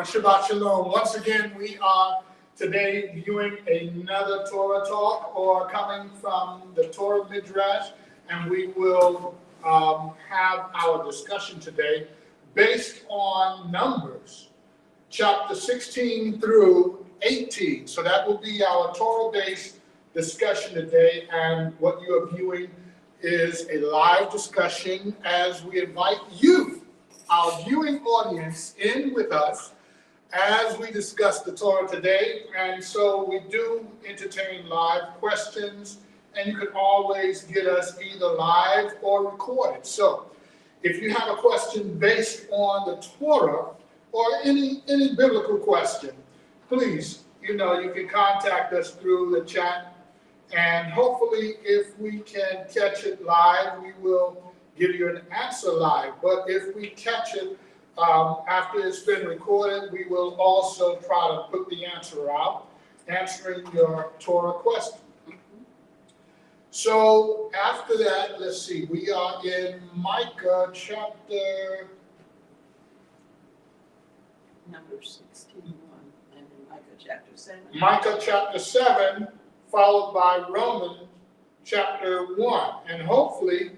Shabbat Shalom. Once again, we are today viewing another Torah talk or coming from the Torah Midrash, and we will have our discussion today based on Numbers, chapter 16 through 18. So that will be our Torah-based discussion today, and what you are viewing is a live discussion as we invite you, our viewing audience, in with us as we discuss the Torah today. And so we do entertain live questions, and you can always get us either live or recorded. So if you have a question based on the Torah or any biblical question, please, you can contact us through the chat, and hopefully if we can catch it live, we will give you an answer live. But if we catch it after it's been recorded, we will also try to put the answer out, answering your Torah question. So after that, let's see, we are in Micah chapter... Number 16:1, and in Micah chapter 7. Micah chapter 7, followed by Romans chapter 1. And hopefully,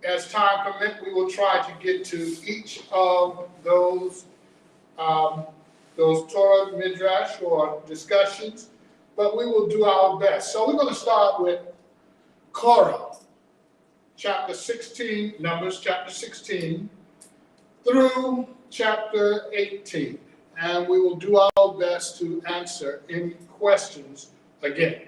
as time permits, we will try to get to each of those Torah midrash or discussions, but we will do our best. So we're going to start with Korah, chapter 16, Numbers chapter 16, through chapter 18. And we will do our best to answer any questions again.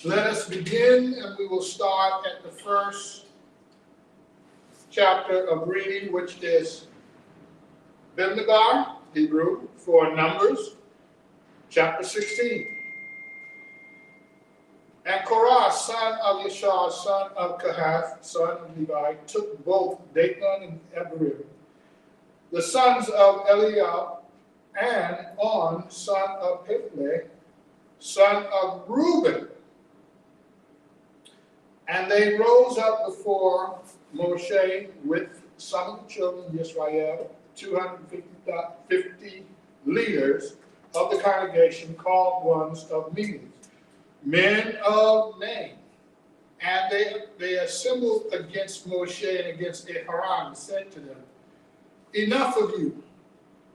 Let us begin, and we will start at the first chapter of reading, which is Bimnagar, Hebrew, for Numbers, chapter 16. And Korah, son of Yeshua, son of Kohath, son of Levi, took both Dathan and Abiram, the sons of Eliab, and On, son of Peleth, son of Reuben. And they rose up before Moshe with some of the children of Israel, 250 leaders of the congregation, called ones of meetings, men of name. And they assembled against Moshe and against Aharon, and said to them, "Enough of you,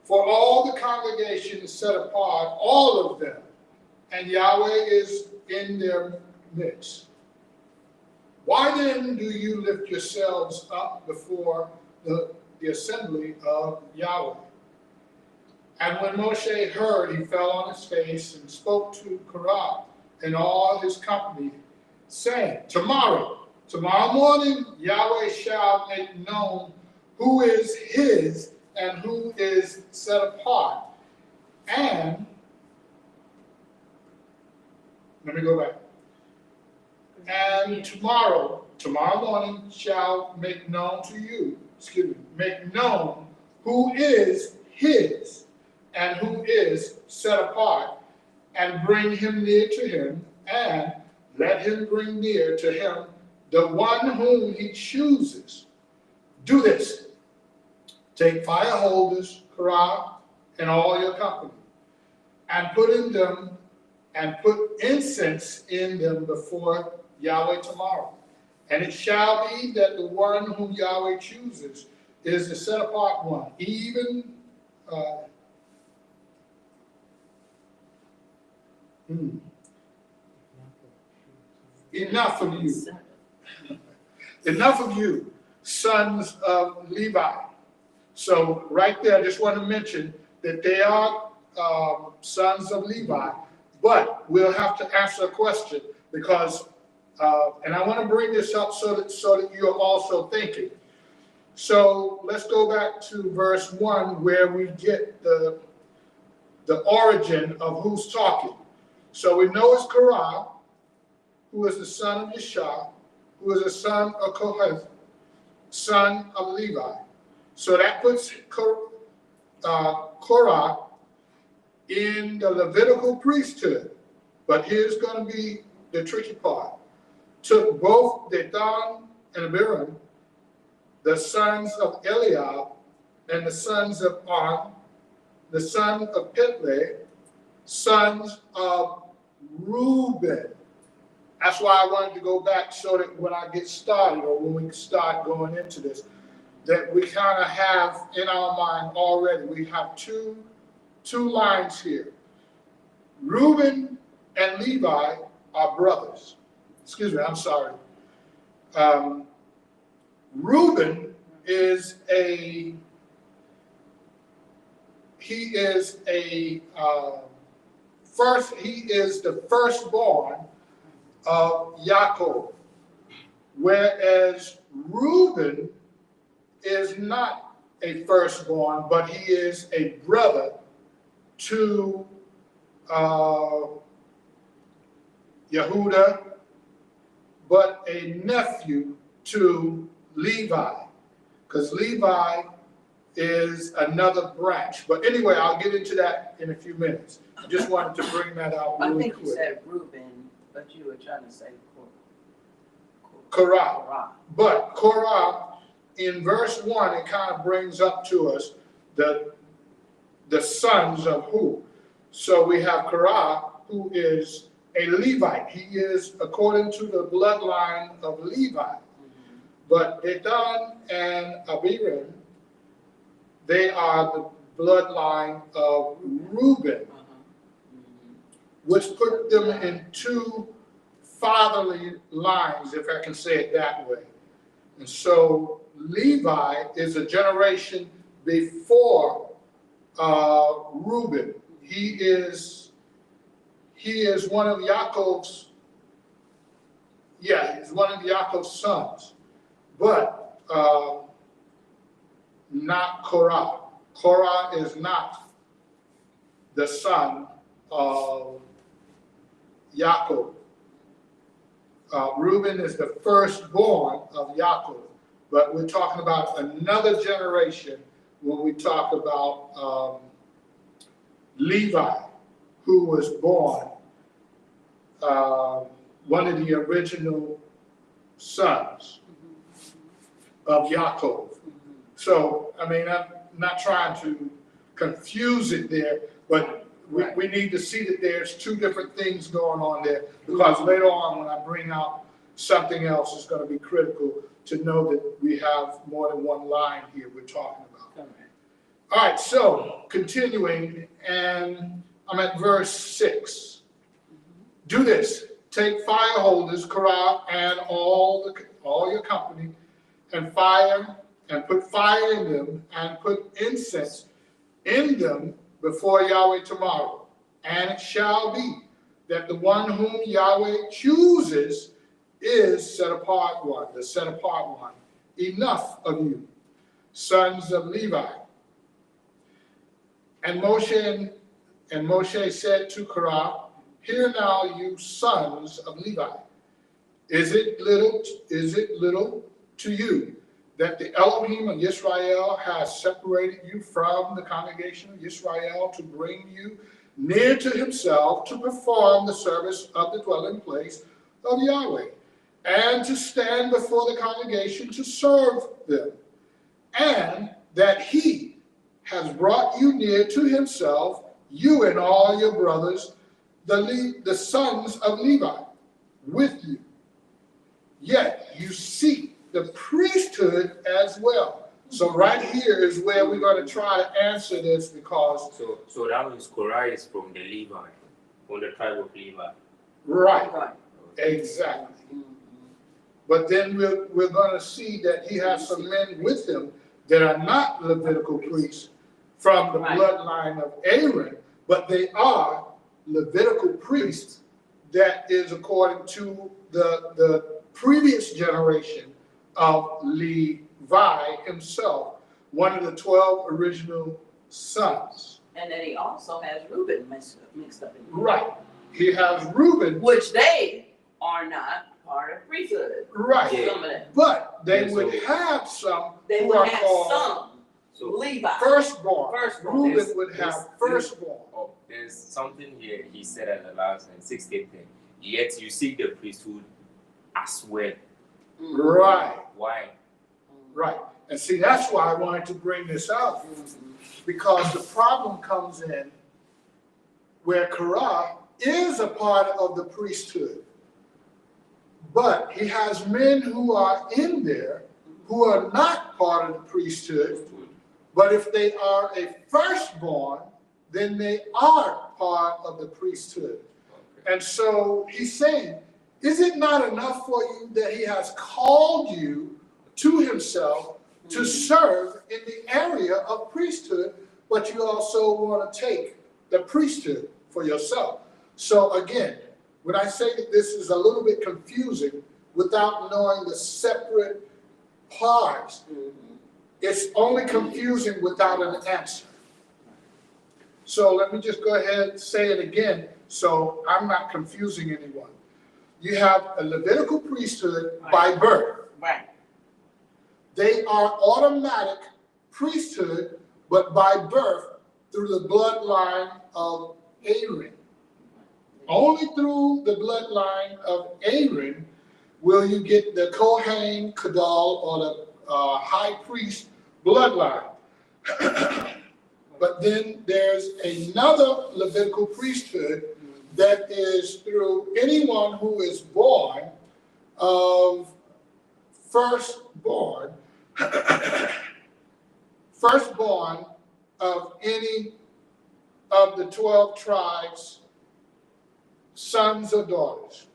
for all the congregation is set apart, all of them, and Yahweh is in their midst. Why then do you lift yourselves up before the assembly of Yahweh?" And when Moshe heard, he fell on his face and spoke to Korah and all his company, saying, Tomorrow morning, Yahweh shall make known who is his and who is set apart. And, let me go back. And tomorrow morning shall make known to you, make known who is his and who is set apart, and bring him near to him, and let him bring near to him the one whom he chooses. Do this. Take fire holders, Korah, and all your company, and put incense in them before Yahweh tomorrow. And it shall be that the one whom Yahweh chooses is the set apart one, even enough of you. Enough of you, sons of Levi. So right there, I just want to mention that they are sons of Levi, but we'll have to answer a question because, and I want to bring this up so that you're also thinking. So let's go back to verse 1 where we get the origin of who's talking. So we know it's Korah, who is the son of Yeshua, who is the son of Kohath, son of Levi. So that puts Korah in the Levitical priesthood. But here's going to be the tricky part. Took both Dathan and Abiram, the sons of Eliab, and the sons of On, the son of Pitley, sons of Reuben. That's why I wanted to go back so that when I get started or when we start going into this, that we kind of have in our mind already, we have two lines here. Reuben and Levi are brothers. Excuse me, I'm sorry. Reuben is the firstborn of Yaakov, whereas Reuben is not a firstborn, but he is a brother to Yehuda, but a nephew to Levi, because Levi is another branch. But anyway, I'll get into that in a few minutes. I just wanted to bring that out I really think quick. you said Reuben, but you were trying to say Korah. Korah. But Korah, in verse 1, it kind of brings up to us the sons of who. So we have Korah, who is a Levite. He is according to the bloodline of Levi. But Dathan and Abiram, they are the bloodline of Reuben, which put them in two fatherly lines, if I can say it that way. And so Levi is a generation before Reuben. He is one of Yaakov's, he's one of Yaakov's sons, but not Korah. Korah is not the son of Yaakov. Reuben is the firstborn of Yaakov, but we're talking about another generation when we talk about Levi, who was born one of the original sons of Yaakov. So, I mean, I'm not trying to confuse it there, but we need to see that there's two different things going on there, because later on when I bring out something else, it's going to be critical to know that we have more than one line here we're talking about. All right, so continuing, and I'm at verse 6. Do this: take fire holders, Korah, and all your company, and put fire in them, and put incense in them before Yahweh tomorrow. And it shall be that the one whom Yahweh chooses is set apart one, the set apart one. Enough of you, sons of Levi. And Moshe said to Korah, hear now, you sons of Levi. Is it little to you that the Elohim of Israel has separated you from the congregation of Israel to bring you near to himself to perform the service of the dwelling place of Yahweh, and to stand before the congregation to serve them, and that he has brought you near to himself, you and all your brothers, the sons of Levi, with you. Yet you seek the priesthood as well. So right here is where we're going to try to answer this, because so that means Korah is from the Levi, from the tribe of Levi. Right. Exactly. But then we're going to see that he has some men with him that are not Levitical priests from the bloodline of Aaron, but they are Levitical priests that is according to the previous generation of Levi himself, one of the 12 original sons. And then he also has Reuben mixed up in here. Right. He has Reuben. Which they are not part of priesthood. Right. Yeah. Some of them. But they would have some They who would are have called some Levi. firstborn. Firstborn. Reuben would have firstborn. Oh, there's something here he said at the last and 16th thing. Yet you seek the priesthood as well. Right. Why? Right. And see, that's why I wanted to bring this up, because the problem comes in where Korah is a part of the priesthood, but he has men who are in there who are not part of the priesthood, but if they are a firstborn, then they are part of the priesthood. And so he's saying, is it not enough for you that he has called you to himself to serve in the area of priesthood, but you also want to take the priesthood for yourself? So again, when I say that this is a little bit confusing without knowing the separate parts, it's only confusing without an answer. So let me just go ahead and say it again so I'm not confusing anyone. You have a Levitical priesthood by birth. Right. They are automatic priesthood, but by birth through the bloodline of Aaron. Only through the bloodline of Aaron will you get the Kohen Gadol, or the high priest bloodline. But then there's another Levitical priesthood that is through anyone who is born of firstborn of any of the 12 tribes, sons or daughters.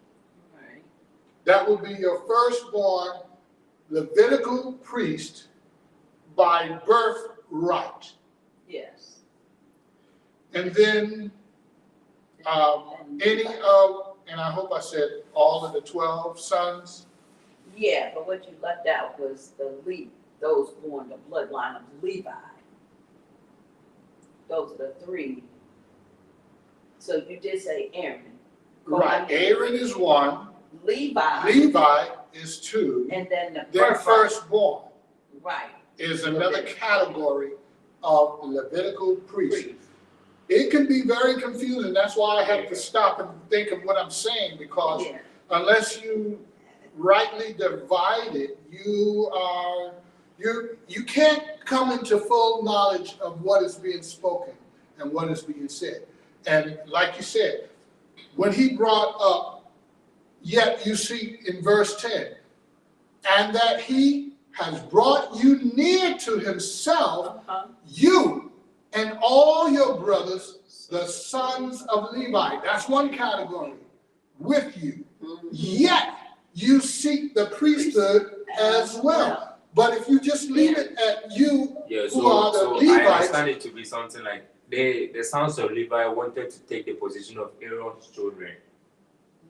Right. That would be your firstborn Levitical priest by birthright. Yes. And then any of, and I hope I said all of the 12 sons. Yeah, but what you left out was those born the bloodline of Levi. Those are the three. So you did say Aaron. Right, Aaron is one, Levi. Levi is two, And then the then firstborn Right. is another category of Levitical priest. It can be very confusing. That's why I have to stop and think of what I'm saying, because Yeah. unless you rightly divide it, you can't come into full knowledge of what is being spoken and what is being said. And like you said, when he brought up, yet you see in verse 10, and that he has brought you near to himself, you and all your brothers, the sons of Levi. That's one category, with you. Yet you seek the priesthood as well. But if you just leave it at you, who are the so I Levites. understand it to be something like the sons of Levi wanted to take the position of Aaron's children.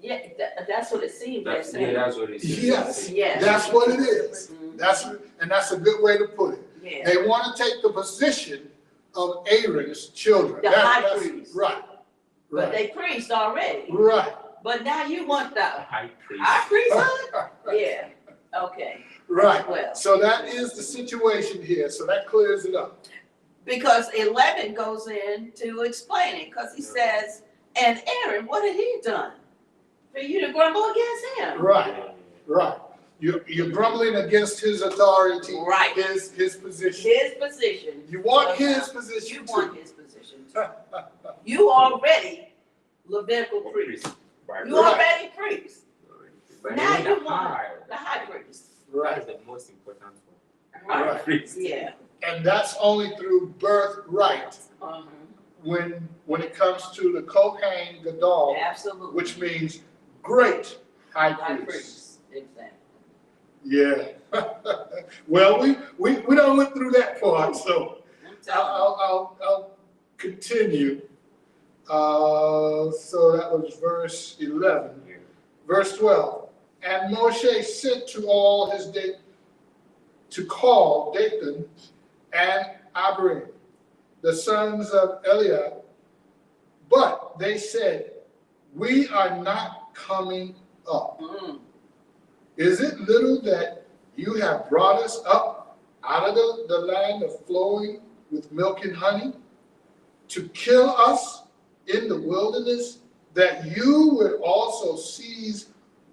Yeah, that's what it seems like. That's what it is. Yes, Yes. that's what it is. That's a good way to put it. Yeah. They want to take the position of Aaron's children. The high priest. Right. But they priest already. Right. But now you want the High priest. high priesthood? Yeah. Okay. Right. Well. So that is the situation here. So that clears it up. Because 11 goes in to explain it, because he says, and Aaron, what had he done for you to grumble against him? Right. Right. You're grumbling against his authority. Right. His position. His position. You want his position You too. want his position too. You already Levitical priest. You already priest. But Now then you the want high, the high priest. Right. That's the most important one. Right. High priest. Yeah. And that's only through birthright. When it comes to the Kohen Gadol, Absolutely. which means great high High priest. priest. Exactly. Yeah. Well, we done went through that part, so I'm telling you. I'll continue. So that was verse 11. Yeah. Verse 12. And Moshe sent to all his to call Dathan and Abiram, the sons of Eliab, but they said, we are not coming up. Is it little that you have brought us up out of the land of flowing with milk and honey, to kill us in the wilderness, that you would also seize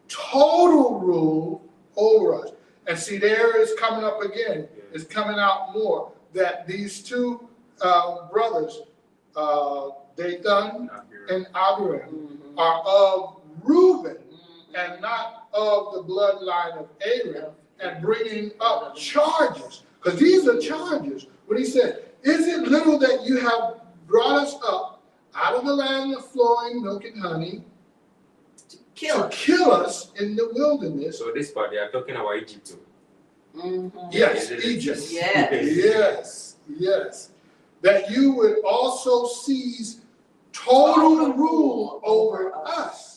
total rule over us? And see, there is coming up again is coming out more, that these two brothers, Dathan and Abiram, are of Reuben and not of the bloodline of Aaron, and bringing up charges, because these are charges. When he said, is it little that you have brought us up out of the land of flowing milk and honey to kill us in the wilderness? So this part, they are talking about Egypt too. Yes, Egypt. Yes. Yes. That you would also seize total rule over us.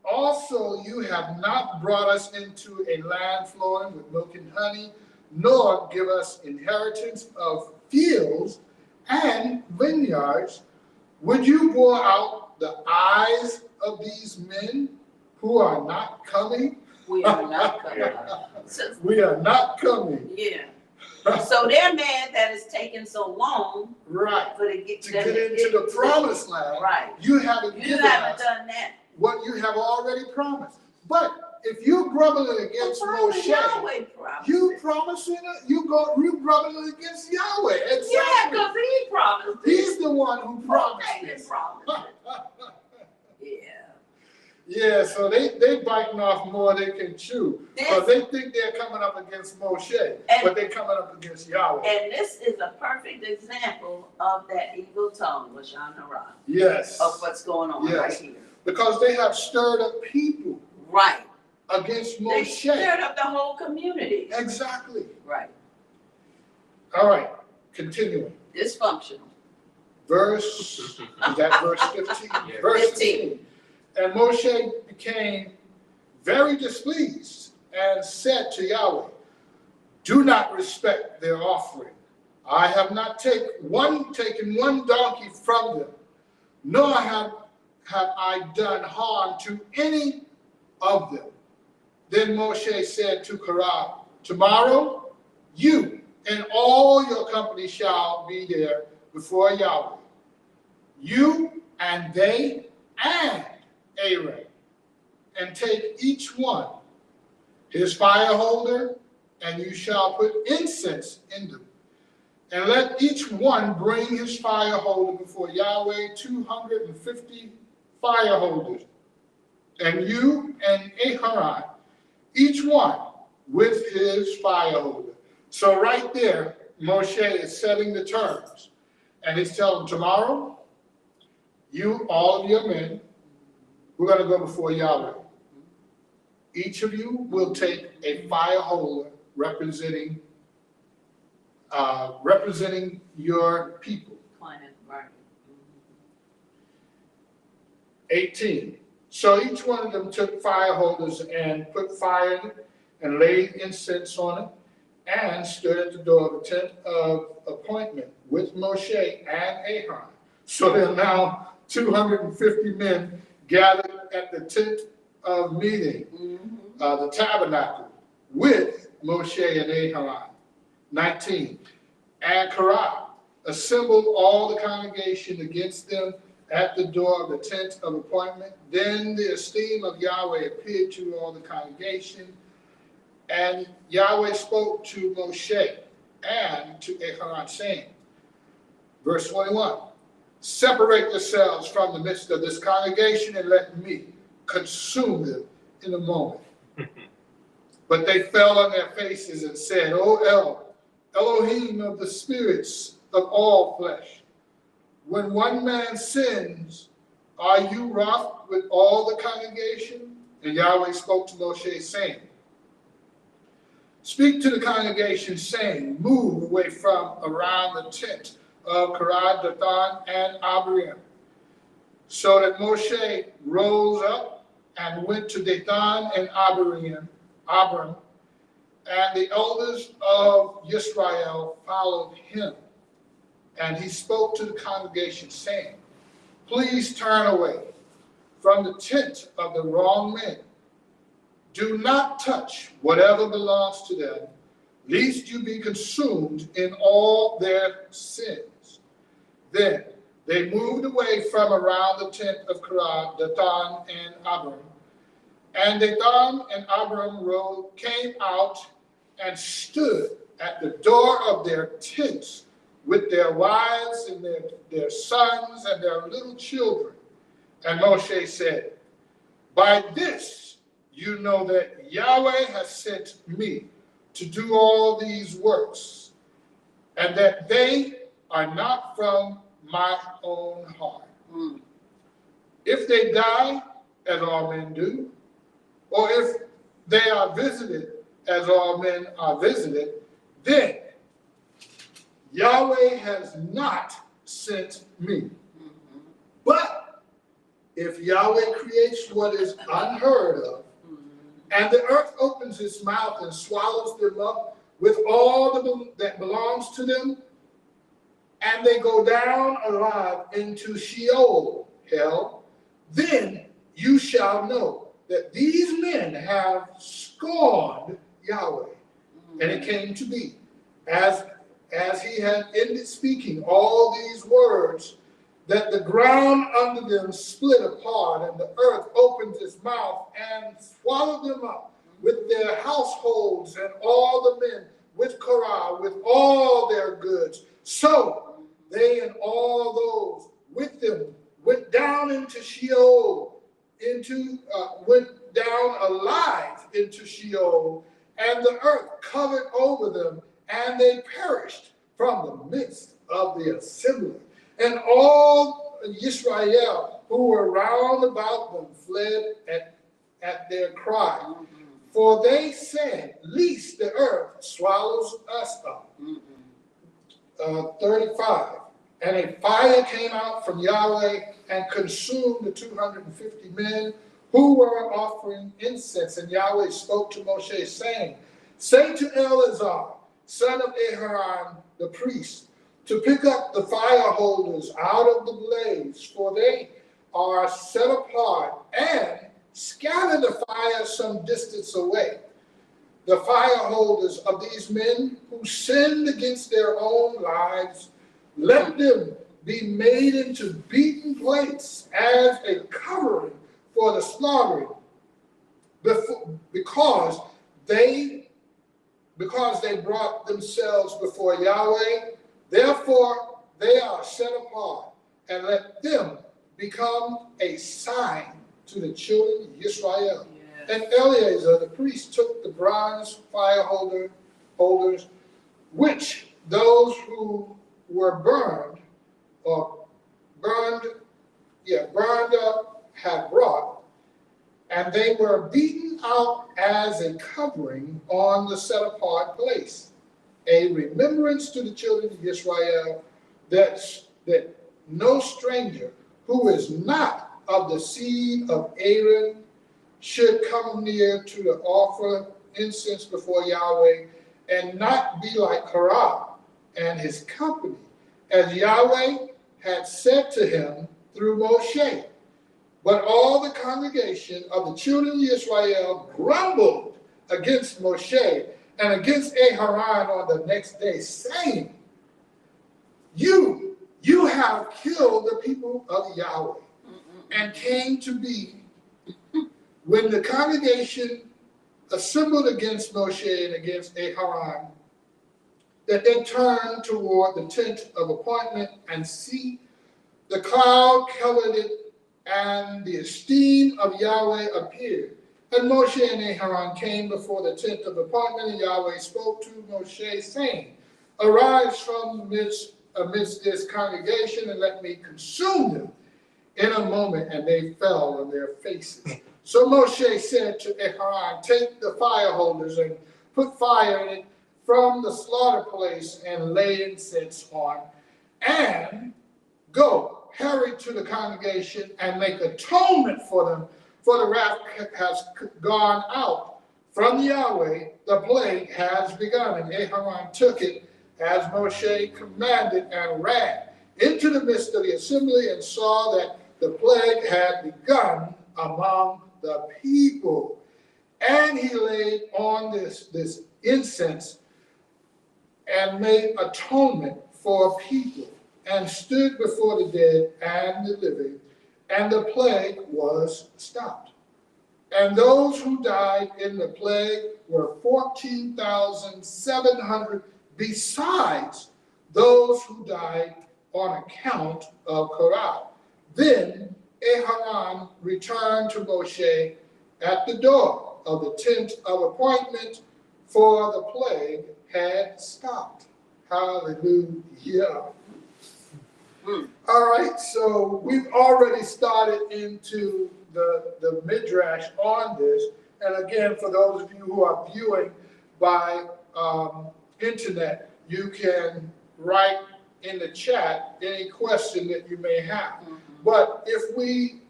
Also, you have not brought us into a land flowing with milk and honey, nor give us inheritance of fields and vineyards. Would you bore out the eyes of these men who are not coming? We are not coming. So, We are not coming. yeah. So they're mad that it's taken so long Right. for to get To get into the promised land, Right. you haven't You given haven't us done that. what you have already promised. But if you're grumbling against Moshe, Yahweh promised. you promising it, you grumbling against Yahweh. Yeah, Exactly. because he promised it. He's the one who promised Okay, this. he promised it. Yeah. Yeah, so they biting off more than they can chew. Because they think they're coming up against Moshe, but they're coming up against Yahweh. And this is a perfect example of that evil tongue, Lashon Hara, Yes. of what's going on right Yes. here. Because they have stirred up people Right. against They Moshe. stirred up the whole community. Exactly. Right. All right, continuing. Dysfunctional. Is that verse 15? Yeah. Verse 15. 15. And Moshe became very displeased and said to Yahweh, do not respect their offering. I have not taken one donkey from them, nor have I done harm to any of them. Then Moshe said to Korah, tomorrow you and all your company shall be there before Yahweh, you and they and Aaron, and take each one his fire holder, and you shall put incense in them. And let each one bring his fire holder before Yahweh, 250 fire holders. And you and Aharon, each one with his fire holder. So right there, Moshe is setting the terms. And he's telling them, tomorrow, you, all of your men, we're going to go before Yahweh. Each of you will take a fire holder representing your people. Planet, right. 18. So each one of them took fire holders and put fire in it and laid incense on it and stood at the door of the tent of appointment with Moshe and Aaron. So there are now 250 men gathered at the tent of meeting, the tabernacle, with Moshe and Aaron. 19. And Korah assembled all the congregation against them at the door of the tent of appointment. Then the esteem of Yahweh appeared to all the congregation, and Yahweh spoke to Moshe and to Aaron, saying, verse 21, separate yourselves from the midst of this congregation and let me consume them in a moment. But they fell on their faces and said, O Elohim of the spirits of all flesh, when one man sins, are you wroth with all the congregation? And Yahweh spoke to Moshe, saying, speak to the congregation, saying, move away from around the tent of Korah, Dathan, and Abiram. So that Moshe rose up and went to Dathan and Abiram, and the elders of Israel followed him. And he spoke to the congregation, saying, please turn away from the tent of the wrong men. Do not touch whatever belongs to them, lest you be consumed in all their sins. Then they moved away from around the tent of Korah, Dathan, and Abiram. And Dathan and Abiram came out and stood at the door of their tents with their wives and their sons and their little children. And Moshe said, by this you know that Yahweh has sent me to do all these works, and that they are not from my own heart. If they die, as all men do, or if they are visited, as all men are visited, then Yahweh has not sent me. But if Yahweh creates what is unheard of, and the earth opens its mouth and swallows them up with all that belongs to them, and they go down alive into Sheol, hell, then you shall know that these men have scorned Yahweh. And it came to be, as he had ended speaking all these words, that the ground under them split apart, and the earth opened its mouth and swallowed them up with their households and all the men with Korah, with all their goods. So they and all those with them went down into Sheol, went down alive into Sheol, and the earth covered over them, and they perished from the midst of the assembly. And all Israel who were round about them fled at their cry. For they said, lest the earth swallows us up. 35. And a fire came out from Yahweh and consumed the 250 men who were offering incense. And Yahweh spoke to Moshe, saying, say to Eleazar, son of Aharon, the priest, to pick up the fire holders out of the blaze, for they are set apart, and scatter the fire some distance away. The fire holders of these men who sinned against their own lives, let them be made into beaten plates as a covering for the slaughtering, because they brought themselves before Yahweh. Therefore, they are set apart, and let them become a sign to the children of Israel. Yes. And Eleazar the priest took the bronze fire holders, which those who were burned up had brought, and they were beaten out as a covering on the set apart place, a remembrance to the children of Israel, that no stranger who is not of the seed of Aaron should come near to the offer incense before Yahweh, and not be like Korah and his company, as Yahweh had said to him through Moshe. But all the congregation of the children of Israel grumbled against Moshe and against Aharon on the next day, saying, you have killed the people of Yahweh. And came to be, when the congregation assembled against Moshe and against Aharon, that they turned toward the tent of appointment, and see, the cloud covered it, and the esteem of Yahweh appeared. And Moshe and Aharon came before the tent of appointment, and Yahweh spoke to Moshe, saying, arise from amidst this congregation, and let me consume them in a moment. And they fell on their faces. So Moshe said to Aharon, take the fire holders and put fire in it from the slaughter place, and lay incense on, and go, hurry to the congregation, and make atonement for them, for the wrath has gone out from Yahweh, the plague has begun. And Aharon took it as Moshe commanded, and ran into the midst of the assembly, and saw that the plague had begun among the people. And he laid on this incense and made atonement for people, and stood before the dead and the living, and the plague was stopped. And those who died in the plague were 14,700 besides those who died on account of Korah. Then Aharon returned to Moshe at the door of the tent of appointment, for the plague had stopped. Hallelujah. All right, so we've already started into the Midrash on this. And again, for those of you who are viewing by internet, you can write in the chat any question that you may have. But if we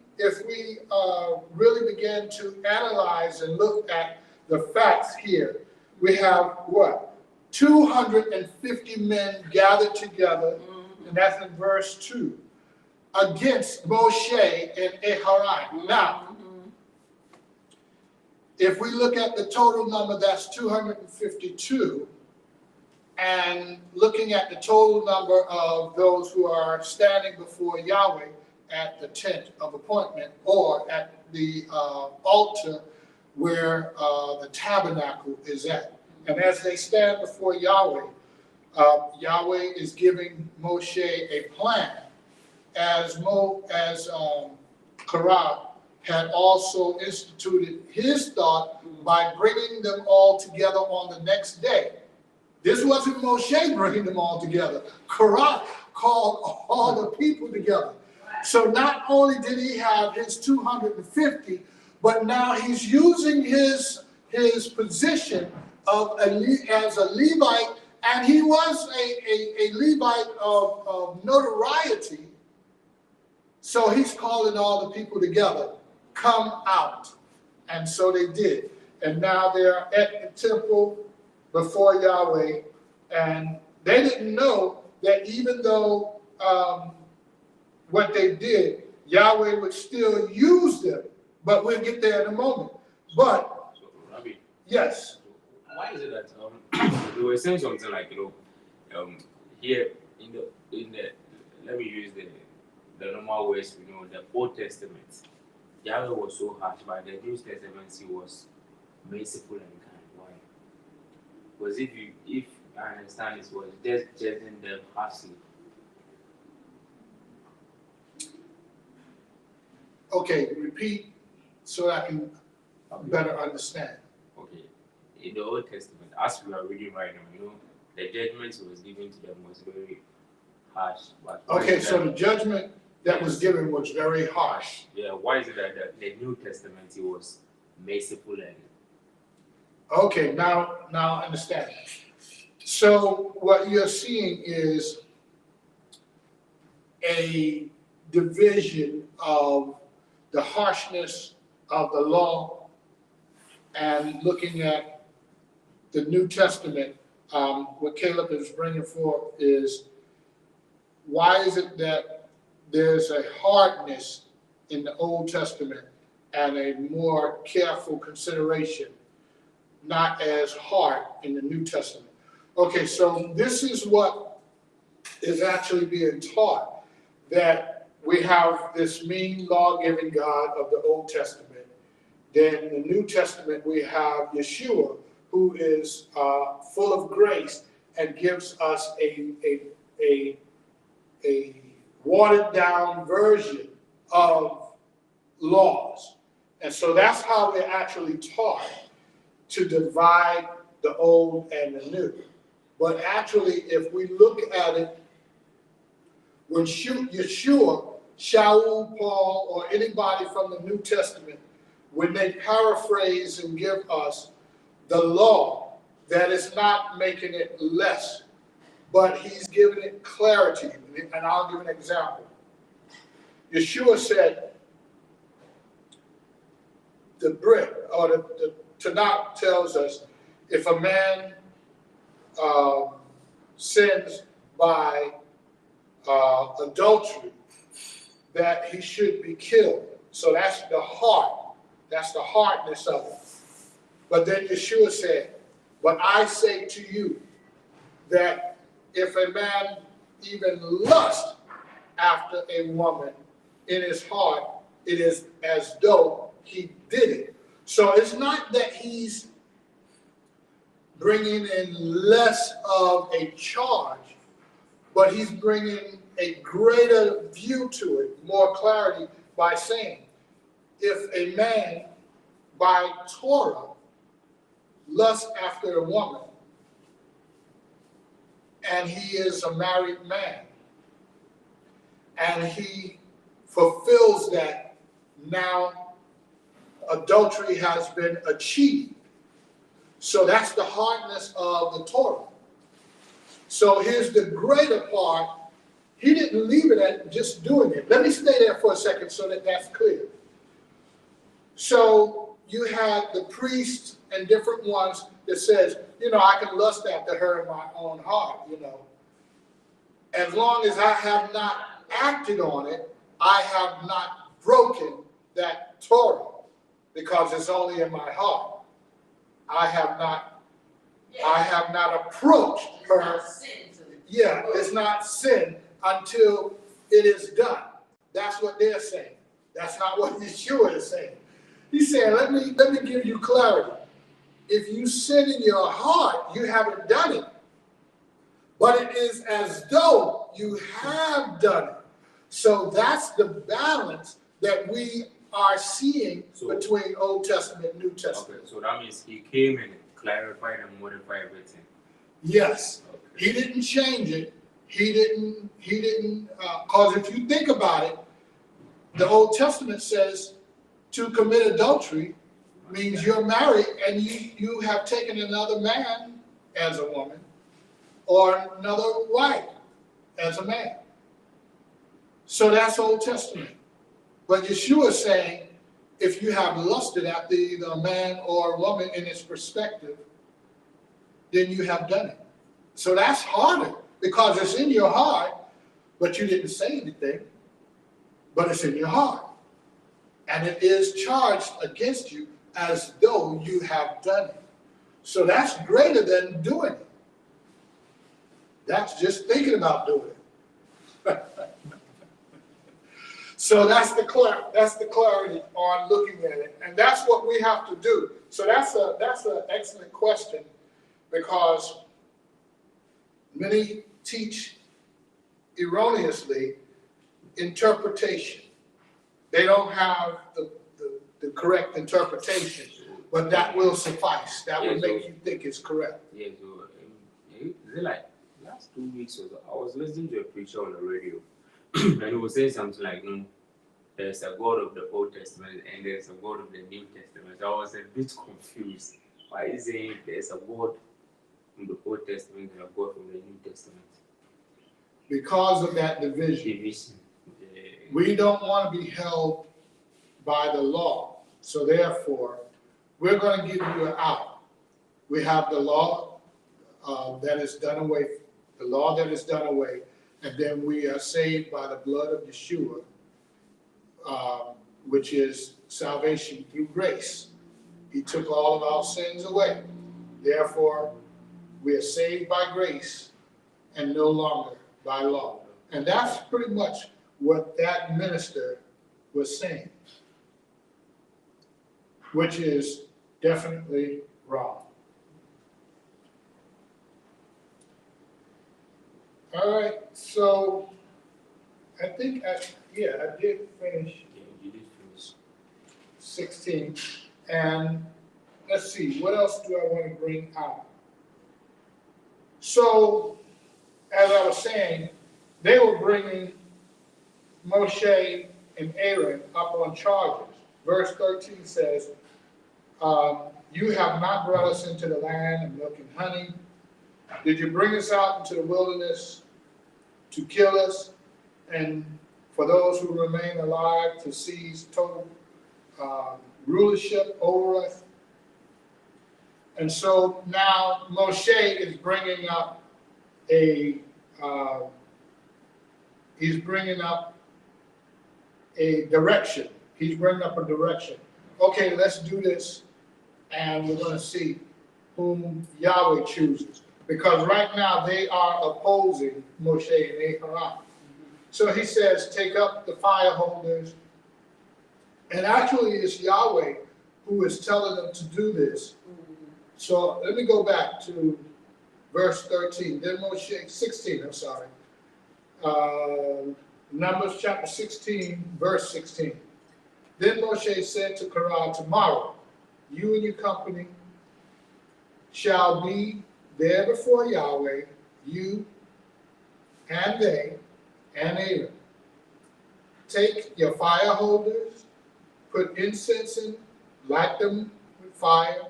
really begin to analyze and look at the facts here, we have what? 250 men gathered together, and that's in verse 2, against Moshe and Aharon. Now, if we look at the total number, that's 252, and looking at the total number of those who are standing before Yahweh at the tent of appointment, or at the altar where the tabernacle is at. And as they stand before Yahweh, Yahweh is giving Moshe a plan, as Korah had also instituted his thought by bringing them all together on the next day. This wasn't Moshe bringing them all together. Korah called all the people together. So not only did he have his 250, but now he's using his position as a Levite, and he was a Levite of notoriety. So he's calling all the people together, come out. And so they did. And now they're at the temple before Yahweh, and they didn't know that even though what they did, Yahweh would still use them. But we'll get there in a moment. But, So, Rabbi, yes. why is it that you were saying something like, here in the let me use the normal words, the Old Testament, Yahweh was so harsh, but the New Testament he was merciful and kind. Why? Because if I understand, it was just judging them harshly. Okay, repeat so I can better understand. Okay, in the Old Testament, as we are reading right now, the judgment was given to them was very harsh. But Okay, so the judgment that was given was very harsh. yeah, why is it that the New Testament it was merciful and Okay, now I understand. So what you're seeing is a division of the harshness of the law, and looking at the New Testament, what Caleb is bringing forth is, why is it that there's a hardness in the Old Testament and a more careful consideration, not as hard in the New Testament? Okay, so this is what is actually being taught, that we have this mean law-giving God of the Old Testament. Then in the New Testament, we have Yeshua, who is full of grace and gives us a watered-down version of laws. And so that's how we're actually taught to divide the old and the new. But actually, if we look at it, when Yeshua, Shaul, Paul, or anybody from the New Testament, when they paraphrase and give us the law, that is not making it less, but he's giving it clarity. And I'll give an example. Yeshua said, the Brit, or the Tanakh tells us, if a man sins by adultery, that he should be killed. So that's the heart. That's the hardness of it. But then Yeshua said, but I say to you that if a man even lust after a woman in his heart, it is as though he did it. So it's not that he's bringing in less of a charge, but he's bringing a greater view to it, more clarity by saying, if a man by Torah lusts after a woman, and he is a married man, and he fulfills that, now adultery has been achieved. So that's the hardness of the Torah. So here's the greater part. He didn't leave it at just doing it. Let me stay there for a second so that that's clear. So you had the priests and different ones that says, I can lust after her in my own heart, As long as I have not acted on it, I have not broken that Torah, because it's only in my heart. I have not approached her. Yeah, it's not sin until it is done. That's what they're saying. That's not what Yeshua is saying. He's saying, let me give you clarity. If you sin in your heart, you haven't done it. But it is as though you have done it. So that's the balance that we are seeing between Old Testament and New Testament. Okay, so that means he came and clarified and modified everything. Yes. Okay. He didn't change it. He didn't, because if you think about it, the Old Testament says to commit adultery means you're married and you have taken another man as a woman or another wife as a man. So that's Old Testament. But Yeshua is saying, if you have lusted after either a man or a woman in its perspective, then you have done it. So that's harder because it's in your heart, but you didn't say anything, but it's in your heart. And it is charged against you as though you have done it. So that's greater than doing it. That's just thinking about doing it. So that's the clarity on looking at it, and that's what we have to do. So that's an excellent question, because many teach erroneously interpretation. They don't have the correct interpretation, but that will suffice. That will make you think it's correct. Yeah, so is it like last 2 weeks ago, I was listening to a preacher on the radio, and he was saying something like, there's a God of the Old Testament and there's a God of the New Testament. So I was a bit confused. Why is it saying there's a God from the Old Testament and a God from the New Testament? Because of that division. We don't want to be held by the law. So therefore, we're going to give you an out. We have the law that is done away, and then we are saved by the blood of Yeshua, which is salvation through grace. He took all of our sins away. Therefore, we are saved by grace and no longer by law. And that's pretty much what that minister was saying, which is definitely wrong. All right, so I think I did finish. Yeah, you did finish. 16. And let's see, what else do I want to bring out? So, as I was saying, they were bringing Moshe and Aaron up on charges. Verse 13 says, you have not brought us into the land of milk and honey. Did you bring us out into the wilderness to kill us, and for those who remain alive to seize total rulership over us? And so now Moshe is bringing up a direction. He's bringing up a direction. Okay, let's do this, and we're going to see whom Yahweh chooses. Because right now they are opposing Moshe and Aaron. So he says, take up the fire holders. And actually it's Yahweh who is telling them to do this. So let me go back to verse 13. Then Moshe, 16, I'm sorry. Numbers chapter 16, verse 16. Then Moshe said to Korah, tomorrow you and your company shall be there before Yahweh, you and they and Aaron. Take your fire holders, put incense in, light them with fire.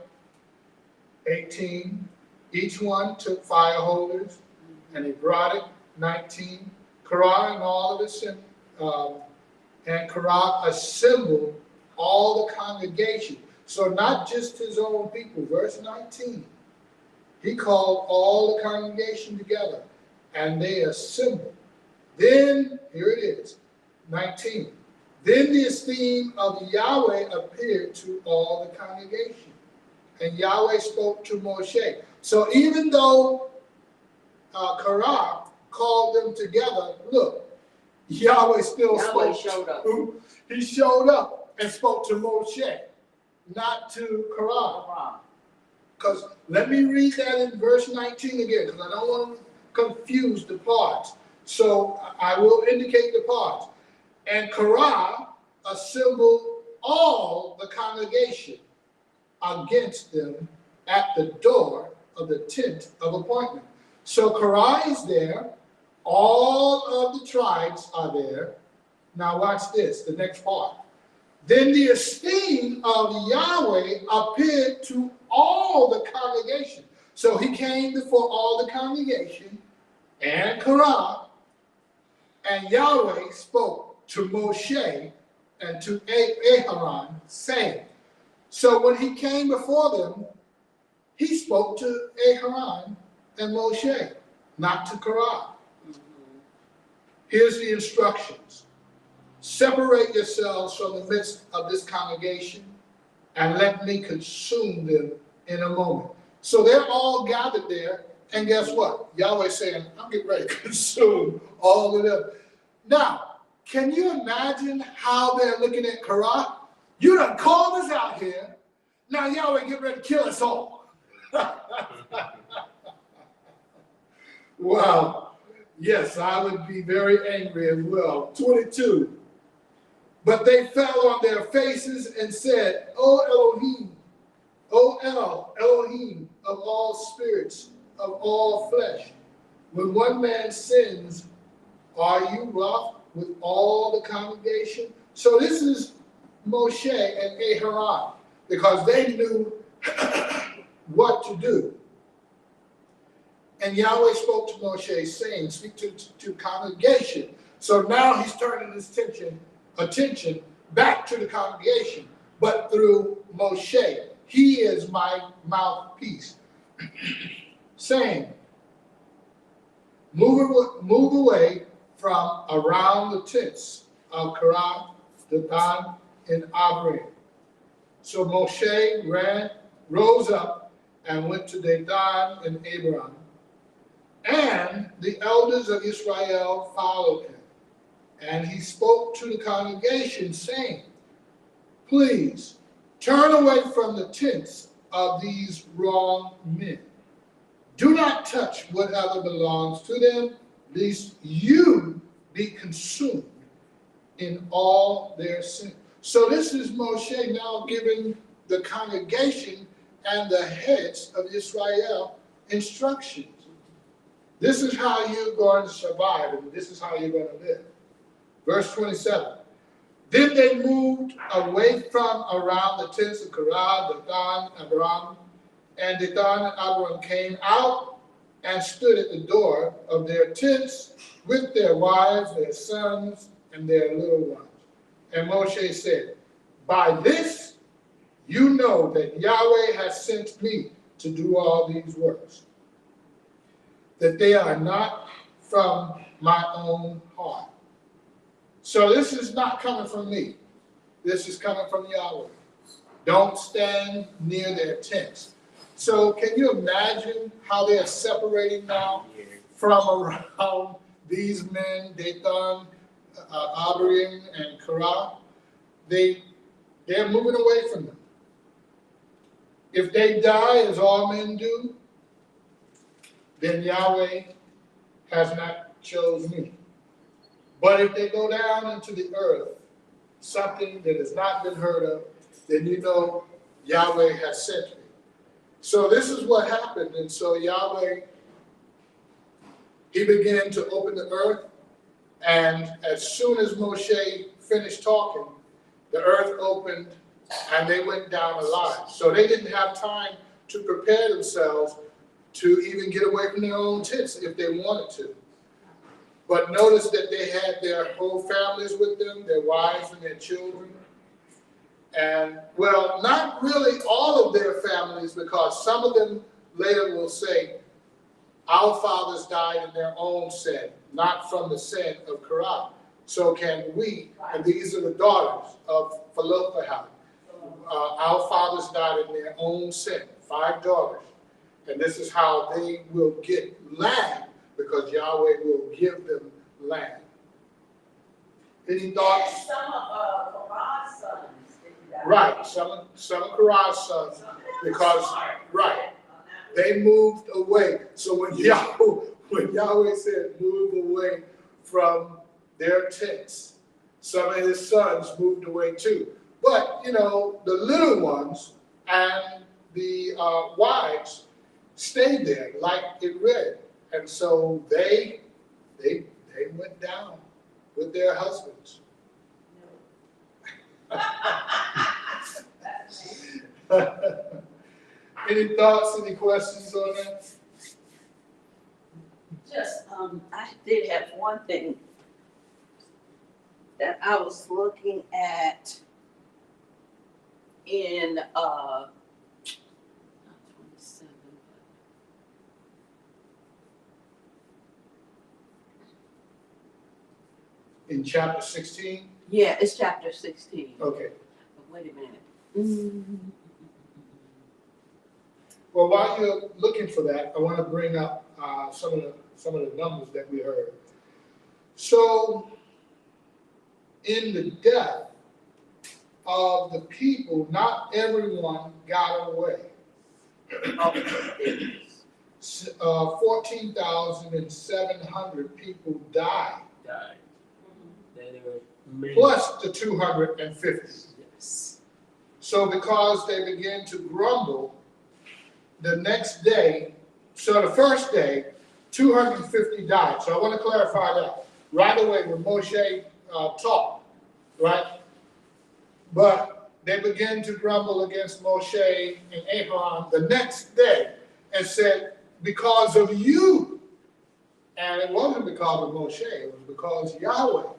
18. Each one took fire holders, and he brought it. 19. Korah and all of his and Korah assembled all the congregation. So not just his own people. Verse 19. He called all the congregation together, and they assembled. Then, here it is, 19. Then the esteem of Yahweh appeared to all the congregation, and Yahweh spoke to Moshe. So even though Korah called them together, look, Yahweh still Yahweh spoke. showed up. He showed up and spoke to Moshe, not to Korah. Because let me read that in verse 19 again, because I don't want to confuse the parts. So I will indicate the parts. And Korah assembled all the congregation against them at the door of the tent of appointment. So Korah is there. All of the tribes are there. Now watch this, the next part. Then the esteem of Yahweh appeared to all the congregation. So he came before all the congregation and Korah, and Yahweh spoke to Moshe and to Aaron, saying. So when he came before them, he spoke to Aaron and Moshe, not to Korah. Here's the instructions. Separate yourselves from the midst of this congregation and let me consume them in a moment. So they're all gathered there, and guess what? Yahweh's saying, I'm getting ready to consume all of them. Now, can you imagine how they're looking at Korah? You done called us out here. Now Yahweh get ready to kill us all. Wow. Yes, I would be very angry as well. 22. But they fell on their faces and said, O Elohim, O Elohim of all spirits, of all flesh, when one man sins, are you wroth with all the congregation? So this is Moshe and Aaron, because they knew what to do. And Yahweh spoke to Moshe, saying, speak to congregation. So now he's turning his attention back to the congregation, but through Moshe. He is my mouthpiece. Saying, move away from around the tents of Korah, Dathan, and Abiram. So Moshe rose up and went to Dathan and Abiram. And the elders of Israel followed him. And he spoke to the congregation, saying, please turn away from the tents of these wrong men. Do not touch whatever belongs to them, lest you be consumed in all their sin. So this is Moshe now giving the congregation and the heads of Israel instructions. This is how you're going to survive, and this is how you're going to live. Verse 27. Then they moved away from around the tents of Korah, Dathan, Abiram, and Dathan and Abiram came out and stood at the door of their tents with their wives, their sons, and their little ones. And Moshe said, by this you know that Yahweh has sent me to do all these works, that they are not from my own heart. So this is not coming from me. This is coming from Yahweh. Don't stand near their tents. So can you imagine how they are separating now from around these men, Dathan, Abiram, and Korah? They're moving away from them. If they die as all men do, then Yahweh has not chose me. But if they go down into the earth, something that has not been heard of, then you know Yahweh has sent me. So this is what happened. And so Yahweh, he began to open the earth. And as soon as Moshe finished talking, the earth opened and they went down alive. So they didn't have time to prepare themselves to even get away from their own tents if they wanted to. But notice that they had their whole families with them, their wives and their children. And, well, not really all of their families, because some of them later will say, our fathers died in their own sin, not from the sin of Korah. So can we, and these are the daughters of Zelophehad. Our fathers died in their own sin, 5 daughters. And this is how they will get land, because Yahweh will give them land. Any thoughts? Some of Korah's sons did that. Right, some of Korah's sons, because, right, they moved away. So when Yahweh said move away from their tents, some of his sons moved away too. But, you know, the little ones and the wives stayed there, like it read. And so they went down with their husbands. Any thoughts, any questions on that? Just, I did have one thing that I was looking at in, not 27, In chapter 16? yeah, it's chapter 16. Okay. But wait a minute. Well, while you're looking for that, I want to bring up some of the numbers that we heard. So, in the death of the people, not everyone got away. 14,700 people died, Then there were many. plus the 250. Yes. So because they began to grumble, the next day, so the first day, 250 died. So I want to clarify that. Right away when Moshe talked, right? But they began to grumble against Moshe and Aaron the next day and said, because of you. And it wasn't because of Moshe, it was because Yahweh.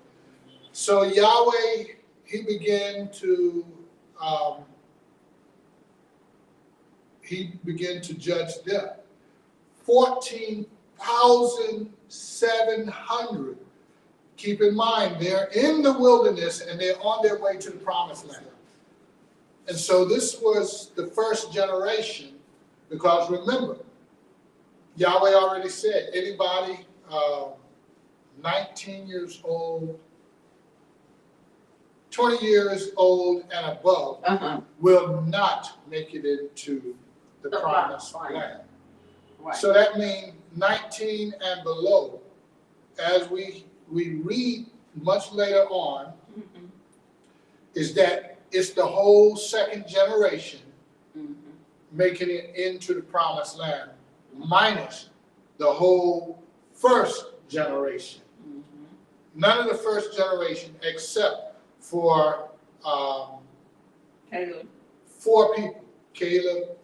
So Yahweh, he began to judge them. 14,700. Keep in mind, they're in the wilderness and they're on their way to the promised land. And so this was the first generation, because remember, Yahweh already said, anybody 19 years old, 20 years old and above will not make it into the promised land. Right. So that means 19 and below, as we read much later on, is that it's the whole second generation making it into the promised land, minus the whole first generation. None of the first generation except for Caleb. 4 people, Caleb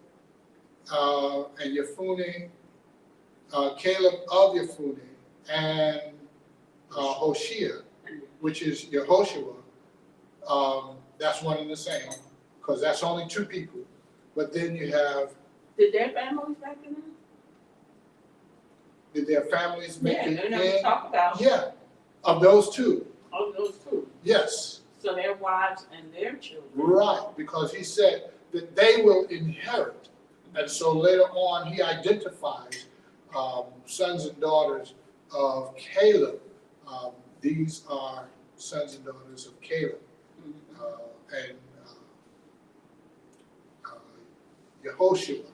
and Yefuneh, Caleb of Yefuneh, and Hoshea, which is Yehoshua. That's one and the same, because that's only 2 people. But then you have, Did their families back in there? did their families make Yeah, it they never in? talk about Yeah, of those 2, all those two. yes. So their wives and their children. Right, because he said that they will inherit. And so later on, he identifies sons and daughters of Caleb. These are sons and daughters of Caleb. And Yehoshua.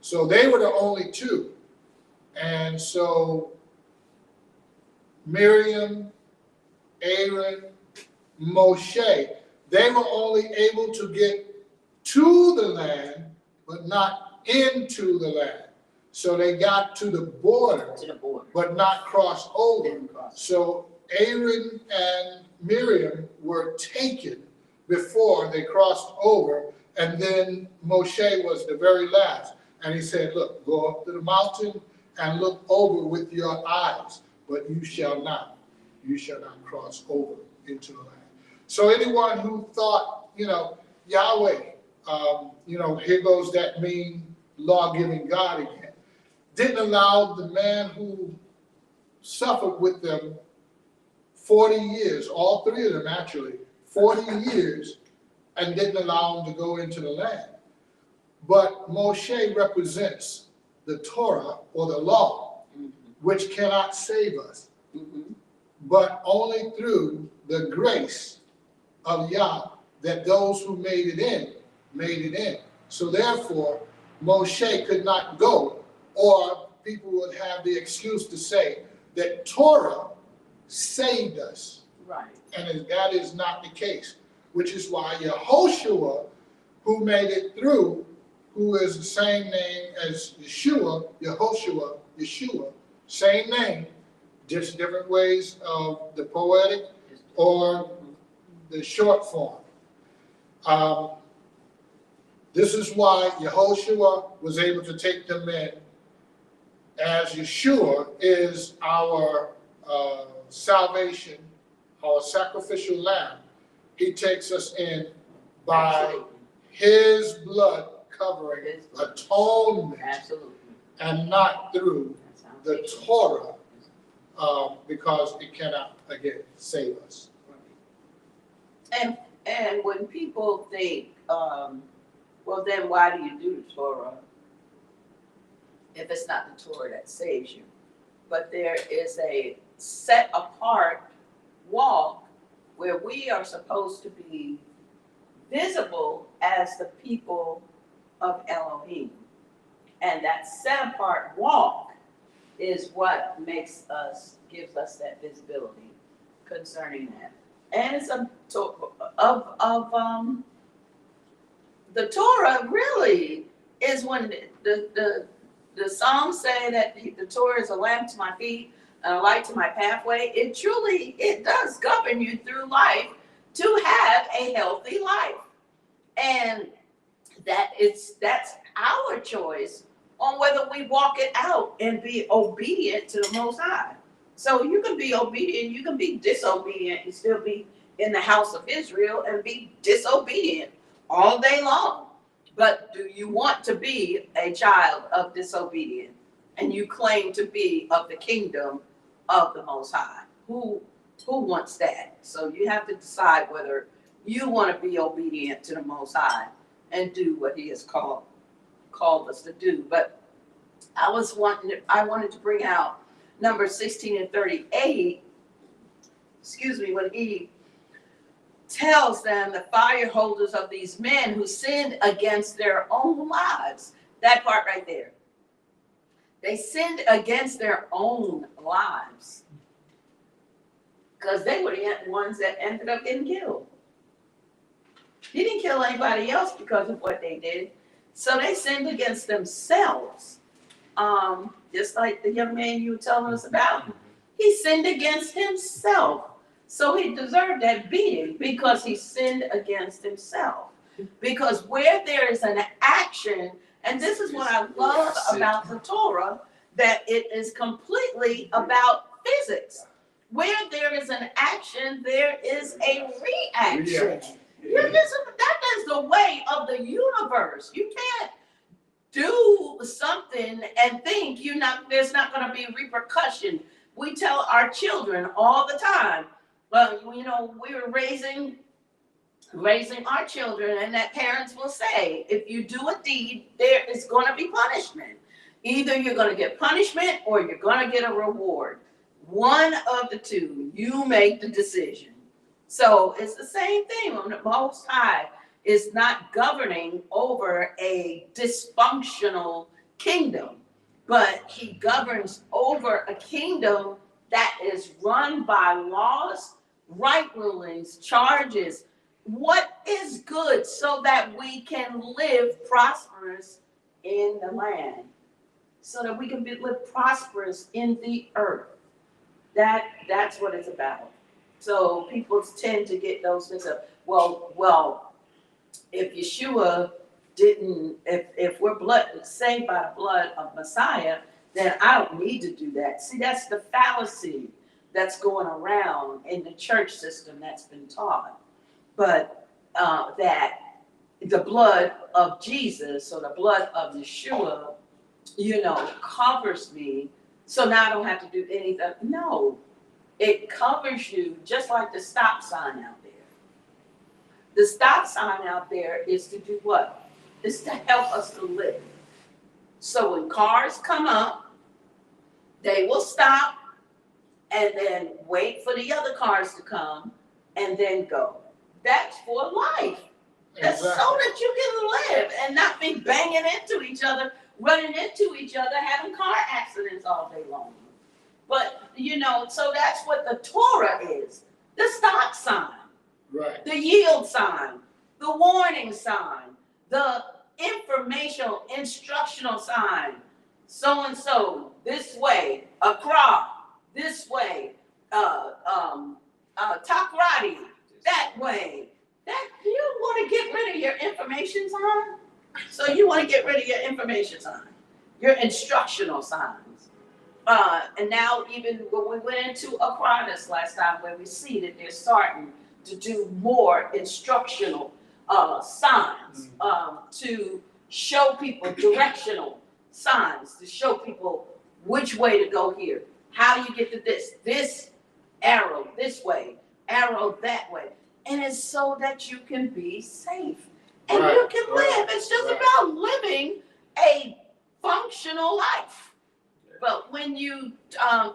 So they were the only two. And so Miriam, Aaron, Moshe, they were only able to get to the land, but not into the land. So they got to the border, but not crossed over. So Aaron and Miriam were taken before they crossed over, and then Moshe was the very last. And he said, look, go up to the mountain and look over with your eyes, but you shall not cross over into the land. So anyone who thought, Yahweh, here goes that mean law-giving God again, didn't allow the man who suffered with them 40 years, all three of them actually, 40 years, and didn't allow them to go into the land. But Moshe represents the Torah or the law, which cannot save us, but only through the grace of Yah, that those who made it in. So therefore, Moshe could not go, or people would have the excuse to say that Torah saved us. Right. And that is not the case, which is why Yehoshua, who made it through, who is the same name as Yeshua, Yehoshua, Yeshua, same name, just different ways of the poetic or the short form. This is why Yehoshua was able to take them in, as Yeshua is our salvation, our sacrificial lamb. He takes us in by his blood covering atonement. Absolutely. And not through the Torah, because it cannot, again, save us. And when people think, well, then why do you do the Torah if it's not the Torah that saves you? But there is a set apart walk where we are supposed to be visible as the people of Elohim. And that set apart walk is what gives us that visibility concerning that. And it's the Torah really is when the Psalms say that the Torah is a lamp to my feet and a light to my pathway. It does govern you through life to have a healthy life. And that's our choice on whether we walk it out and be obedient to the Most High. So you can be obedient, you can be disobedient and still be in the house of Israel and be disobedient all day long. But do you want to be a child of disobedience and you claim to be of the kingdom of the Most High? Who wants that? So you have to decide whether you want to be obedient to the Most High and do what he has called us to do. But I wanted to bring out Numbers 16 and 38, when he tells them, the fire holders of these men who sinned against their own lives. That part right there. They sinned against their own lives. Because they were the ones that ended up getting killed. He didn't kill anybody else because of what they did. So they sinned against themselves. Just like the young man you were telling us about. He sinned against himself. So he deserved that beating because he sinned against himself. Because where there is an action, and this is what I love about the Torah, that it is completely about physics. Where there is an action, there is a reaction. That is the way of the universe. You can't do something and think there's not going to be repercussion. We tell our children all the time, well, we were raising our children, and that parents will say, if you do a deed, there is going to be punishment. Either you're going to get punishment or you're going to get a reward. One of the two, you make the decision. So it's the same thing when the Most High is not governing over a dysfunctional kingdom, but he governs over a kingdom that is run by laws, right rulings, charges, what is good so that we can live prosperous in the land, so that we can live prosperous in the earth. That's what it's about. So people tend to get those things up. Well, if Yeshua didn't, if we're saved by the blood of Messiah, then I don't need to do that. See, that's the fallacy that's going around in the church system that's been taught. But that the blood of Jesus or the blood of Yeshua, covers me, so now I don't have to do anything. No, it covers you just like the stop sign out there. The stop sign out there is to do what? It's to help us to live. So when cars come up, they will stop and then wait for the other cars to come and then go. That's for life. That's so that you can live and not be banging into each other, running into each other, having car accidents all day long. But, so that's what the Torah is. The stop sign. Right. The yield sign. The warning sign. The informational, instructional sign. So-and-so, this way. Akra, this way. Takrati, that way. That you want to get rid of your information sign? So you want to get rid of your information sign, your instructional signs. And now even when we went into Aquarius last time, where we see that they're starting to do more instructional signs to show people directional signs, to show people which way to go here. How do you get to this arrow this way, arrow that way. And it's so that you can be safe and you can live. It's just about living a functional life. But when you,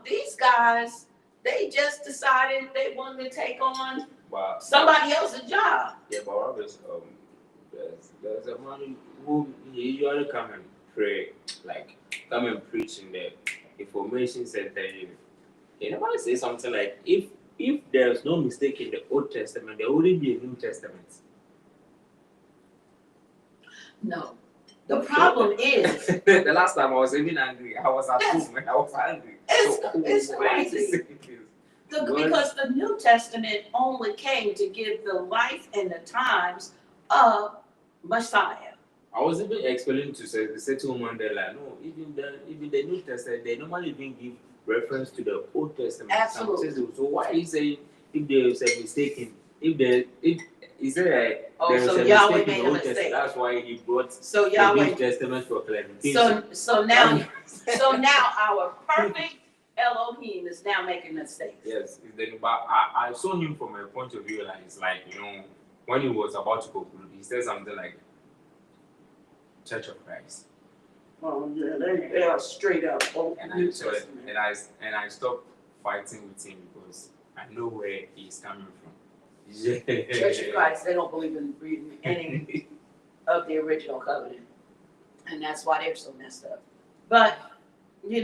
these guys, they just decided they wanted to take on somebody else's job. Yeah, but Roberts, there's a man who usually come and pray, like come and preach in the information center. You know, I say something like, if there's no mistake in the Old Testament, there wouldn't be a New Testament. No. The problem is the last time I was even angry, I was at home and I was angry. It's crazy. Because the New Testament only came to give the life and the times of Messiah. I was even explaining to the certain woman that like, no, even the New Testament, they normally even give reference to the Old Testament. Absolutely. So why is saying if there is a mistake if he said so Yahweh made a mistake. That's why he brought the New Testament for clarification. So now our perfect Elohim is now making mistakes. Yes, but I saw him from a point of view like it's like, when he was about to conclude, he said something like Church of Christ. Oh yeah, they are straight up New Testament. And I stopped fighting with him because I know where he's coming from. Church of Christ, they don't believe in reading any of the original covenant. And that's why they're so messed up. But, you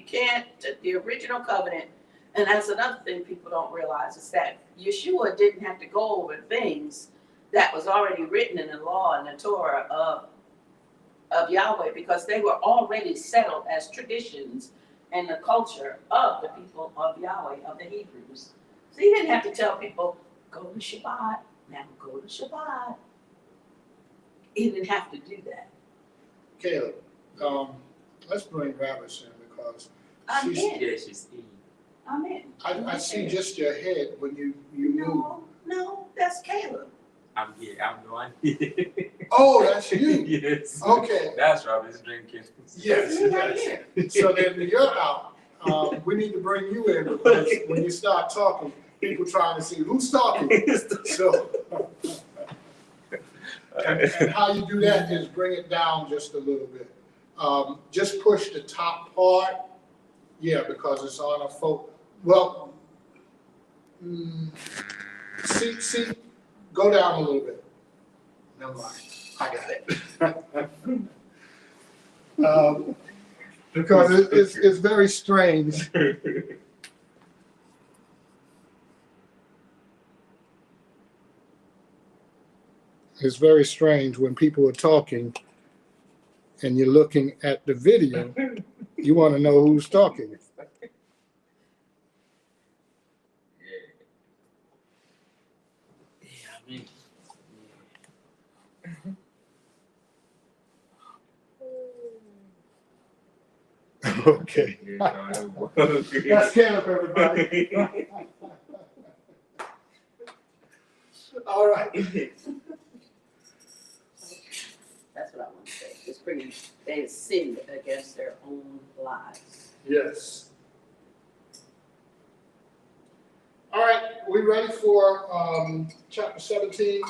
can't, the original covenant, and that's another thing people don't realize, is that Yeshua didn't have to go over things that was already written in the law and the Torah of Yahweh, because they were already settled as traditions and the culture of the people of Yahweh, of the Hebrews. So he didn't have to tell people, go to Shabbat, now go to Shabbat. He didn't have to do that. Caleb, let's bring Ravis in because I'm in. Yeah, she's in. I'm in. I see just your head when you move. No, that's Caleb. I'm here. I'm the one. Oh, that's you. Yes. Okay. That's Robert's drinking. Yes. Right here. So then you're out. We need to bring you in because when you start talking, people trying to see who's talking. So, and how you do that is bring it down just a little bit. Just push the top part. Yeah, because it's on a phone. Well, see, go down a little bit. never mind. I got it. Because it's very strange. It's very strange when people are talking and you're looking at the video, you want to know who's talking. Yeah, I mean, Okay. yeah. That's Caleb, everybody. All right. That's what I want to say. It's pretty, they sinned against their own lives. Yes. All right, we ready for chapter 17?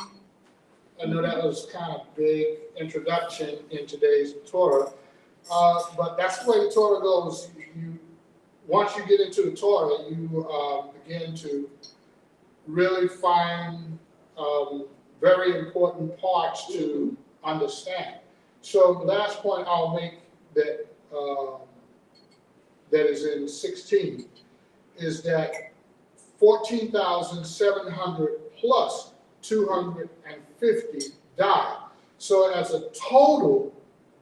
I know that was kind of big introduction in today's Torah, but that's the way the Torah goes. Once you get into the Torah, you begin to really find very important parts to understand. So the last point I'll make that that is in 16 is that 14,700 plus 250 died. So as a total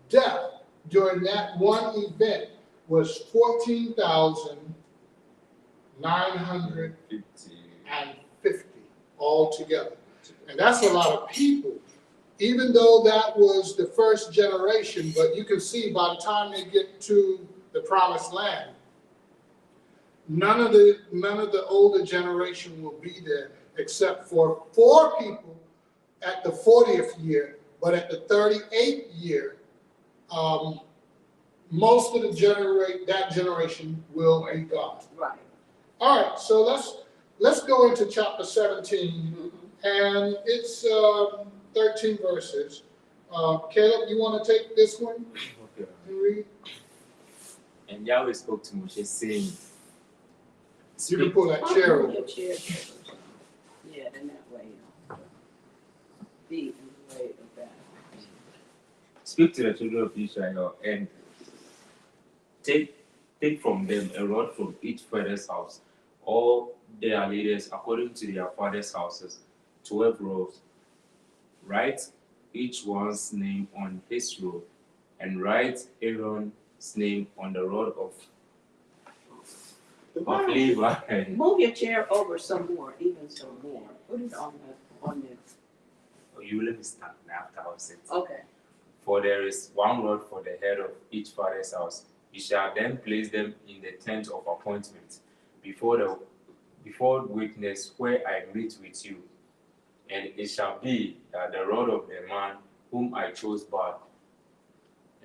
death during that one event was 14,950 altogether. And that's a lot of people. Even though that was the first generation, but you can see by the time they get to the promised land, none of the older generation will be there except for 4 people at the 40th year, but at the 38th year, most of that generation will be gone. Right. All right, so let's go into chapter 17, and it's 13 verses. Caleb, you want to take this one Okay. and read? And Yahweh spoke to Moshe, saying, You can pull that chair over. Your chair. Yeah, in that way, be in the way of that. Speak to the children of Israel and take from them a rod from each father's house, all their leaders according to their father's houses, 12 rods. Write each one's name on his rod, and write Aaron's name on the rod of Levi. Move your chair over some more, even some more. Put it on the. You let me stand after I was saying. Okay. For there is one rod for the head of each father's house. You shall then place them in the tent of appointment before witness where I meet with you. And it shall be that the rod of the man whom I chose bad,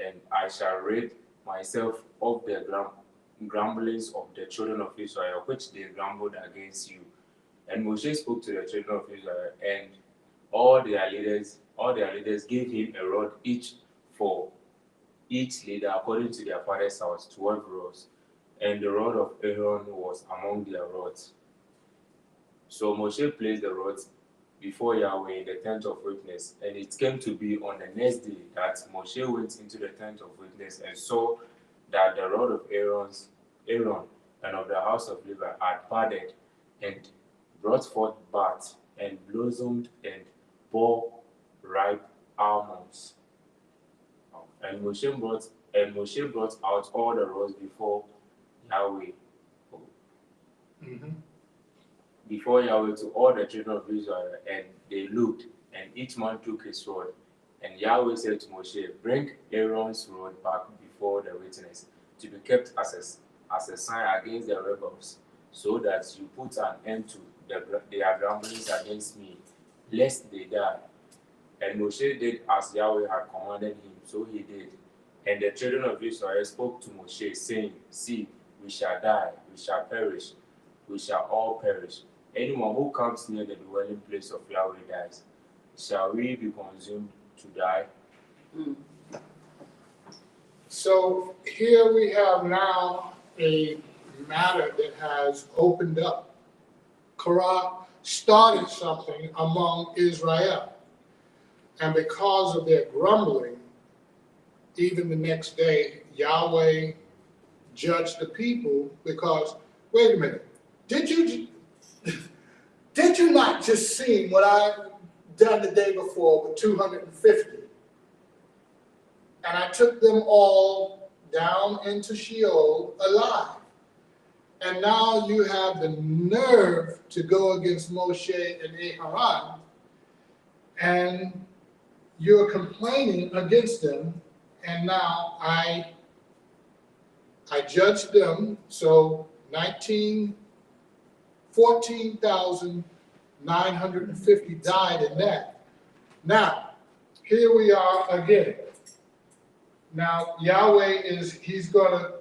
and I shall rid myself of the grumblings of the children of Israel, which they grumbled against you. And Moshe spoke to the children of Israel, and all their leaders gave him a rod each for each leader according to their father's house, 12 rods. And the rod of Aaron was among their rods. So Moshe placed the rods before Yahweh in the tent of witness. And it came to be on the next day that Moshe went into the tent of witness and saw that the rod of Aaron and of the house of Levi had budded and brought forth buds and blossomed and bore ripe almonds. And Moshe brought out all the rods before Yahweh. Before Yahweh to all the children of Israel, and they looked, and each man took his rod. And Yahweh said to Moshe, bring Aaron's rod back before the witness, to be kept as a sign against the rebels, so that you put an end to their grumblings against me, lest they die. And Moshe did as Yahweh had commanded him, so he did. And the children of Israel spoke to Moshe, saying, see, we shall die, we shall perish, we shall all perish. Anyone who comes near the dwelling place of Yahweh dies. Shall we be consumed to die? So here we have now a matter that has opened up. Korah started something among Israel. And because of their grumbling, even the next day, Yahweh judged the people because, wait a minute, did you not just see what I done the day before with 250? And I took them all down into Sheol alive. And now you have the nerve to go against Moshe and Aharon, and you're complaining against them. And now I judged them, so 14,950 died in that. Now, here we are again. Now Yahweh he's gonna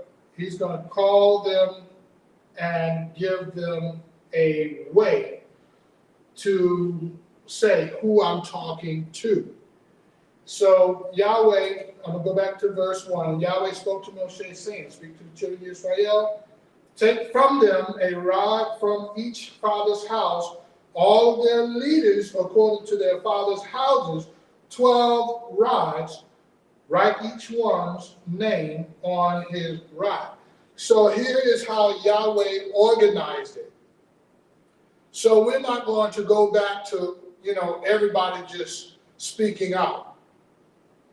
call them and give them a way to say who I'm talking to. So Yahweh, I'm gonna go back to verse 1. Yahweh spoke to Moshe, saying, speak to the children of Israel, take from them a rod from each father's house, all of their leaders according to their father's houses, 12 rods, write each one's name on his rod. So here is how Yahweh organized it. So we're not going to go back to, everybody just speaking out.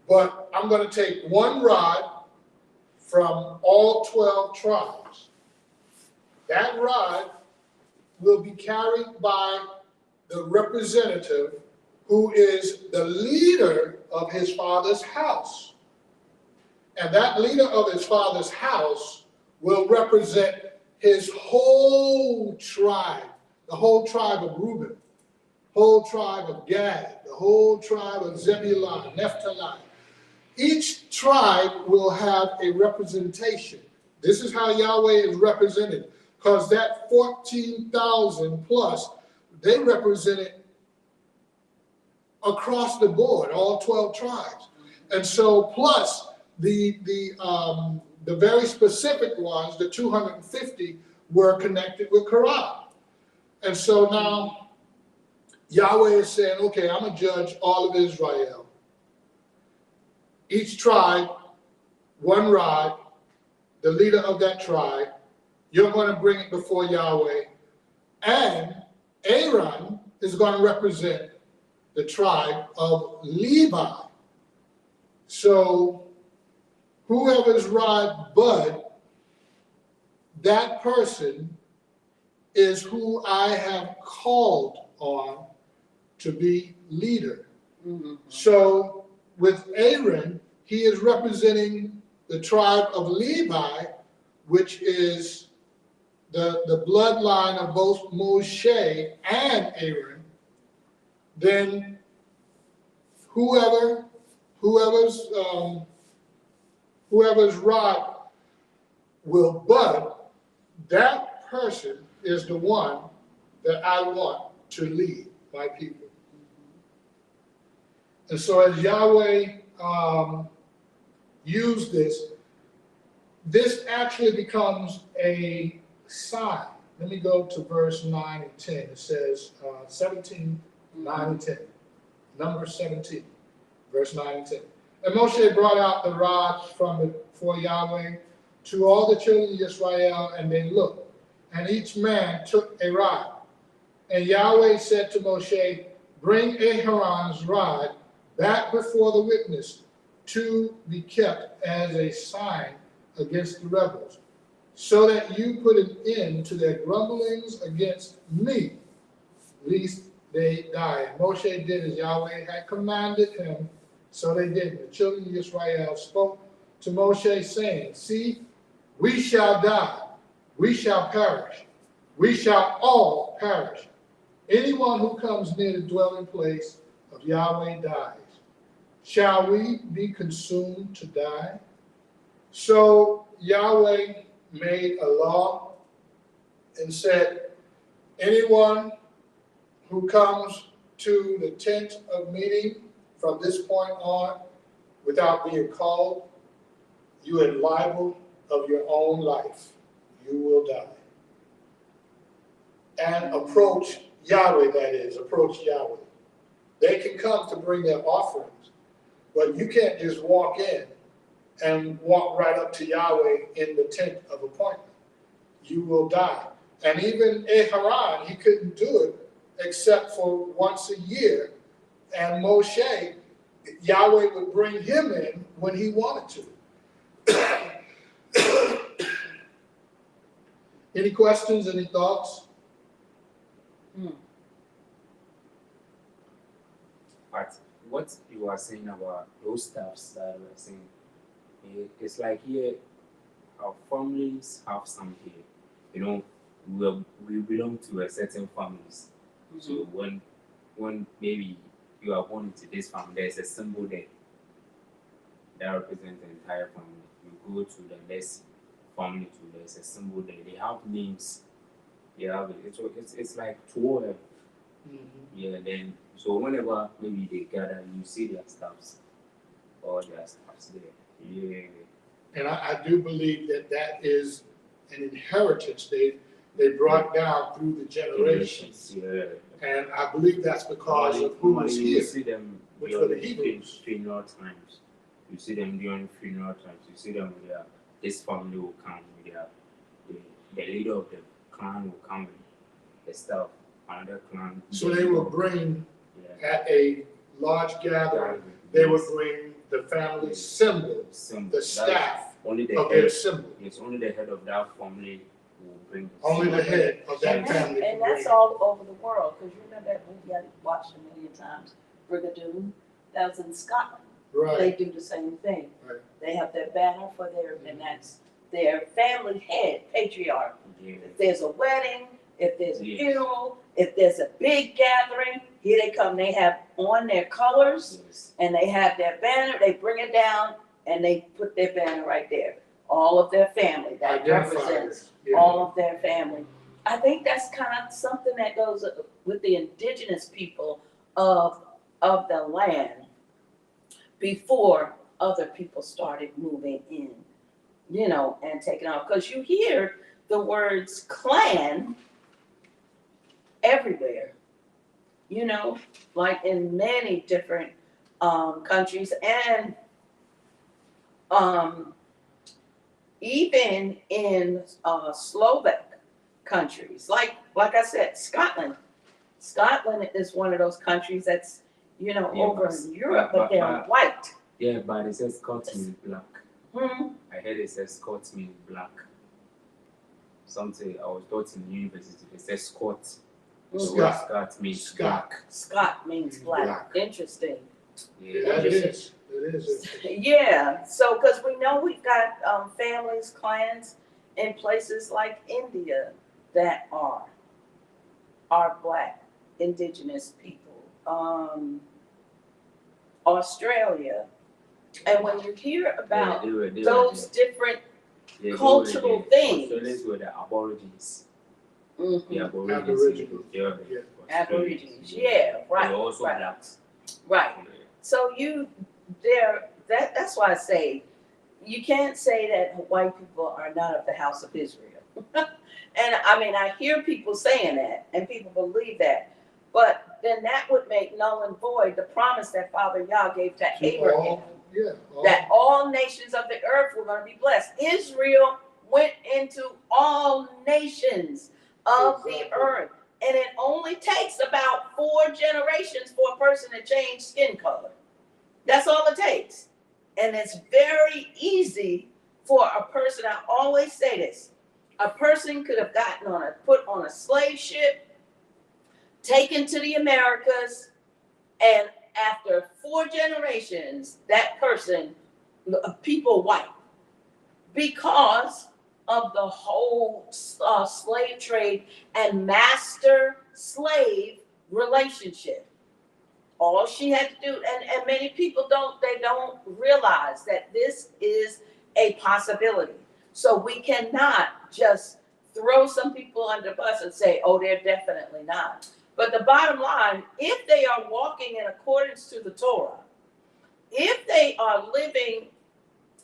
But I'm going to take one rod from all 12 tribes. That rod will be carried by the representative who is the leader of his father's house. And that leader of his father's house will represent his whole tribe, the whole tribe of Reuben, whole tribe of Gad, the whole tribe of Zebulun, Naphtali. Each tribe will have a representation. This is how Yahweh is represented, because that 14,000 plus, they represented across the board, all 12 tribes. And so plus the very specific ones, the 250, were connected with Korah. And so now Yahweh is saying, okay, I'm going to judge all of Israel. Each tribe, one rod, the leader of that tribe, you're going to bring it before Yahweh. And Aaron is going to represent the tribe of Levi. So whoever's rod bud, that person is who I have called on to be leader. Mm-hmm. So with Aaron, he is representing the tribe of Levi, which is the bloodline of both Moshe and Aaron. Then whoever's rod will bud, that person is the one that I want to lead my people. And so as Yahweh used this actually becomes a sign. Let me go to verse 9 and 10. It says 17, 9 and 10. Number 17, verse 9 and 10. And Moshe brought out the rod from before Yahweh to all the children of Israel, and they looked, and each man took a rod. And Yahweh said to Moshe, bring Aharon's rod back before the witness to be kept as a sign against the rebels, so that you put an end to their grumblings against me, lest they die. And Moshe did as Yahweh had commanded him, so they did. The children of Israel spoke to Moshe, saying, see, we shall die, we shall perish, we shall all perish. Anyone who comes near the dwelling place of Yahweh dies. Shall we be consumed to die? So Yahweh made a law and said, anyone who comes to the tent of meeting from this point on without being called, you are liable of your own life. You will die. And approach Yahweh, that is, approach Yahweh. they can come to bring their offerings, but you can't just walk in and walk right up to Yahweh in the tent of appointment. You will die. And even Haran, he couldn't do it except for once a year. And Moshe, Yahweh would bring him in when he wanted to. Any questions, any thoughts? But what you are saying about those stuffs that we are saying, it's like here, our families have some here. You know, we belong to a certain families. So when maybe you are born into this family, there's a symbol there that represents the entire family. You go to the next family too, there's a symbol there. They have names. They have it. It's like 12. Yeah, then so whenever maybe they gather, you see their stuffs, all their stuffs there. Yeah. And I do believe that is an inheritance they brought down through the generations. Yeah. And I believe that's because of who was You here, see them which were the during Hebrews. funeral times. You see them during funeral times. You see them with this family will come with the leader of the clan will come with the stuff. Another clan. So they will bring, yeah. at a large gathering, they would bring the family symbol, the staff only the of head, their symbol. it's only the head of that family who will bring the Only the head of that And family. and will that's bring. all over the world, because you remember that movie I watched a million times, Brigadoon, that was in Scotland. Right, They do the same thing. Right. They have their banner for and that's their family head, patriarch. Yeah. If there's a wedding, if there's a Yes. funeral, if there's a big gathering, here they come, they have on their colors, Yes. and they have their banner, they bring it down, and they put their banner right there. All of their family, that represents yeah. all of their family. I think that's kind of something that goes with the indigenous people of the land before other people started moving in, you know, and taking off. Because you hear the words clan everywhere, you know, like in many different countries, and even in Slovak countries, like I said, Scotland. Scotland is one of those countries that's, you know, Yeah, over in Europe, but they're white. Yeah, but it says Scott means black. Hmm. I heard it says Scott means black. Something I was taught in university, it says Scott. The word Scott means black. Scott means black. Black. Interesting. Yeah, It is. It is. Yeah, so because we know we've got families, clans in places like India that are black, indigenous people, Australia. And when you hear about they those different were cultural things. Australians were the Aborigines. Mhm. The Aborigines. Aborigines. They were Yeah. the Aborigines, yeah, right, They were also right. blacks. Right. Yeah. So that's why I say you can't say that white people are not of the house of Israel. And I mean, I hear people saying that and people believe that, but then that would make null and void the promise that Father Yah gave to Abraham, that all nations of the earth were going to be blessed. Israel went into all nations of the earth, and it only takes about 4 generations for a person to change skin color. That's all it takes. And it's very easy for a person, I always say this, a person could have put on a slave ship, taken to the Americas, and after 4 generations, that person, people white, because of the whole slave trade and master-slave relationship. All she had to do, and many people don't realize that this is a possibility. So we cannot just throw some people under the bus and say, oh, they're definitely not. But the bottom line, if they are walking in accordance to the Torah, if they are living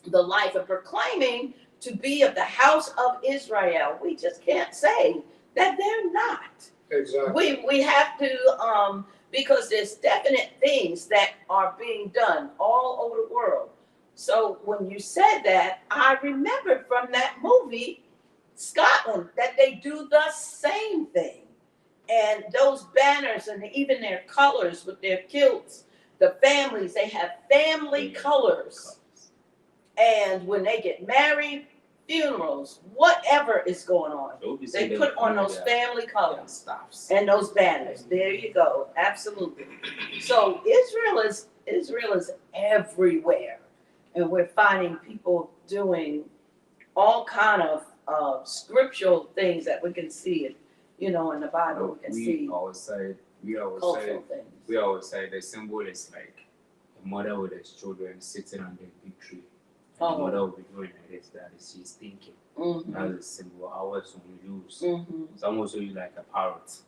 the life and proclaiming to be of the house of Israel, we just can't say that they're not. Exactly. We have to, because there's definite things that are being done all over the world. So when you said that, I remembered from that movie, Scotland, that they do the same thing. And those banners and even their colors with their kilts, the families, they have family colors. And when they get married, funerals, whatever is going on, they put on those family colors and those banners. There you go. Absolutely. So Israel is everywhere, and we're finding people doing all kind of scriptural things that we can see it, in the Bible. We can see cultural things. We always say the symbol is like a mother with his children sitting under a big tree. And the mother will be doing like this, that is she's thinking. Mm-hmm. That's a symbol. Ours will use. Mm-hmm. Some also use like a parrot.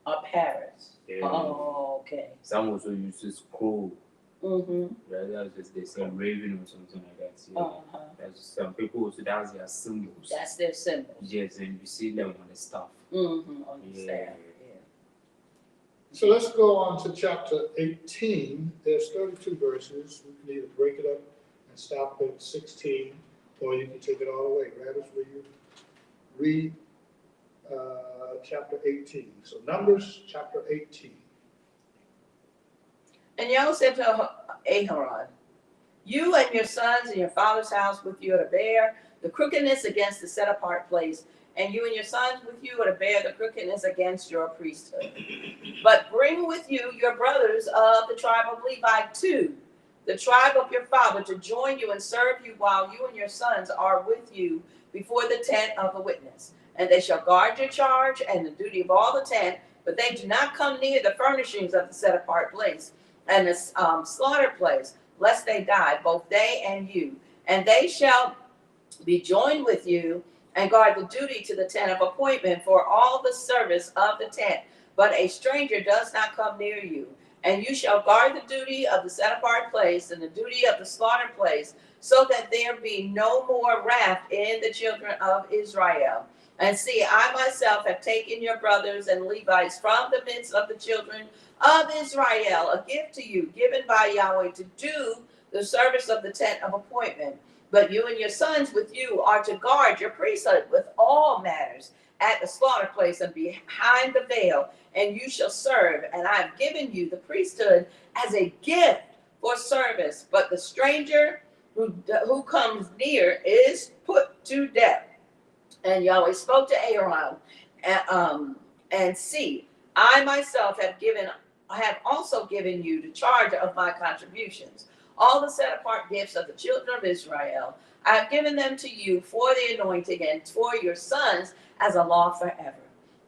A parrot. Yeah. Oh, okay. Some also uses crow. Mm-hmm. That's just they say raven or something like that. Yeah. Uh-huh. That's some people also that's their symbols. That's their symbol. Yes, and you see them on the stuff. Mm-hmm. On the staff. Yeah. So let's go on to chapter 18. There's 32 verses. We can either break it up and stop at 16, or you can take it all the way. Gladys, will you read chapter 18? So Numbers chapter 18. And Yahweh said to Aharon, you and your sons and your father's house with you are to bear the crookedness against the set apart place, and you and your sons with you are to bear the crookedness against your priesthood. But bring with you your brothers of the tribe of Levi too, the tribe of your father, to join you and serve you while you and your sons are with you before the tent of the witness. And they shall guard your charge and the duty of all the tent, but they do not come near the furnishings of the set apart place and the slaughter place, lest they die, both they and you. And they shall be joined with you and guard the duty to the tent of appointment for all the service of the tent. But a stranger does not come near you. And you shall guard the duty of the set apart place and the duty of the slaughter place, so that there be no more wrath in the children of Israel. And see, I myself have taken your brothers and Levites from the midst of the children of Israel, a gift to you, given by Yahweh to do the service of the tent of appointment. But you and your sons with you are to guard your priesthood with all matters at the slaughter place and behind the veil, and you shall serve. And I have given you the priesthood as a gift for service. But the stranger who comes near is put to death. And Yahweh spoke to Aaron, and see, I myself have also given you the charge of my contributions. All the set apart gifts of the children of Israel, I have given them to you for the anointing and for your sons as a law forever.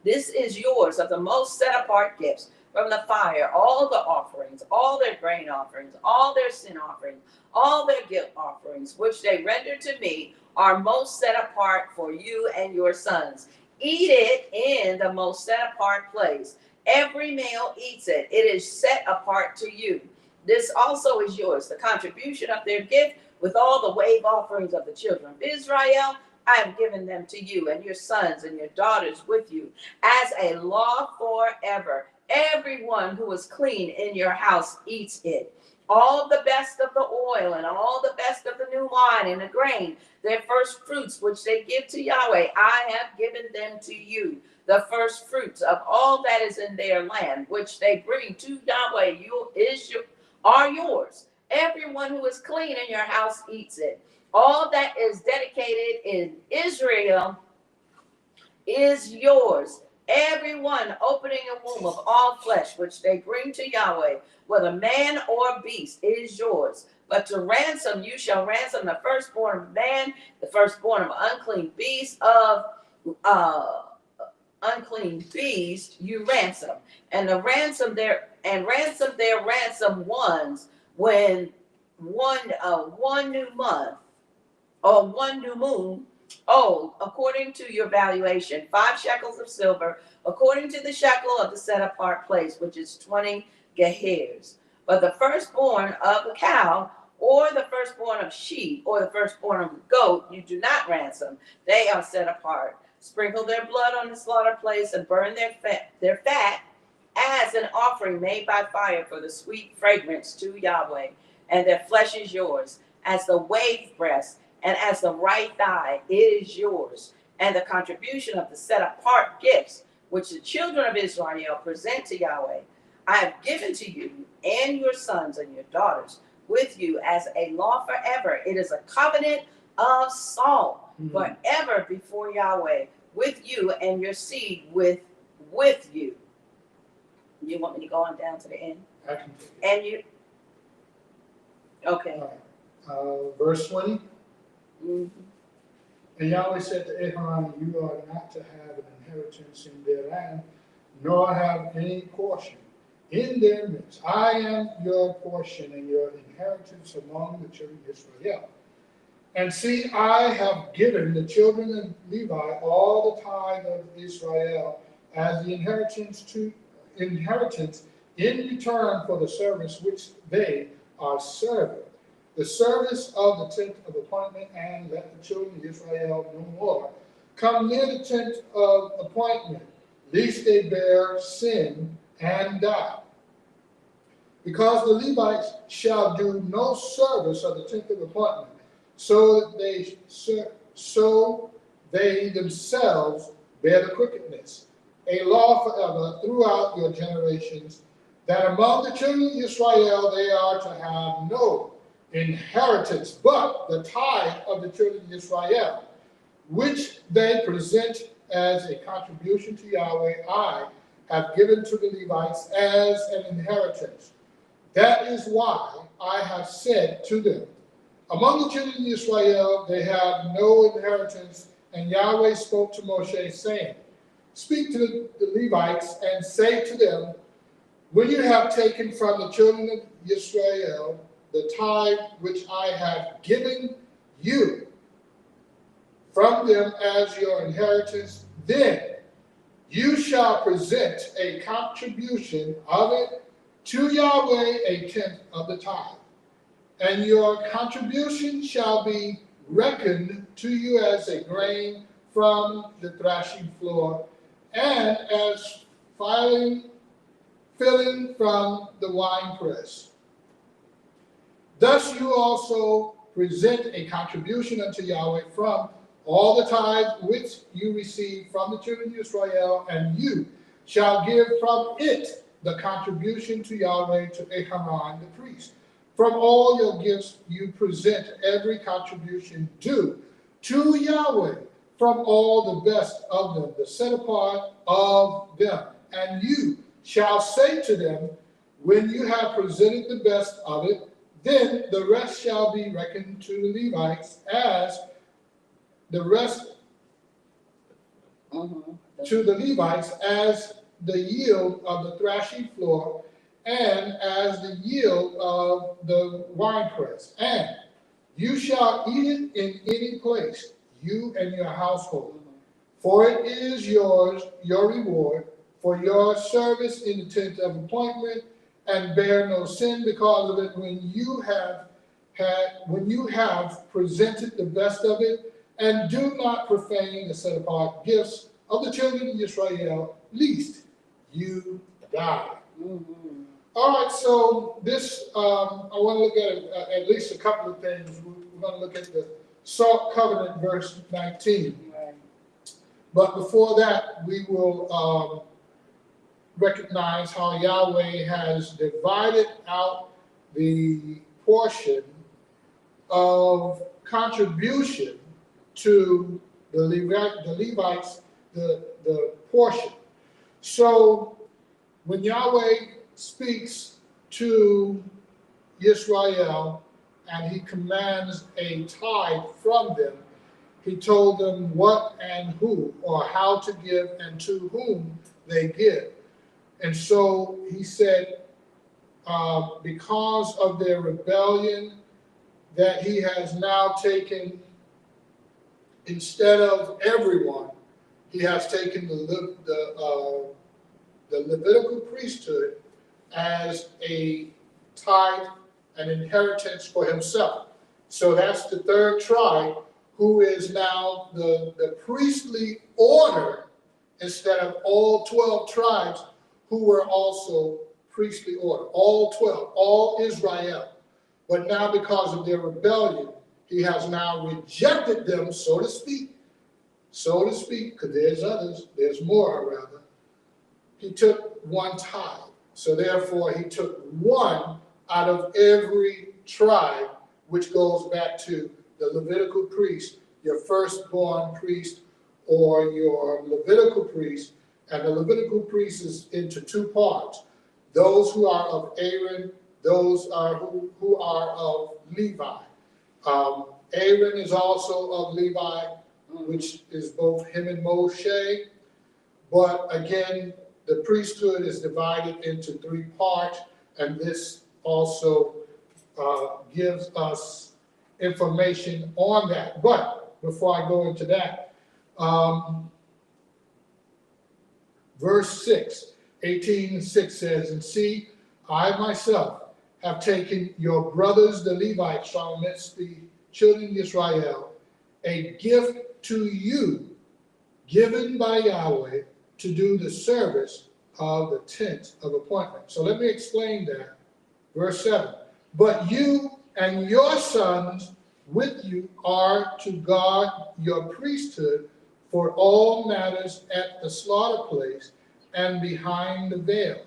This is yours of the most set apart gifts from the fire, all the offerings, all their grain offerings, all their sin offerings, all their guilt offerings, which they render to me, are most set apart for you and your sons. Eat it in the most set apart place. Every male eats it. It is set apart to you. This also is yours, the contribution of their gift with all the wave offerings of the children of Israel. I have given them to you and your sons and your daughters with you as a law forever. Everyone who is clean in your house eats it. All the best of the oil and all the best of the new wine and the grain, their first fruits, which they give to Yahweh, I have given them to you. The first fruits of all that is in their land, which they bring to Yahweh, are yours. Everyone who is clean in your house eats it. All that is dedicated in Israel is yours. Everyone opening a womb of all flesh, which they bring to Yahweh, whether man or beast, is yours. But to ransom, you shall ransom the firstborn of man, the firstborn of unclean beast, you ransom. And ransom their ransom ones when one new month or one new moon old, according to your valuation, 5 shekels of silver, according to the shekel of the set apart place, which is 20 gehers. But the firstborn of the cow, or the firstborn of sheep, or the firstborn of the goat, you do not ransom. They are set apart. Sprinkle their blood on the slaughter place and burn their fat as an offering made by fire for the sweet fragrance to Yahweh. And their flesh is yours, as the wave breast and as the right thigh is yours. And the contribution of the set apart gifts which the children of Israel present to Yahweh, I have given to you and your sons and your daughters with you as a law forever. It is a covenant of salt forever before Yahweh, with you and your seed with you. You want me to go on down to the end? I can take it. And you, okay. All right. Verse 20. Mhm. And Yahweh said to Abraham, you are not to have an inheritance in their land, nor have any portion in their midst. I am your portion and your inheritance among the children of Israel. And see, I have given the children of Levi all the tithe of Israel as the inheritance in return for the service which they are serving. The service of the tent of appointment, and let the children of Israel no more come near the tent of appointment, lest they bear sin and die. Because the Levites shall do no service of the tent of appointment, so they themselves bear the crookedness, a law forever throughout your generations, that among the children of Israel they are to have no inheritance, but the tithe of the children of Israel, which they present as a contribution to Yahweh, I have given to the Levites as an inheritance. That is why I have said to them, among the children of Israel they have no inheritance. And Yahweh spoke to Moshe, saying, speak to the Levites and say to them, when you have taken from the children of Israel the tithe which I have given you from them as your inheritance, then you shall present a contribution of it to Yahweh, a tenth of the tithe. And your contribution shall be reckoned to you as a grain from the threshing floor, and as filling from the winepress. Thus you also present a contribution unto Yahweh from all the tithe which you receive from the children of Israel, and you shall give from it the contribution to Yahweh to Aharon the priest. From all your gifts you present every contribution due to Yahweh, from all the best of them, the set apart of them. And you shall say to them, when you have presented the best of it, then the rest shall be reckoned to the Levites as the rest to the Levites as the yield of the threshing floor, and as the yield of the winepress. And you shall eat it in any place, you and your household. For it is yours, your reward, for your service in the tent of appointment, and bear no sin because of it when you have presented the best of it, and do not profane the set apart gifts of the children of Israel, lest you die. All right, so this, I want to look at at least a couple of things. We're going to look at the salt covenant, verse 19. Right. But before that, we will recognize how Yahweh has divided out the portion of contribution to the Levites, the portion. So when Yahweh speaks to Israel and he commands a tithe from them, he told them what and who, or how to give and to whom they give. And so he said, because of their rebellion, that he has now taken, instead of everyone, he has taken the Levitical priesthood as a tithe, an inheritance for himself. So that's the third tribe who is now the priestly order instead of all 12 tribes who were also priestly order, all 12, all Israel. But now because of their rebellion, he has now rejected them, so to speak, because there's others, there's more rather. He took one tithe. So therefore he took one out of every tribe, which goes back to the Levitical priest, your firstborn priest or your Levitical priest. And the Levitical priest is into two parts. Those who are of Aaron, those are who are of Levi. Aaron is also of Levi, which is both him and Moshe. But again, the priesthood is divided into three parts, and this also gives us information on that. But before I go into that, verse 6, 18:6 says, and see, I myself have taken your brothers, the Levites, from amidst the children of Israel, a gift to you, given by Yahweh, to do the service of the tent of appointment. So let me explain that. Verse 7, but you and your sons with you are to guard your priesthood for all matters at the slaughter place and behind the veil.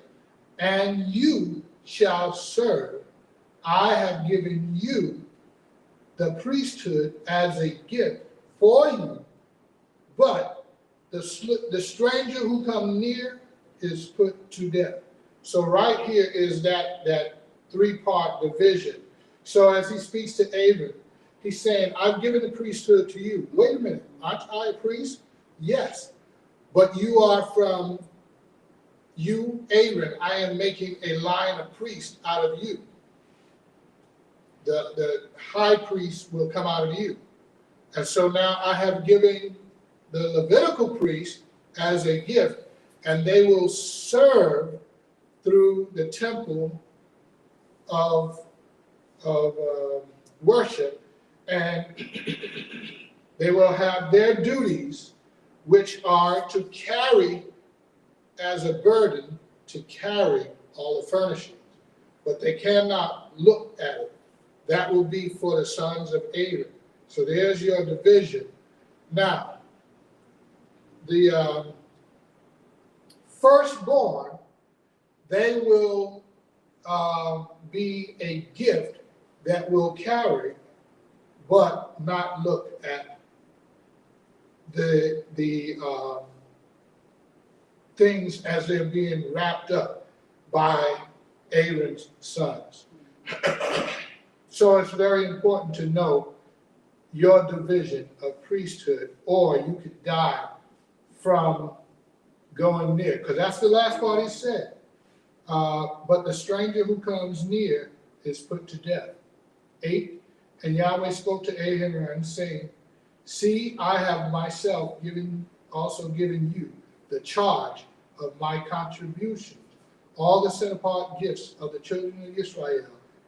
And you shall serve. I have given you the priesthood as a gift for you, but the stranger who comes near is put to death. So right here is that three-part division. So as he speaks to Aaron, he's saying, I've given the priesthood to you. Wait a minute, aren't I a priest? Yes, but you are from you, Aaron. I am making a line of priests out of you. The high priest will come out of you. And so now I have given the Levitical priest as a gift, and they will serve through the temple of worship, and they will have their duties, which are to carry as a burden, to carry all the furnishings, but they cannot look at it. That will be for the sons of Aaron. So there's your division. Now, the firstborn, they will be a gift that will carry, but not look at the things as they're being wrapped up by Aaron's sons. So it's very important to know your division of priesthood, or you could die from going near, because that's the last part he said. But the stranger who comes near is put to death. 8, and Yahweh spoke to Aaron, saying, see, I have myself also given you the charge of my contributions. All the set apart gifts of the children of Israel,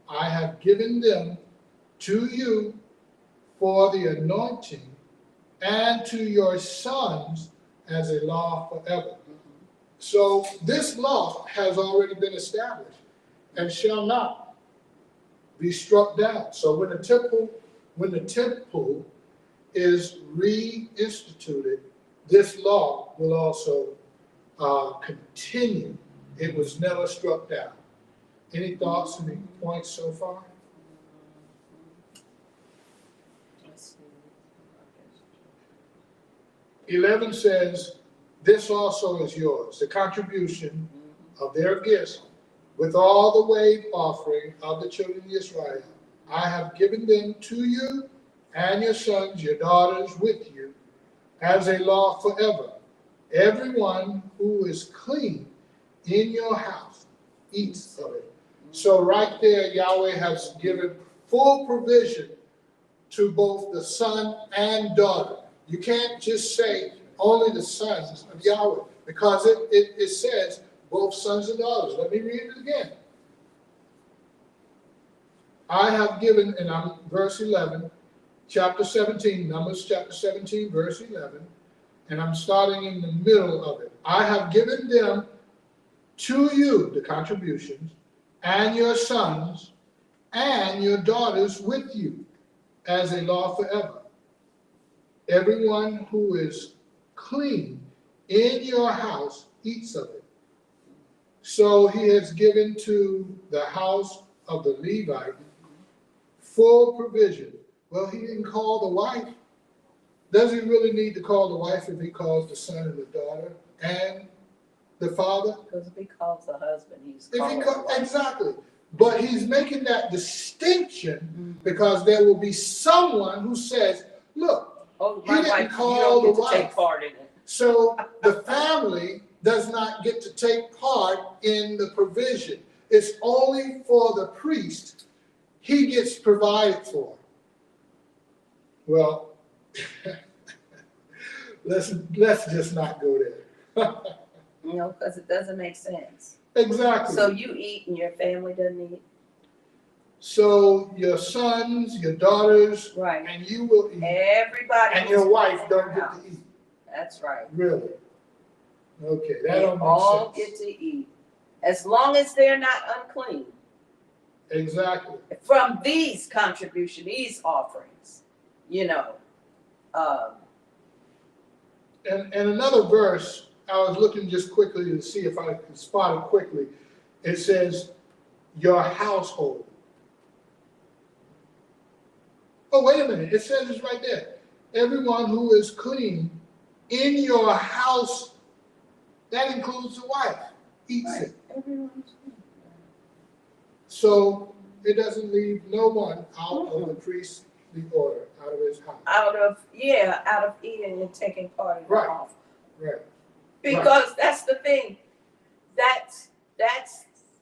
I have given them to you for the anointing, and to your sons as a law forever. So this law has already been established and shall not be struck down. So when the temple is reinstituted, this law will also continue. It was never struck down. Any thoughts, any points so far? Let's see. 11 says, this also is yours, the contribution of their gifts, with all the wave offering of the children of Israel. I have given them to you and your sons, your daughters with you, as a law forever. Everyone who is clean in your house eats of it. So right there, Yahweh has given full provision to both the son and daughter. You can't just say only the sons of Yahweh, because it says both sons and daughters. Let me read it again. I have given, and I'm verse 11, chapter 17, Numbers chapter 17, verse 11, and I'm starting in the middle of it. I have given them to you, the contributions, and your sons and your daughters with you as a law forever. Everyone who is clean in your house eats of it. So he has given to the house of the Levite full provision. Well, he didn't call the wife. Does he really need to call the wife if he calls the son and the daughter and the father? Because if he calls the husband, he's If calling he the wife. exactly. But he's making that distinction because there will be someone who says, look, Oh, he my didn't wife, you call don't the get to take wife. part in it. So the family does not get to take part in the provision. It's only for the priest. He gets provided for. Well, let's just not go there. No, because it doesn't make sense. Exactly. So you eat and your family doesn't eat? So your sons, your daughters, Right. and you will eat. Everybody. And your wife don't get to eat. That's right. Really? Okay, that They don't make all sense. get to eat, as long as they're not unclean. Exactly. From these contributions, these offerings, you know. And another verse, I was looking just quickly to see if I could spot it quickly. It says, your household. Oh, wait a minute. It says it's right there. Everyone who is clean in your house, that includes the wife, eats it. Everyone's So it doesn't leave no one out of the priestly order, out of his house. out of eating and taking part in the Right. offering. Right. Because that's the thing. That's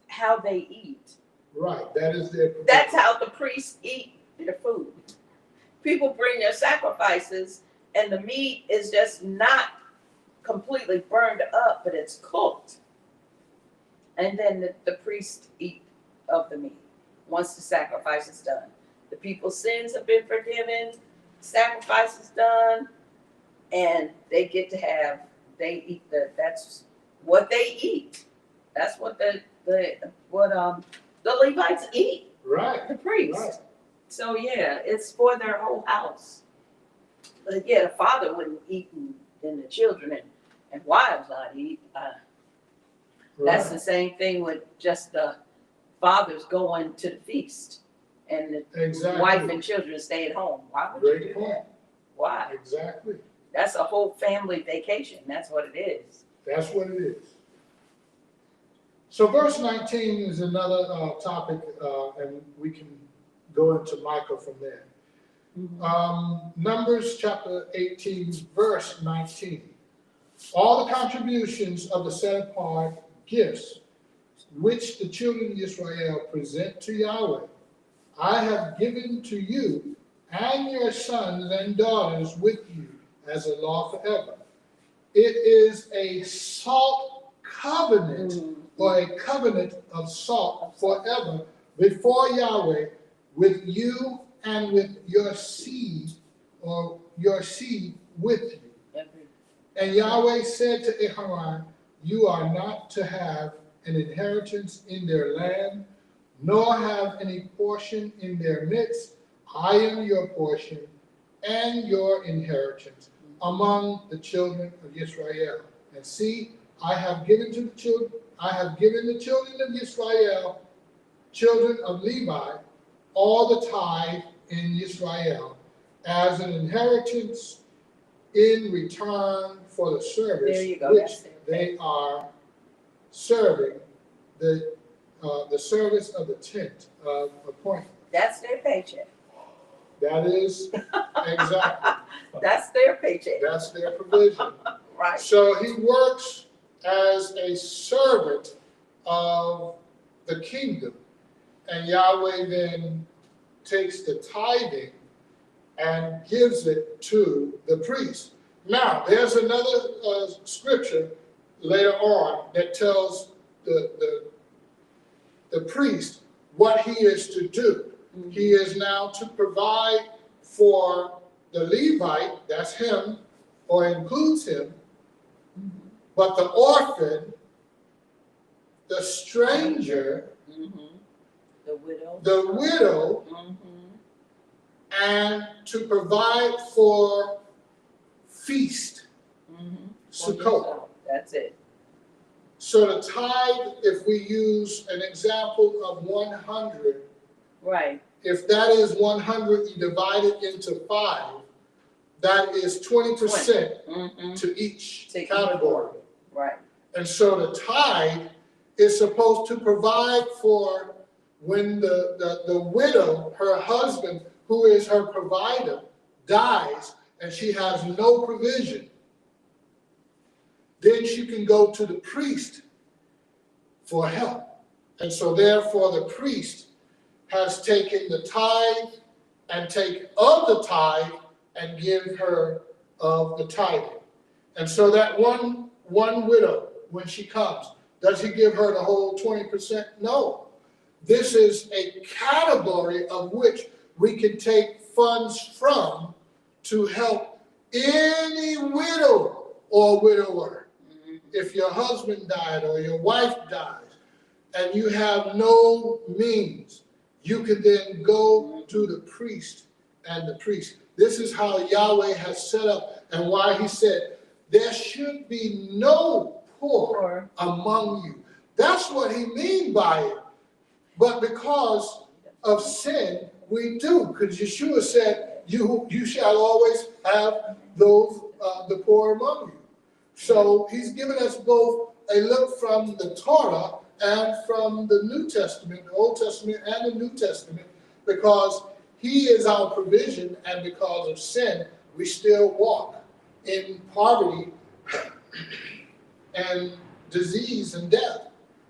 how they eat. Right. That is their provision. That's how the priests eat their food. People bring their sacrifices, and the meat is just not completely burned up, but it's cooked. And then the priests eat of the meat once the sacrifice is done. The people's sins have been forgiven, sacrifice is done, and they get to have, they eat that's what they eat. That's what the Levites eat, Right. the priests. Right. So yeah, it's for their whole house. But yeah, the father wouldn't eat and the children and wives not eat. That's Right. the same thing with just the fathers going to the feast and the Exactly. wife and children stay at home. Why would you Great do point. that? Why? Exactly. That's a whole family vacation. That's what it is. That's what it is. So verse 19 is another topic, and we can go into Micah from there. Numbers chapter 18, verse 19. All the contributions of the set apart gifts which the children of Israel present to Yahweh, I have given to you and your sons and daughters with you as a law forever. It is a salt covenant, or a covenant of salt forever before Yahweh with you and with your seed, or your seed with you. And Yahweh said to Aharon, you are not to have an inheritance in their land, nor have any portion in their midst. I am your portion and your inheritance among the children of Israel. And see, I have given the children of Israel, children of Levi, all the tithe in Israel as an inheritance in return for the service There you go. which they are serving, the service of the tent of appointment. That's their paycheck. That is exactly. That's their paycheck. That's their provision. Right. So he works as a servant of the kingdom, and Yahweh then takes the tithing and gives it to the priest. Now, there's another scripture later on that tells the priest what he is to do. He is now to provide for the Levite, that's him, or includes him, but the orphan, the stranger, The widow. the widow, and to provide for feast, Sukkot. That's it. So the tithe, if we use an example of 100, Right. if that is 100, you divide it into 5, that is 20% to each category. Right. And so the tithe is supposed to provide for when the widow, her husband, who is her provider, dies and she has no provision. Then she can go to the priest for help. And so therefore the priest has taken the tithe and take of the tithe and give her of the tithing. And so that one widow, when she comes, does he give her the whole 20%? No. This is a category of which we can take funds from to help any widow or widower. If your husband died or your wife dies and you have no means, you can then go to the priest and the priest. This is how Yahweh has set up and why he said, there should be no poor among you. That's what he means by it. But because of sin, we do. Because Yeshua said, you shall always have those, the poor among you. So he's given us both a look from the Torah and from the New Testament, the Old Testament and the New Testament, because he is our provision, and because of sin, we still walk in poverty and disease and death.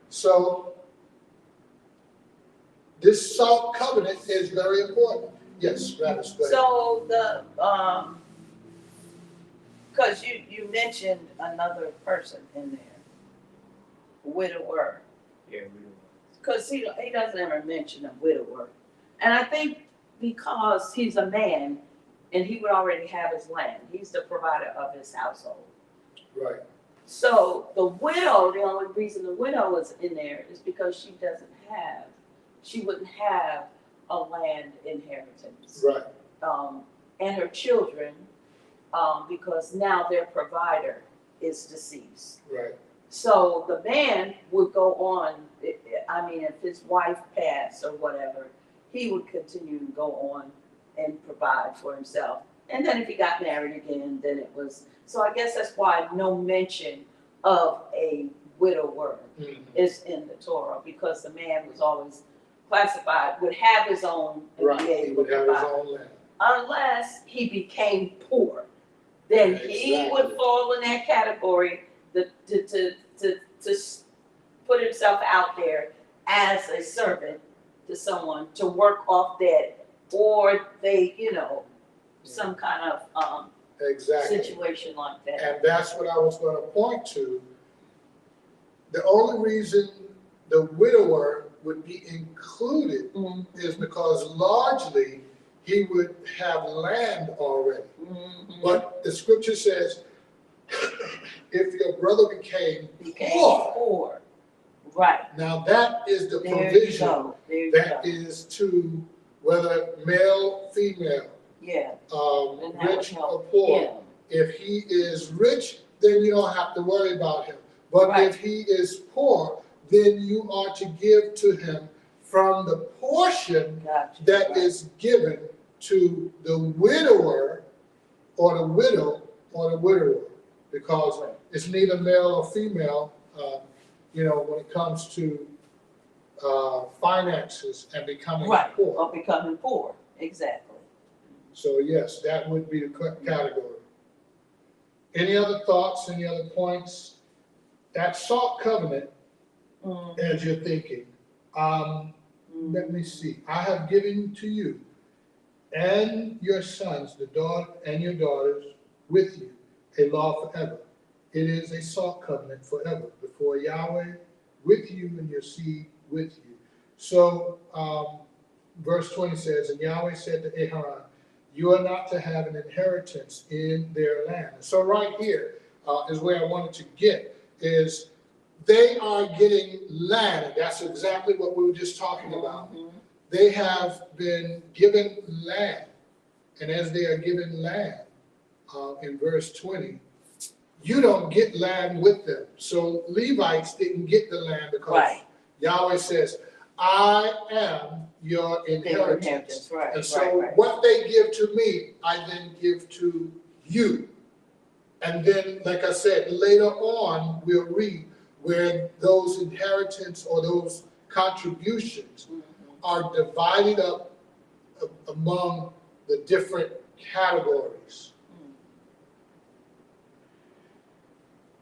So this salt covenant is very important. Yes, Radis, go ahead. So the because you mentioned another person in there, widower. Yeah, we do. Because he doesn't ever mention a widower, and I think because he's a man and he would already have his land, he's the provider of his household. Right. So the widow, the only reason the widow is in there is because she wouldn't have a land inheritance. Right. And her children, because now their provider is deceased. Right. So the man would go on, I mean, if his wife passed or whatever, he would continue to go on and provide for himself. And then if he got married again, then it was, so I guess that's why no mention of a widower is in the Torah, because the man was always classified, would have his own and Right. be He able would to have his provide. own land. Unless he became poor, then he would Exactly. fall in that category to put himself out there as a servant to someone to work off debt, or they, some kind of Exactly. situation like that. And that's what I was going to point to. The only reason the widower would be included is because largely he would have land already. But the scripture says, if your brother became poor, Right. now that is the There you provision go. There you that go. is to whether male, female, Yeah. And that would rich or help poor. him. If he is rich, then you don't have to worry about him. But Right. if he is poor, then you are to give to him from the portion Gotcha. that Right. is given to the widower or the widow or the widower, because it's neither male or female, when it comes to finances and becoming Right. poor. Or becoming poor. Exactly. So yes, that would be the category. Any other thoughts, any other points? That salt covenant, as you're thinking, let me see. I have given to you and your sons, and your daughters with you, a law forever. It is a salt covenant forever before Yahweh, with you and your seed with you. So, verse 20 says, and Yahweh said to Aharon, You are not to have an inheritance in their land. So right here is where I wanted to get, is they are getting land. And that's exactly what we were just talking about. They have been given land. And as they are given land, in verse 20, you don't get land with them. So Levites didn't get the land because Right. Yahweh says, I am your Their inheritance. inheritance, right, And so right. what they give to me, I then give to you. And then, like I said, later on, we'll read where those inheritance or those contributions are divided up among the different categories.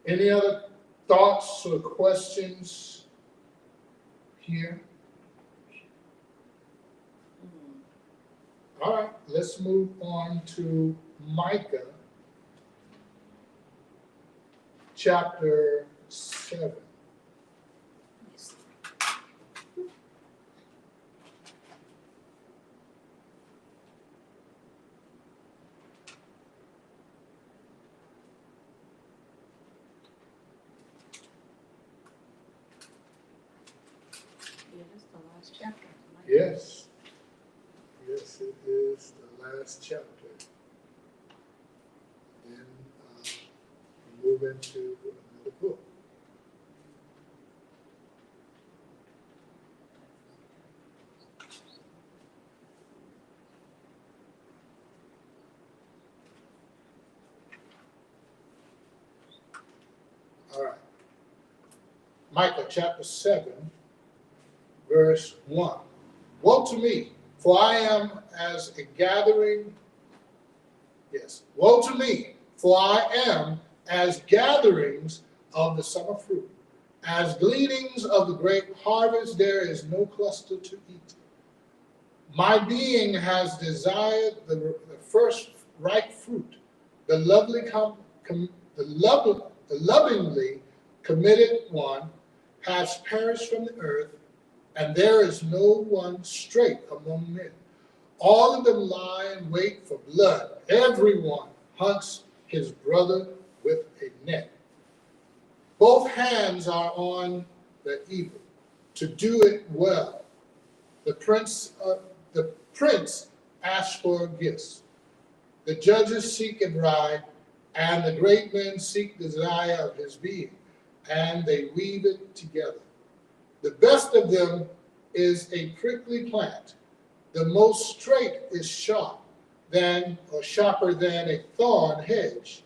Any other thoughts or questions here? All right, let's move on to Micah chapter 7. Yeah, that's the last chapter. Yes. Yes, it is the last chapter. Then we move into another book. All right. Micah chapter 7, verse 1. Woe to me, for I am as a gathering. Yes. Woe to me, for I am as gatherings of the summer fruit. As gleanings of the great harvest, there is no cluster to eat. My being has desired the first ripe fruit, the lovingly committed one has perished from the earth, and there is no one straight among men. All of them lie in wait for blood. Everyone hunts his brother with a net. Both hands are on the evil, to do it well. The prince asks for gifts. The judges seek a bride, and the great men seek the desire of his being, and they weave it together. The best of them is a prickly plant. The most straight is sharper than a thorn hedge.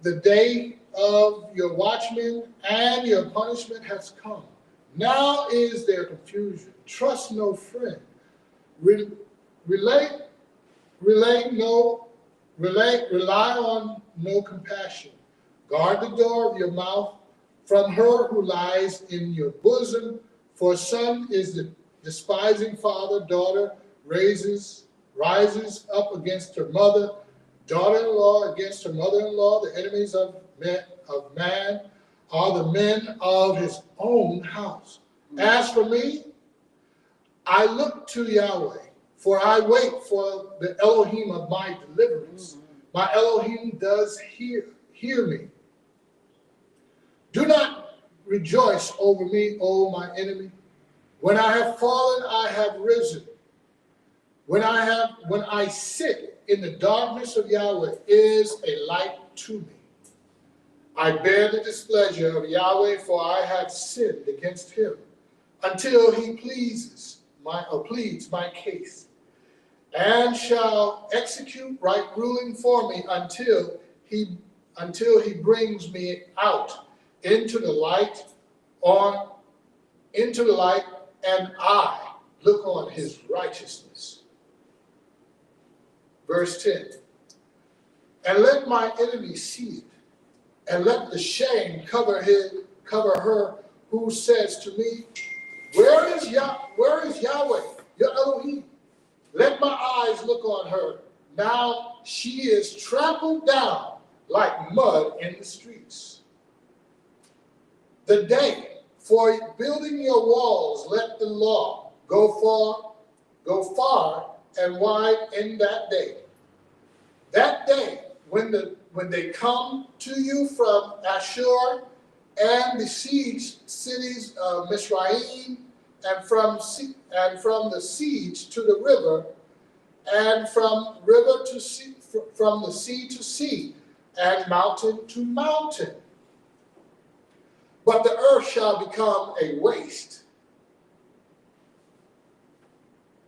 The day of your watchmen and your punishment has come. Now is their confusion. Trust no friend. Rely on no compassion. Guard the door of your mouth from her who lies in your bosom. For son is the despising father, daughter rises up against her mother, daughter-in-law against her mother-in-law. The enemies of man are the men of his own house. As for me, I look to Yahweh, for I wait for the Elohim of my deliverance. My Elohim does hear me. Do not rejoice over me, O my enemy. When I have fallen, I have risen. When I sit in the darkness of Yahweh is a light to me. I bear the displeasure of Yahweh, for I have sinned against him, until he pleads my case, and shall execute right ruling for me until he brings me out into the light, and I look on his righteousness. Verse 10. And let my enemy see it, and let the shame cover her who says to me, Where is Yahweh, your Elohim? Let my eyes look on her. Now she is trampled down like mud in the streets. The day for building your walls, let the law go far and wide in that day. That day, when they come to you from Ashur and besiege cities of Mizraim, and from the siege to the river, and from river to sea, from the sea to sea, and mountain to mountain. But the earth shall become a waste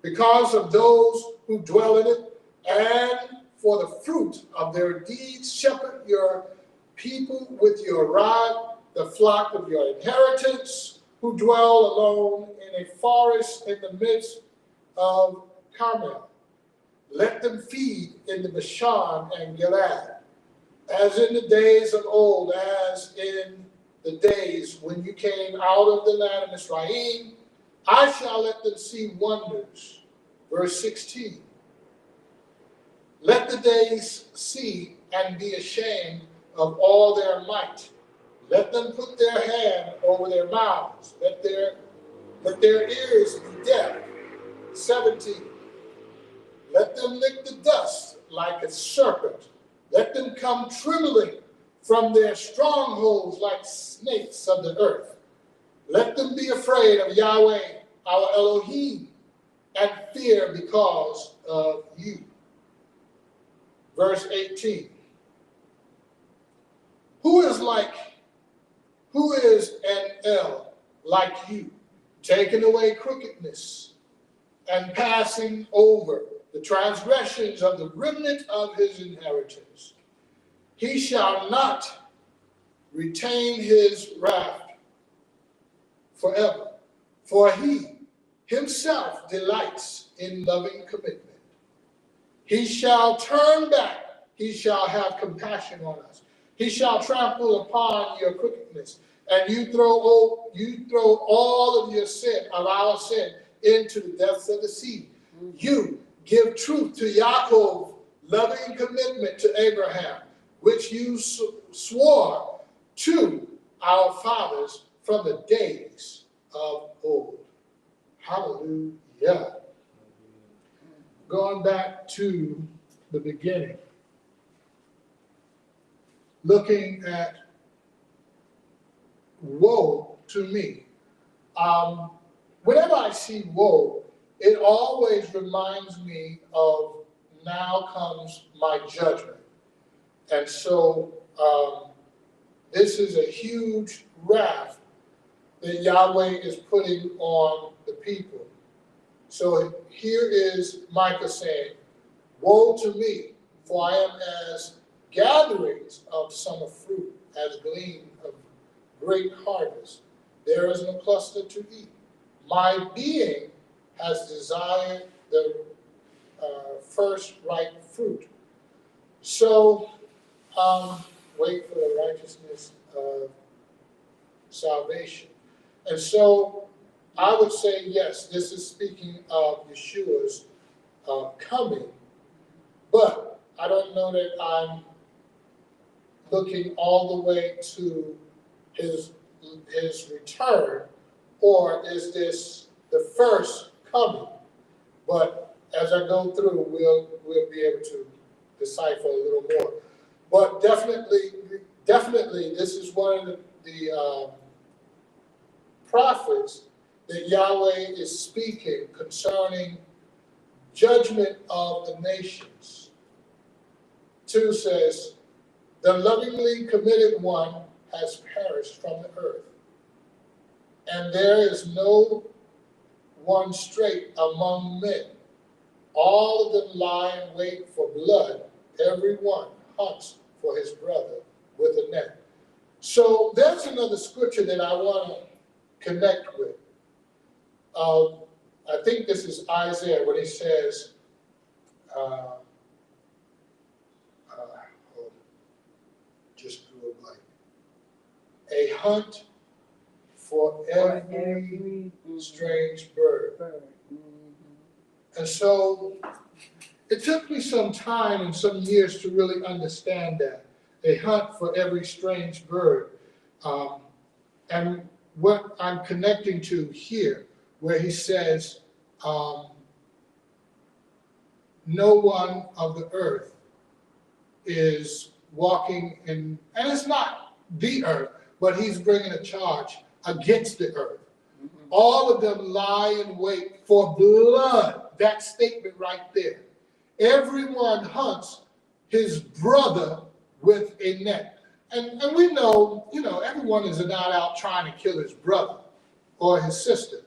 because of those who dwell in it, and for the fruit of their deeds shepherd your people with your rod, the flock of your inheritance, who dwell alone in a forest in the midst of Carmel. Let them feed in the Bashan and Gilead, as in the days of old, as in the days when you came out of the land of Mizraim. I shall let them see wonders. Verse 16. Let the days see and be ashamed of all their might. Let them put their hand over their mouths. Let their ears be deaf. 17. Let them lick the dust like a serpent. Let them come trembling from their strongholds like snakes of the earth. Let them be afraid of Yahweh, our Elohim, and fear because of you. Verse 18. Who is Intl like you, taking away crookedness and passing over the transgressions of the remnant of his inheritance? He shall not retain his wrath forever, for he himself delights in loving commitment. He shall turn back, he shall have compassion on us. He shall trample upon your crookedness, and you throw all of your sin, of our sin, into the depths of the sea. You give truth to Yaakov, loving commitment to Abraham, which you swore to our fathers from the days of old. Hallelujah. Going back to the beginning, looking at woe to me. Whenever I see woe, it always reminds me of now comes my judgment. And so this is a huge wrath that Yahweh is putting on the people. So here is Micah saying, woe to me, for I am as gatherings of summer fruit, as glean of great harvest. There is no cluster to eat. My being has desired the first ripe fruit. So wait for the righteousness of salvation. And so I would say, yes, this is speaking of Yeshua's coming, but I don't know that I'm looking all the way to his return, or is this the first coming? But as I go through, we'll be able to decipher a little more. But definitely, this is one of the prophets that Yahweh is speaking concerning judgment of the nations. 2 says, the lovingly committed one has perished from the earth, and there is no one straight among men. All of them lie in wait for blood. Every one hunts for his brother with a net. So that's another scripture that I want to connect with. I think this is Isaiah when he says, just drew a blank. A hunt for every strange bird. And so it took me some time and some years to really understand that. A hunt for every strange bird. And what I'm connecting to here, where he says, no one of the earth is walking in, and it's not the earth, but he's bringing a charge against the earth. All of them lie in wait for blood. That statement right there. Everyone hunts his brother with a net. And we know, everyone is not out trying to kill his brother or his sister.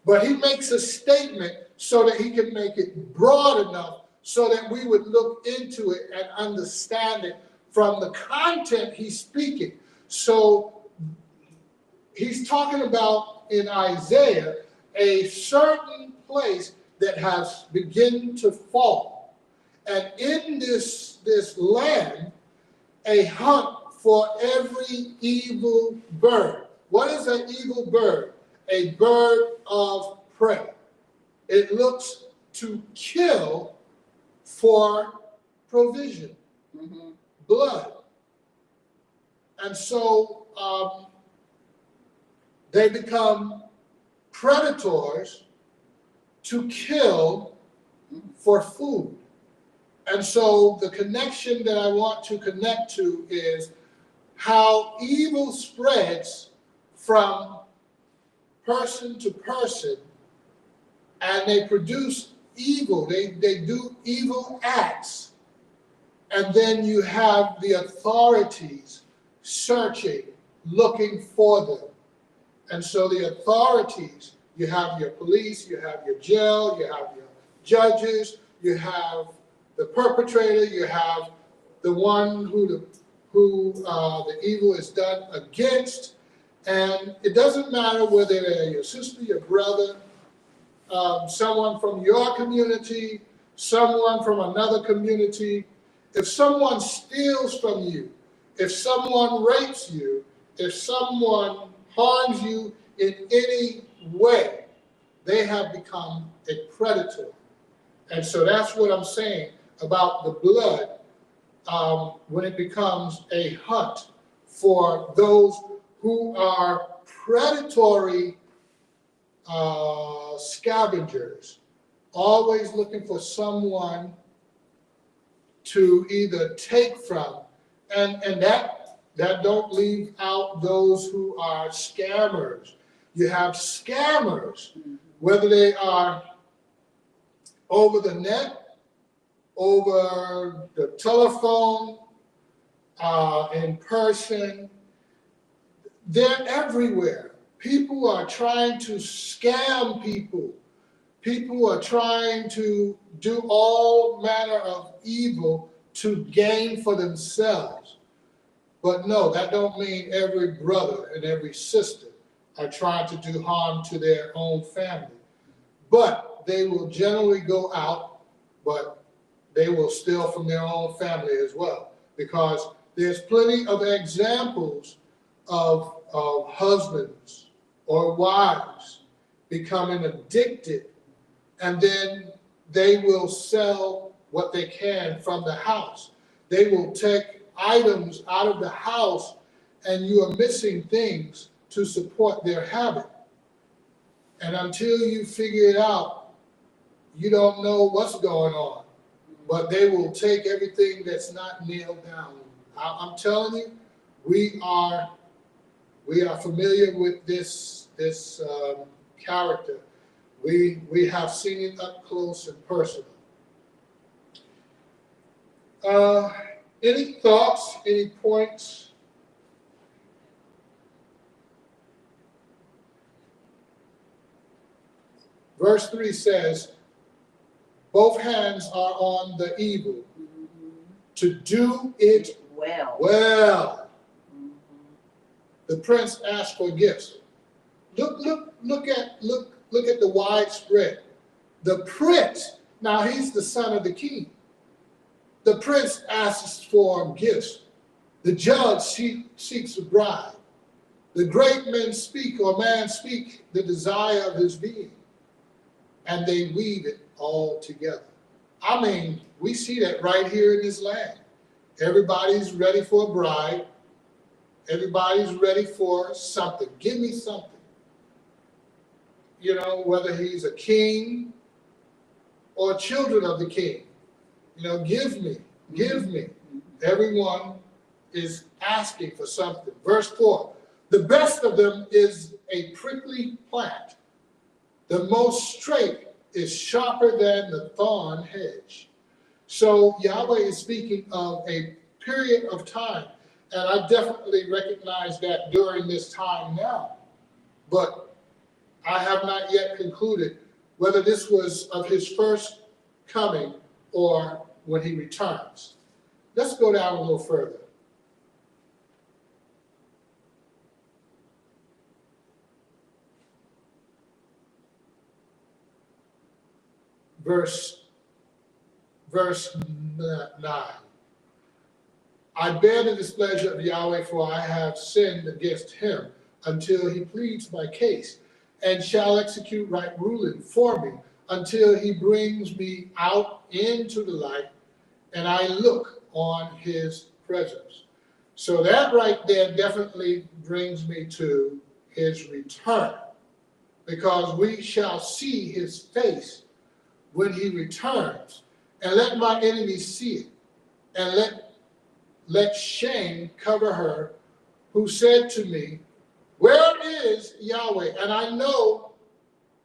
But he makes a statement so that he can make it broad enough so that we would look into it and understand it from the content he's speaking. So he's talking about in Isaiah a certain place that has begun to fall. And in this land, a hunt for every evil bird. What is an evil bird? A bird of prey. It looks to kill for provision, blood. And so they become predators to kill for food. And so the connection that I want to connect to is how evil spreads from person to person, and they produce evil. They do evil acts. And then you have the authorities searching, looking for them. And so the authorities, you have your police, you have your jail, you have your judges, you have the perpetrator, you have the one who the evil is done against. And it doesn't matter whether they're your sister, your brother, someone from your community, someone from another community. If someone steals from you, if someone rapes you, if someone harms you in any way, they have become a predator. And so that's what I'm saying about the blood when it becomes a hunt for those who are predatory scavengers, always looking for someone to either take from, and that don't leave out those who are scammers. You have scammers, whether they are over the net, over the telephone, in person. They're everywhere. People are trying to scam people. People are trying to do all manner of evil to gain for themselves. But no, that don't mean every brother and every sister are trying to do harm to their own family. But they will generally go out, but they will steal from their own family as well. Because there's plenty of examples of husbands or wives becoming addicted, and then they will sell what they can from the house. They will take items out of the house, and you are missing things to support their habit. And until you figure it out, you don't know what's going on. But they will take everything that's not nailed down. I'm telling you, we are familiar with this character. We have seen it up close and personal. Any thoughts? Any points? Verse 3 says, both hands are on the evil, to do it well. The prince asked for gifts. Look at the widespread. The prince, now he's the son of the king. The prince asks for gifts. The judge seeks a bride. The great men speak, or man speak, the desire of his being. And they weave it all together. I mean, we see that right here in this land. Everybody's ready for a bride. Everybody's ready for something. Give me something. You know, whether he's a king or children of the king. You know, give me. Everyone is asking for something. Verse 4, the best of them is a prickly plant. The most straight is sharper than the thorn hedge. So Yahweh is speaking of a period of time, and I definitely recognize that during this time now. But I have not yet concluded whether this was of his first coming or when he returns. Let's go down a little further. Verse 9. I bear the displeasure of Yahweh, for I have sinned against him, until he pleads my case, and shall execute right ruling for me, until he brings me out into the light, and I look on his presence. So that right there definitely brings me to his return, because we shall see his face when he returns. And let my enemies see it, and let shame cover her who said to me, where is Yahweh? And I know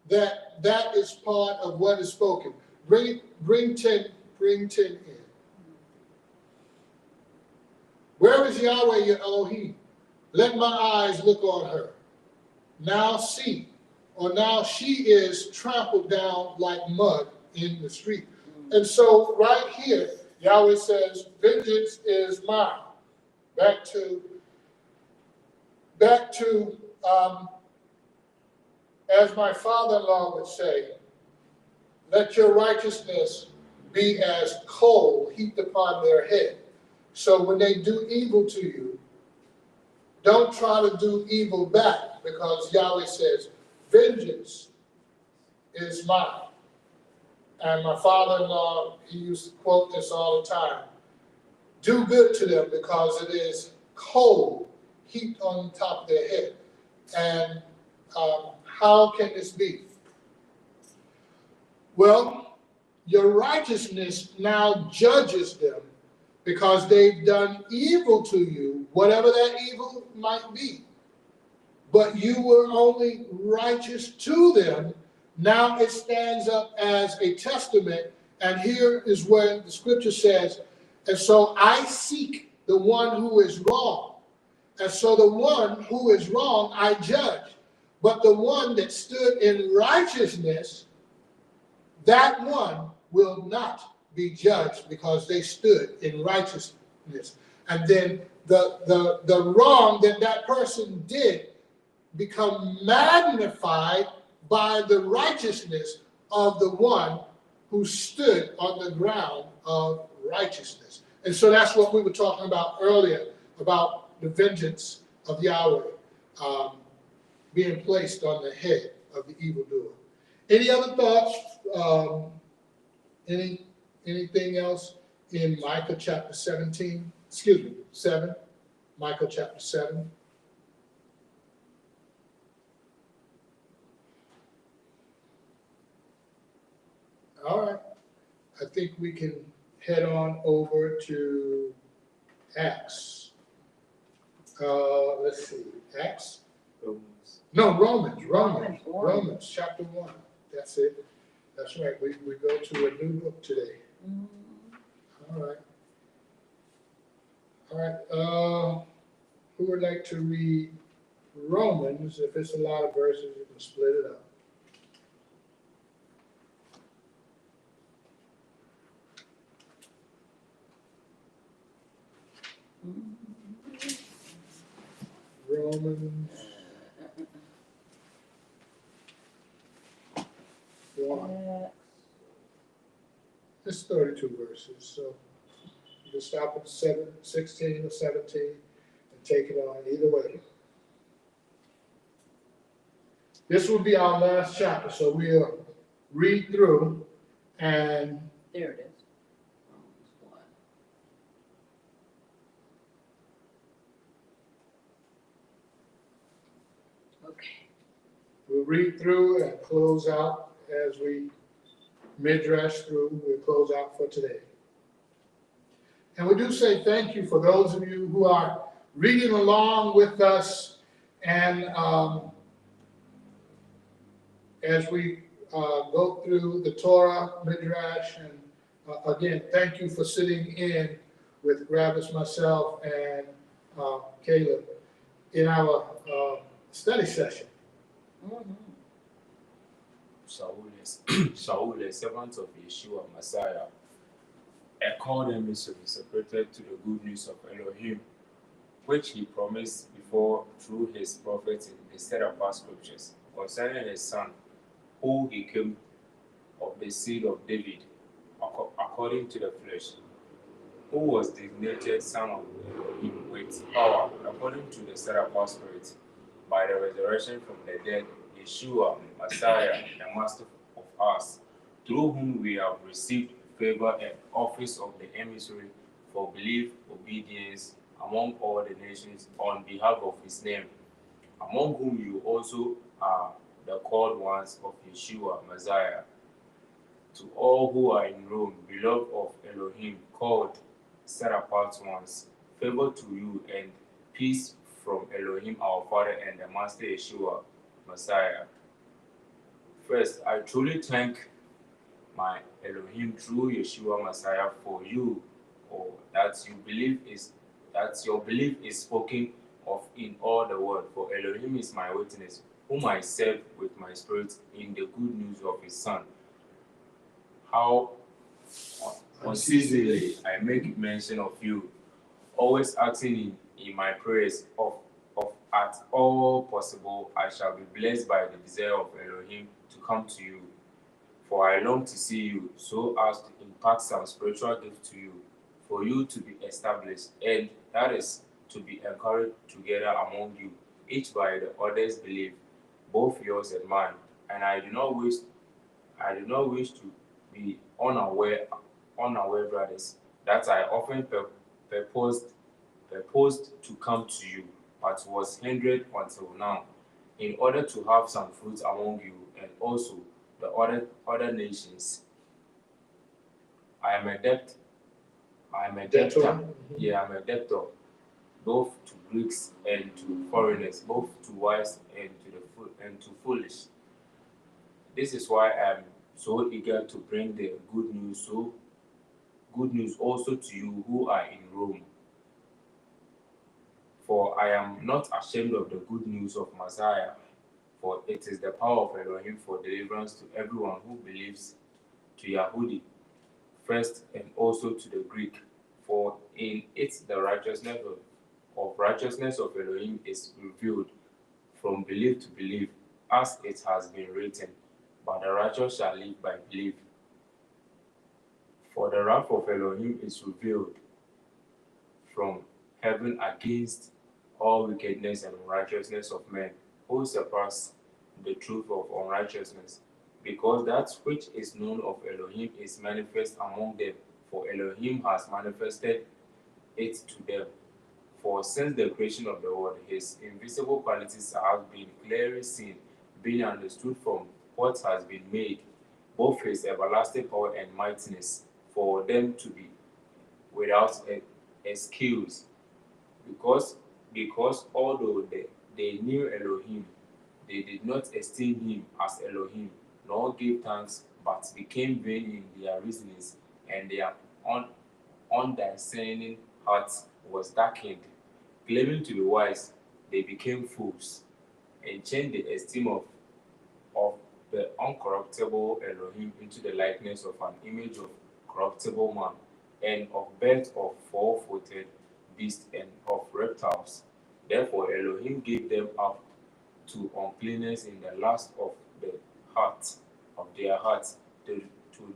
that that is part of what is spoken. Bring 10 in. Where is Yahweh your Elohim? Let my eyes look on her. Now see, or now she is trampled down like mud in the street. And so right here, Yahweh says, vengeance is mine. Back to as my father-in-law would say, let your righteousness be as coal heaped upon their head. So when they do evil to you, don't try to do evil back, because Yahweh says, vengeance is mine. And my father-in-law, he used to quote this all the time. Do good to them, because it is coal heaped on top of their head. And how can this be? Well, your righteousness now judges them, because they've done evil to you, whatever that evil might be. But you were only righteous to them. Now it stands up as a testament. And here is where the scripture says, and so I seek the one who is wrong. And so the one who is wrong, I judge. But the one that stood in righteousness, that one will not be judged, because they stood in righteousness. And then the wrong that that person did become magnified by the righteousness of the one who stood on the ground of righteousness. And so that's what we were talking about earlier, about the vengeance of Yahweh being placed on the head of the evildoer. Any other thoughts? Anything else in Micah chapter 7? Micah chapter 7. All right. I think we can head on over to Acts. Let's see. Acts? Romans. No, Romans chapter 1. That's it. That's right. We go to a new book today. All right. All right. Who would like to read Romans? If it's a lot of verses, you can split it up. Romans 1. It's 32 verses, so you can stop at 16 or 17 and take it on either way. This will be our last chapter, so we'll read through and There it is. Okay. we'll read through and close out as we midrash through. We'll close out for today. And we do say thank you for those of you who are reading along with us. And as we go through the Torah, Midrash, and again, thank you for sitting in with Gravis, myself, and Caleb in our study session. Shaul, the servant of Yeshua, Messiah, a called emissary separated to the good news of Elohim, which he promised before through his prophets in the set apart scriptures, concerning his son, who he came of the seed of David, according to the flesh, who was designated son of Elohim with power, according to the set apart spirit, by the resurrection from the dead, Yeshua, Messiah, the Master of us, through whom we have received favor and office of the emissary for belief, obedience among all the nations on behalf of his name, among whom you also are the called ones of Yeshua, Messiah. To all who are in Rome, beloved of Elohim, called, set apart ones, favor to you and peace from Elohim our Father and the Master Yeshua, Messiah. First, I truly thank my Elohim through Yeshua Messiah for you, or that your belief is spoken of in all the world. For Elohim is my witness, whom I serve with my spirit in the good news of his Son. How unceasingly I make mention of you, always asking in my prayers of at all possible I shall be blessed by the desire of Elohim to come to you. For I long to see you, so as to impart some spiritual gift to you, for you to be established, and that is to be encouraged together among you, each by the other's belief, both yours and mine. And I do not wish to be unaware, brothers, that I often purposed to come to you, but was hindered until now, in order to have some fruit among you, and also the other nations. I am a debtor. I'm a debtor, both to Greeks and to foreigners, both to wise and to foolish. This is why I am so eager to bring the good news also to you who are in Rome. For I am not ashamed of the good news of Messiah, for it is the power of Elohim for deliverance to everyone who believes, to Yahudi first and also to the Greek. For in it the righteousness of Elohim is revealed from belief to belief, as it has been written, but the righteous shall live by belief. For the wrath of Elohim is revealed from heaven against all wickedness and unrighteousness of men, who surpass the truth of unrighteousness, because that which is known of Elohim is manifest among them, for Elohim has manifested it to them. For since the creation of the world, his invisible qualities have been clearly seen, being understood from what has been made, both his everlasting power and mightiness, for them to be without excuse, because although they knew Elohim, they did not esteem him as Elohim, nor give thanks, but became vain in their reasonings, and their undiscerning hearts was darkened. Claiming to be wise, they became fools, and changed the esteem of the uncorruptible Elohim into the likeness of an image of corruptible man, and of birds of four-footed beasts and of reptiles. Therefore Elohim gave them up to uncleanness in the lust of their hearts, to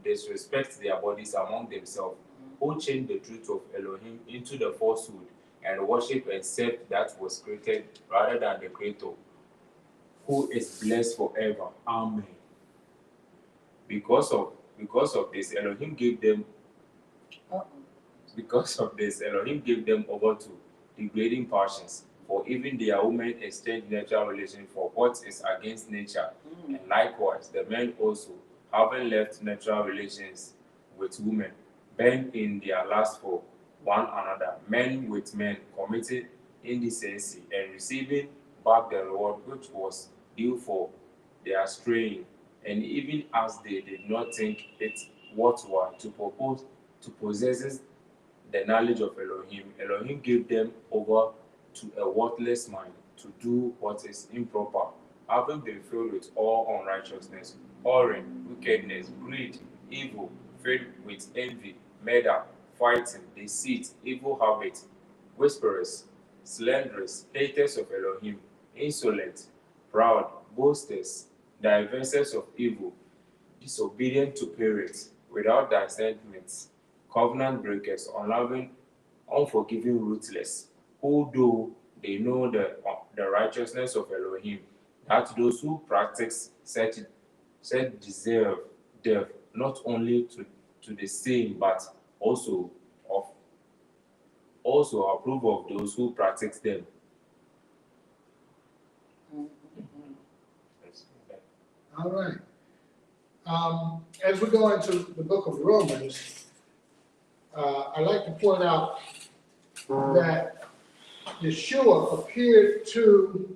disrespect their bodies among themselves, who changed the truth of Elohim into the falsehood, and worship and serve that was created rather than the Creator, who is blessed forever. Amen. Because of this, Elohim gave them over to degrading passions. For even their women exchange natural relations for what is against nature. And likewise, the men also, having left natural relations with women, burned in their lust for one another, men with men, committing indecency and receiving back the reward which was due for their straying. And even as they did not think it worthwhile to possess the knowledge of Elohim, Elohim gave them over to a worthless mind to do what is improper, having been filled with all unrighteousness, whoring, wickedness, greed, evil, filled with envy, murder, fighting, deceit, evil habits, whisperers, slanderers, haters of Elohim, insolent, proud, boasters, divestors of evil, disobedient to parents, without discernment, covenant breakers, unloving, unforgiving, ruthless, who though they know the righteousness of Elohim, that those who practice such deserve death, not only to the same, but also of also approve of those who practice them. All right. As we go into the book of Romans, I'd like to point out that Yeshua appeared to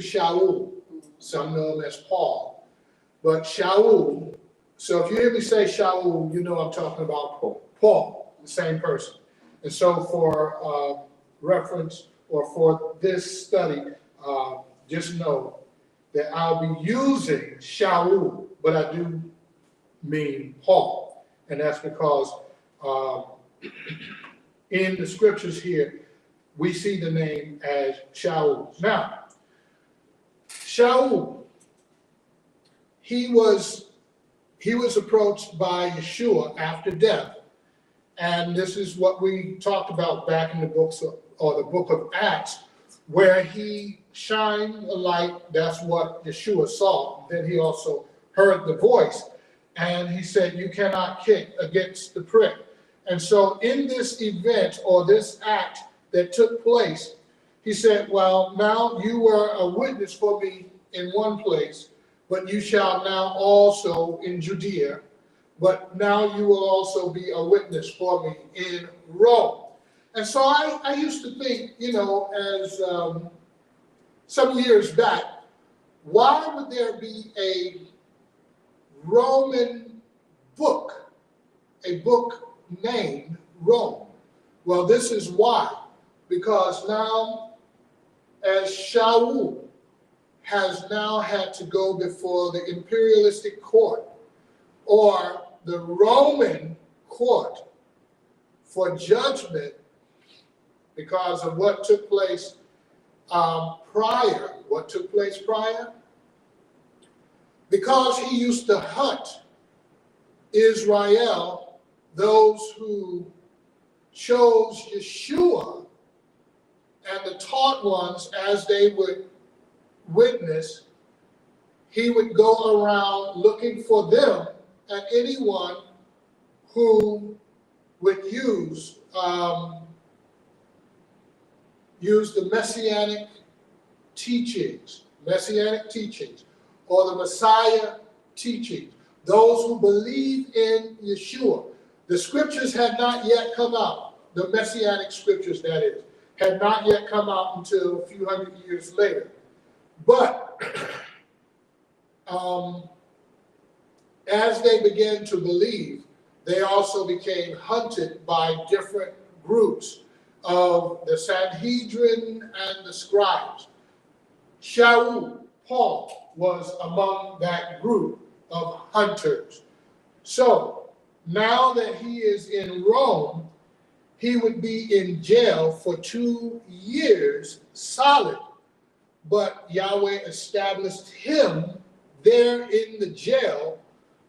Shaul, some know him as Paul, but Shaul. So if you hear me say Shaul, you know I'm talking about Paul, the same person. And so for reference or for this study, just know that I'll be using Shaul, but I do mean Paul. And that's because in the scriptures here, we see the name as Shaul. Now, Shaul, he was approached by Yeshua after death. And this is what we talked about back in the books or the book of Acts, where he shined a light. That's what Yeshua saw. Then he also heard the voice, and he said, "You cannot kick against the prick." And so in this event or this act that took place, he said, "Well, now you were a witness for me in one place, but you shall now also in Judea, but now you will also be a witness for me in Rome." And so I used to think, as some years back, why would there be a Roman book, a book named Rome? Well, this is why. Because now, as Shaul has now had to go before the imperialistic court or the Roman court for judgment because of what took place prior. What took place prior? Because he used to hunt Israel, those who chose Yeshua and the taught ones as they would witness, he would go around looking for them and anyone who would use the messianic teachings, or the Messiah teachings, those who believe in Yeshua. The scriptures had not yet come out, the messianic scriptures, that is, had not yet come out until a few hundred years later. But as they began to believe, they also became hunted by different groups of the Sanhedrin and the scribes. Shaul, Paul, was among that group of hunters. So now that he is in Rome, he would be in jail for 2 years solid. But Yahweh established him there in the jail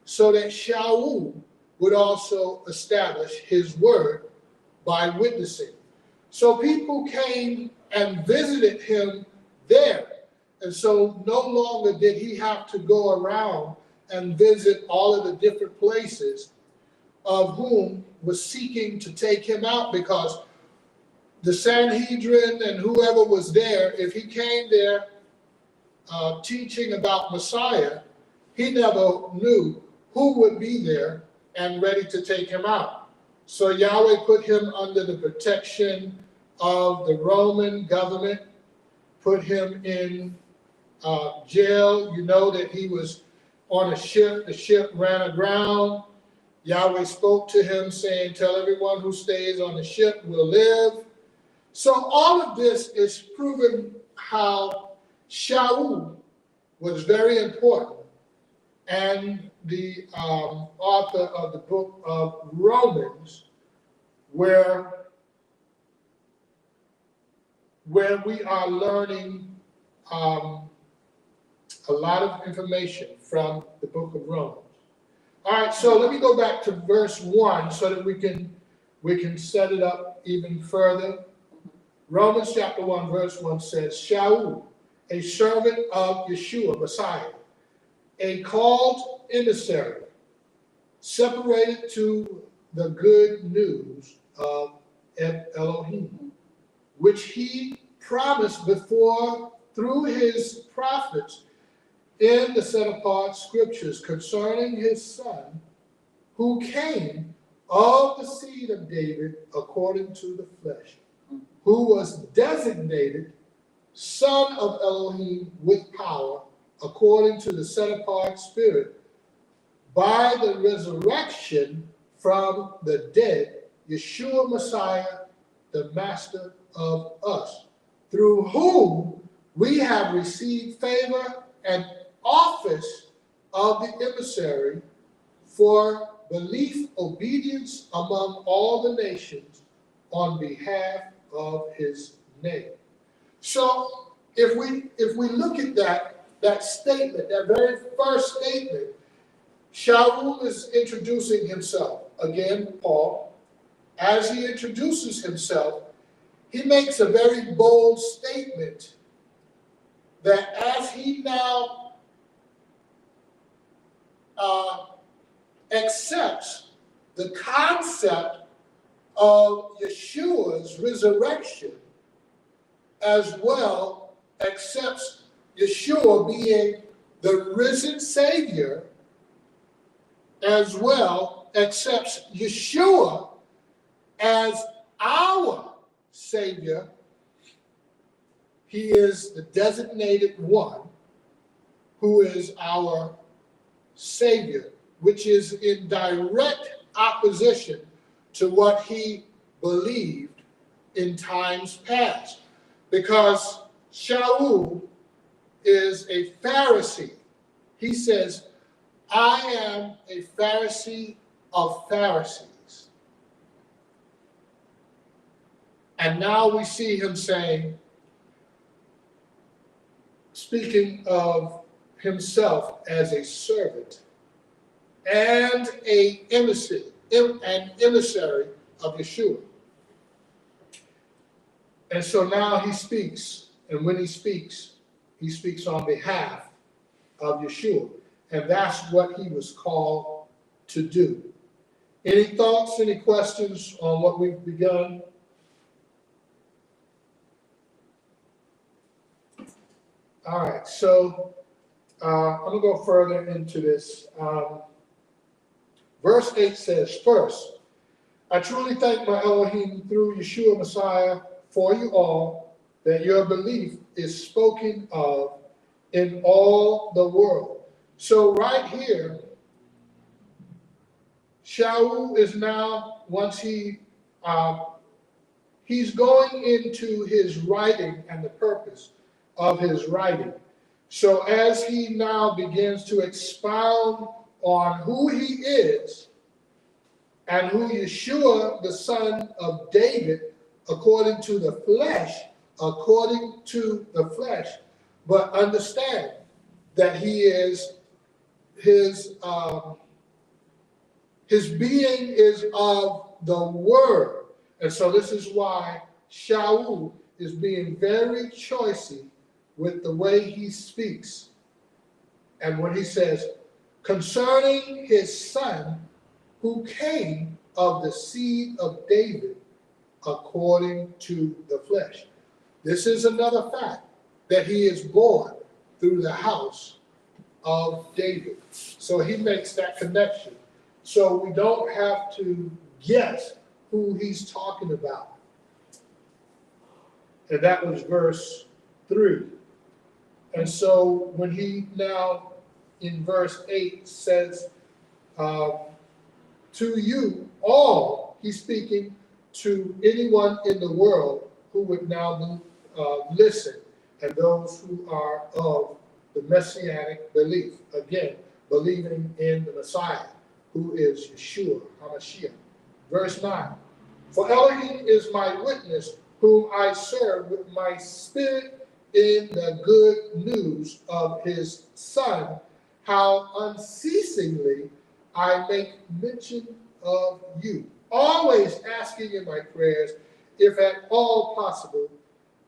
so that Shaul would also establish his word by witnessing. So people came and visited him there. And so no longer did he have to go around and visit all of the different places of whom was seeking to take him out, because the Sanhedrin and whoever was there, if he came there teaching about Messiah, he never knew who would be there and ready to take him out. So Yahweh put him under the protection of the Roman government, put him in jail. You know that he was on a ship. The ship ran aground. Yahweh spoke to him saying, tell everyone who stays on the ship will live. So all of this is proving how Shaul was very important. And the author of the book of Romans, where we are learning a lot of information from the book of Romans. All right, so let me go back to verse 1 so that we can set it up even further. Romans chapter 1, verse 1 says, Shaul, a servant of Yeshua, Messiah, a called emissary, separated to the good news of Elohim, which he promised before through his prophets in the set-apart scriptures concerning his son, who came of the seed of David according to the flesh, who was designated Son of Elohim with power, according to the set-apart Spirit, by the resurrection from the dead, Yeshua Messiah, the Master of us, through whom we have received favor and office of the emissary for belief, obedience among all the nations on behalf of his name. So if we look at that statement, that very first statement, Shaul is introducing himself. Again, Paul, as he introduces himself, he makes a very bold statement that as he now accepts the concept of Yeshua's resurrection, as well accepts Yeshua being the risen Savior, as well accepts Yeshua as our Savior. He is the designated one who is our Savior, which is in direct opposition to what he believed in times past. Because Shaul is a Pharisee. He says, I am a Pharisee of Pharisees. And now we see him saying, speaking of himself as a servant and an emissary of Yeshua. And so now he speaks, and when he speaks on behalf of Yeshua. And that's what he was called to do. Any thoughts, any questions on what we've begun? All right, so I'm going to go further into this. Verse 8 says, first, I truly thank my Elohim through Yeshua Messiah for you all, that your belief is spoken of in all the world. So right here, Shaul is now, once he's going into his writing and the purpose of his writing. So as he now begins to expound on who he is and who Yeshua, the son of David, according to the flesh, but understand that he is his being is of the word. And so this is why Shaul is being very choicy with the way he speaks. And when he says, concerning his son, who came of the seed of David according to the flesh. This is another fact, that he is born through the house of David. So he makes that connection. so we don't have to guess who he's talking about. And that was verse 3. And so when he now in verse 8 says, to you all, he's speaking to anyone in the world who would now listen, and those who are of the messianic belief. Again, believing in the Messiah, who is Yeshua HaMashiach. Verse 9, for Elohim is my witness, whom I serve with my spirit in the good news of his Son, how unceasingly I make mention of you, always asking in my prayers, if at all possible,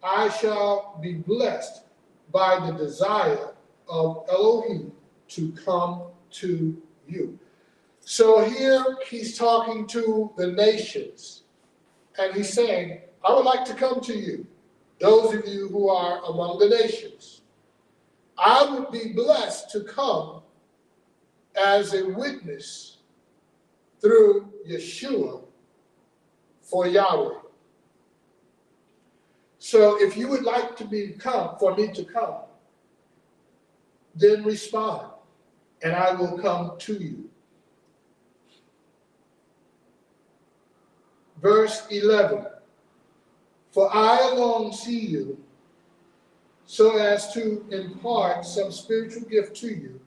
I shall be blessed by the desire of Elohim to come to you. So here he's talking to the nations, and he's saying, I would like to come to you, those of you who are among the nations. I would be blessed to come as a witness through Yeshua for Yahweh. So if you would like for me to come, then respond, and I will come to you. Verse 11, for I alone see you, so as to impart some spiritual gift to you,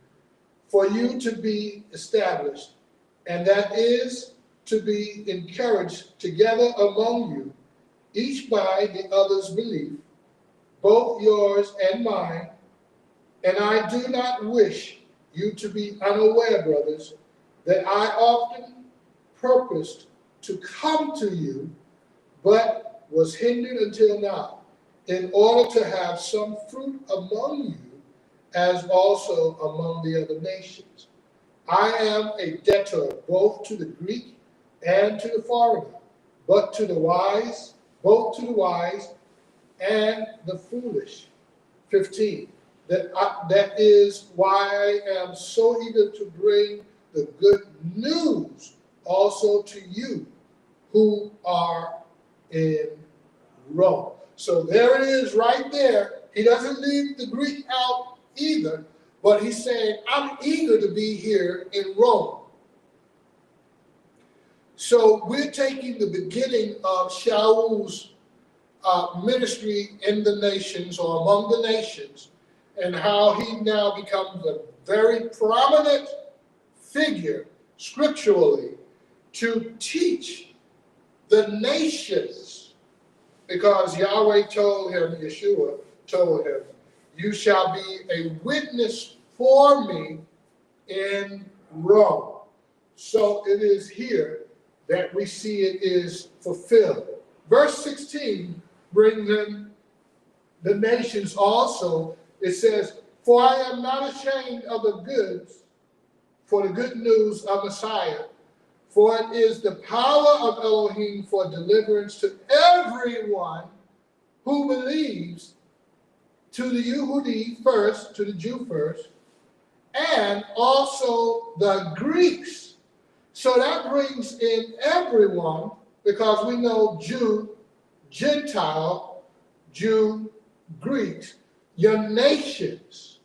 for you to be established, and that is to be encouraged together among you, each by the other's belief, both yours and mine. And I do not wish you to be unaware, brothers, that I often purposed to come to you, but was hindered until now, in order to have some fruit among you, as also among the other nations. I am a debtor both to the Greek and to the foreigner, but to the wise, both to the wise and the foolish. 15. That is why I am so eager to bring the good news also to you who are in Rome. So there it is right there. He doesn't leave the Greek out either, but he's saying, I'm eager to be here in Rome. So we're taking the beginning of Shaul's ministry in the nations or among the nations, and how he now becomes a very prominent figure scripturally to teach the nations, because Yahweh told him, Yeshua told him, you shall be a witness for me in Rome. So it is here that we see it is fulfilled. Verse 16 brings in the nations also. It says, for I am not ashamed of the goods, for the good news of Messiah, for it is the power of Elohim for deliverance to everyone who believes, to the Yehudi first, to the Jew first, and also the Greeks. So that brings in everyone, because we know Jew, Gentile, Jew, Greeks, your nations.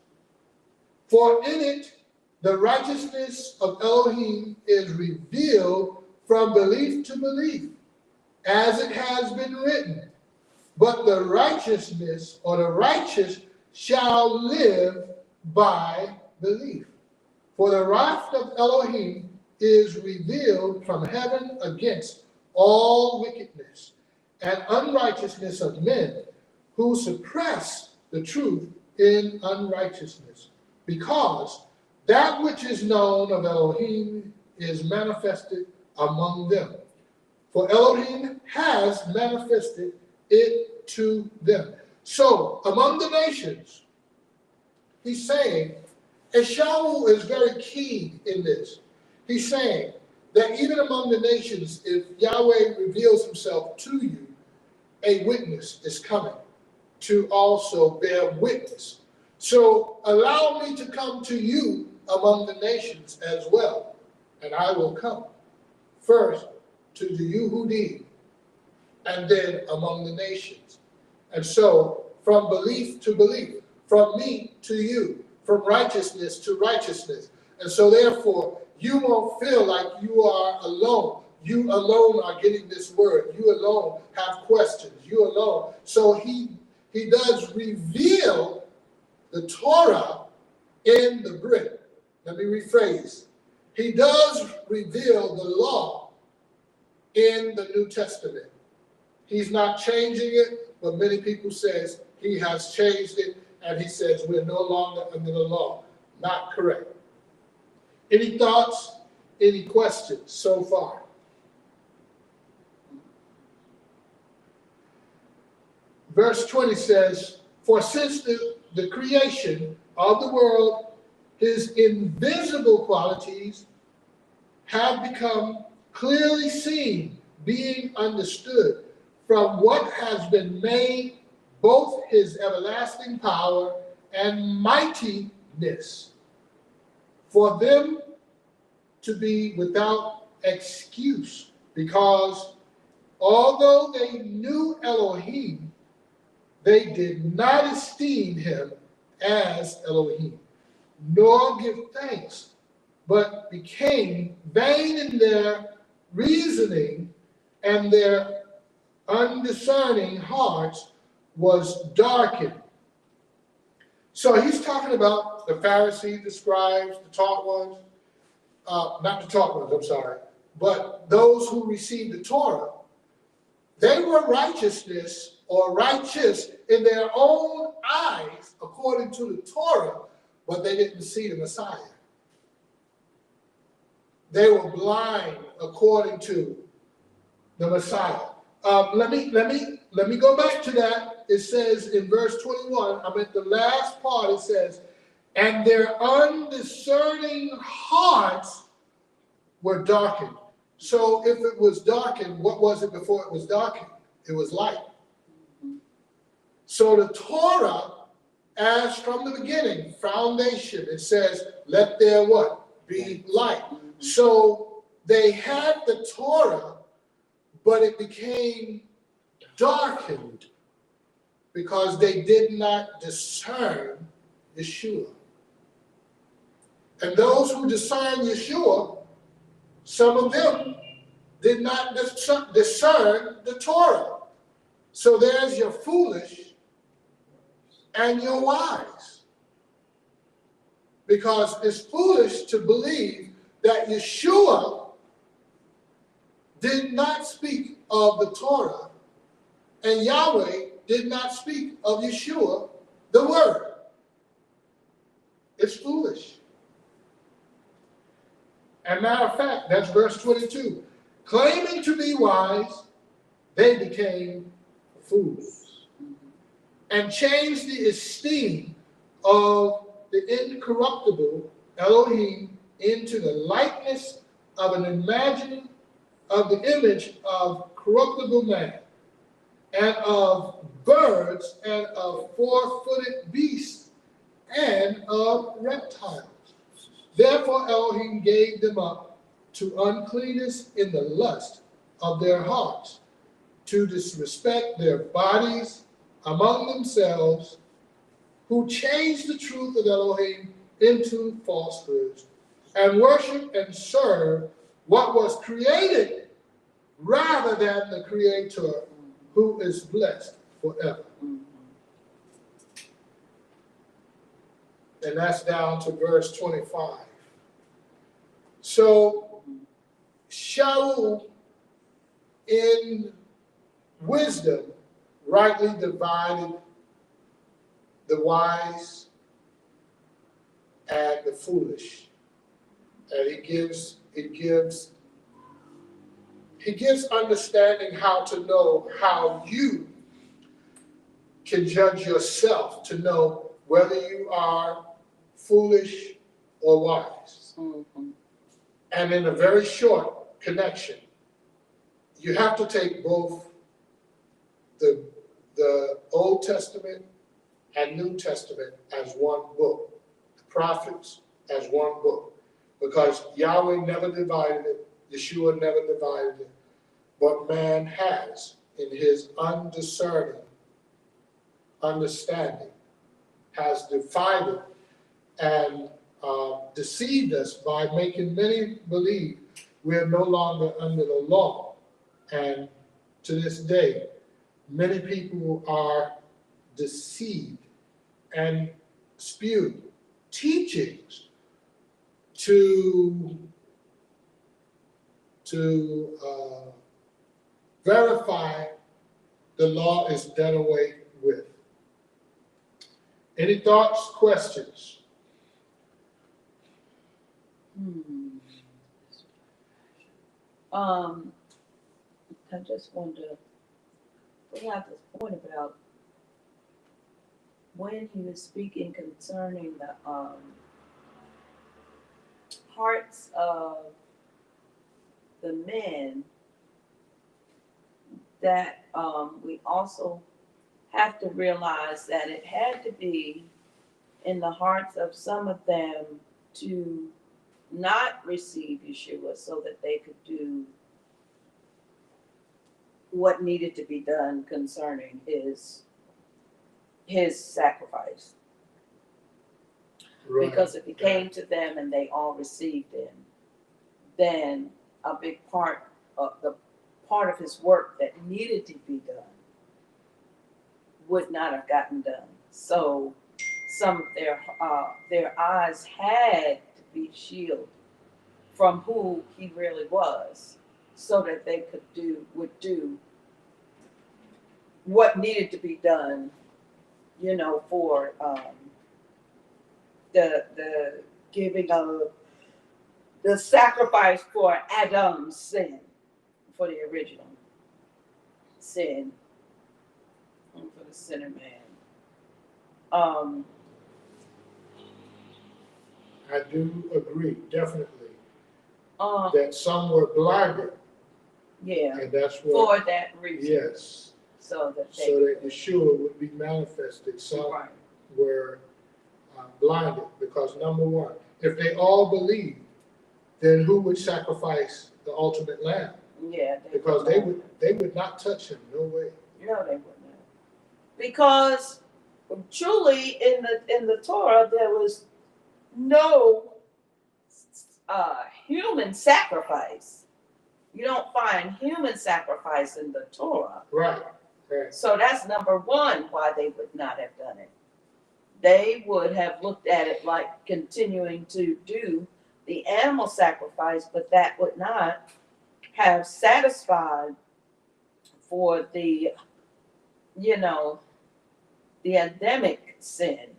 For in it the righteousness of Elohim is revealed from belief to belief, as it has been written. But the righteousness, or the righteous, shall live by belief. For the wrath of Elohim is revealed from heaven against all wickedness and unrighteousness of men who suppress the truth in unrighteousness, because that which is known of Elohim is manifested among them. For Elohim has manifested it to them. So, among the nations, he's saying, and Shaul is very keen in this. He's saying that even among the nations, if Yahweh reveals himself to you, a witness is coming to also bear witness. So allow me to come to you among the nations as well. and I will come first to the Yehudim, and then among the nations. And so, from belief to belief, from me to you, from righteousness to righteousness. And so therefore, you won't feel like you are alone. You alone are getting this word. You alone have questions. You alone. So he does reveal the Torah in the Brit. Let me rephrase. He does reveal the law in the New Testament. He's not changing it, but many people says he has changed it, and he says we're no longer under the law. Not correct. Any thoughts? Any questions so far? Verse 20 says, for since the creation of the world, his invisible qualities have become clearly seen, being understood from what has been made, both his everlasting power and mightiness, for them to be without excuse, because although they knew Elohim, they did not esteem him as Elohim, nor give thanks, but became vain in their reasoning, and their undiscerning hearts was darkened. So he's talking about the Pharisees, the scribes, the taught ones, not the taught ones, I'm sorry, but those who received the Torah. They were righteousness or righteous in their own eyes according to the Torah, but they didn't see the Messiah. They were blind according to the Messiah. Let me go back to that. It says in verse 21, I'm at the last part, it says, and their undiscerning hearts were darkened. So if it was darkened, what was it before it was darkened? It was light. So the Torah, as from the beginning, foundation, it says, let there what? Be light. So they had the Torah, but it became darkened because they did not discern Yeshua. And those who discern Yeshua, some of them did not discern the Torah. So there's your foolish and your wise. Because it's foolish to believe that Yeshua did not speak of the Torah, and Yahweh did not speak of Yeshua, the Word. It's foolish. And matter of fact, that's verse 22. Claiming to be wise, they became fools and changed the esteem of the incorruptible Elohim into the likeness of an imagining of the image of corruptible man, and of birds, and of four-footed beasts, and of reptiles. Therefore Elohim gave them up to uncleanness in the lust of their hearts, to disrespect their bodies among themselves, who changed the truth of Elohim into falsehoods, and worship and serve what was created rather than the Creator, who is blessed forever. And that's down to verse 25. So Shaul, in wisdom, rightly divided the wise and the foolish. And he gives understanding how to know how you can judge yourself to know whether you are foolish or wise. Mm-hmm. And in a very short connection, you have to take both the Old Testament and New Testament as one book, the prophets as one book. because Yahweh never divided it, Yeshua never divided it, but man has, in his undiscerning understanding, has divided and deceived us by making many believe we are no longer under the law. And to this day, many people are deceived and spew teachings to verify the law is done away with. Any thoughts, questions? I just wanted to bring out this point about when he was speaking concerning the hearts of the men, that we also have to realize that it had to be in the hearts of some of them to not receive Yeshua so that they could do what needed to be done concerning his sacrifice. Right. Because if he came to them and they all received him, then a big part of his work that needed to be done would not have gotten done. So some of their eyes had to be shielded from who he really was, so that they would do what needed to be done, for the giving of the sacrifice for Adam's sin, for the original sin, and for the sinner man. I do agree, definitely, that some were blinded, Yeah, and that's what, for that reason. yes, So that Yeshua would be manifested. Some right. were blinded because, number one, if they all believed, then who would sacrifice the ultimate lamb? Yeah, Because they would not touch him, no way. No, they wouldn't. Because truly, in the Torah, there was no human sacrifice. You don't find human sacrifice in the Torah. Right, right. So that's number one why they would not have done it. They would have looked at it like continuing to do the animal sacrifice, but that would not have satisfied for the endemic sin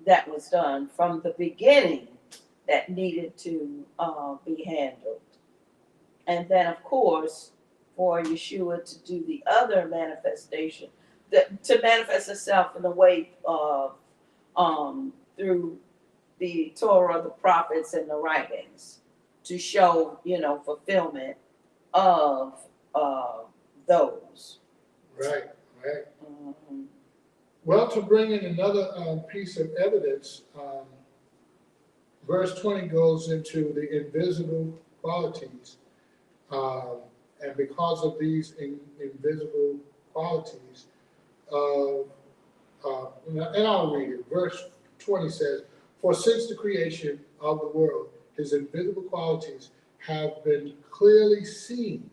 that was done from the beginning that needed to be handled. And then, of course, for Yeshua to do the other manifestation, to manifest itself in the way of through the Torah, the prophets, and the writings, to show, fulfillment of those. Right, right. Mm-hmm. Well, to bring in another piece of evidence, verse 20 goes into the invisible qualities. And because of these invisible qualities, and I'll read it. Verse 20 says, "For since the creation of the world, his invisible qualities have been clearly seen,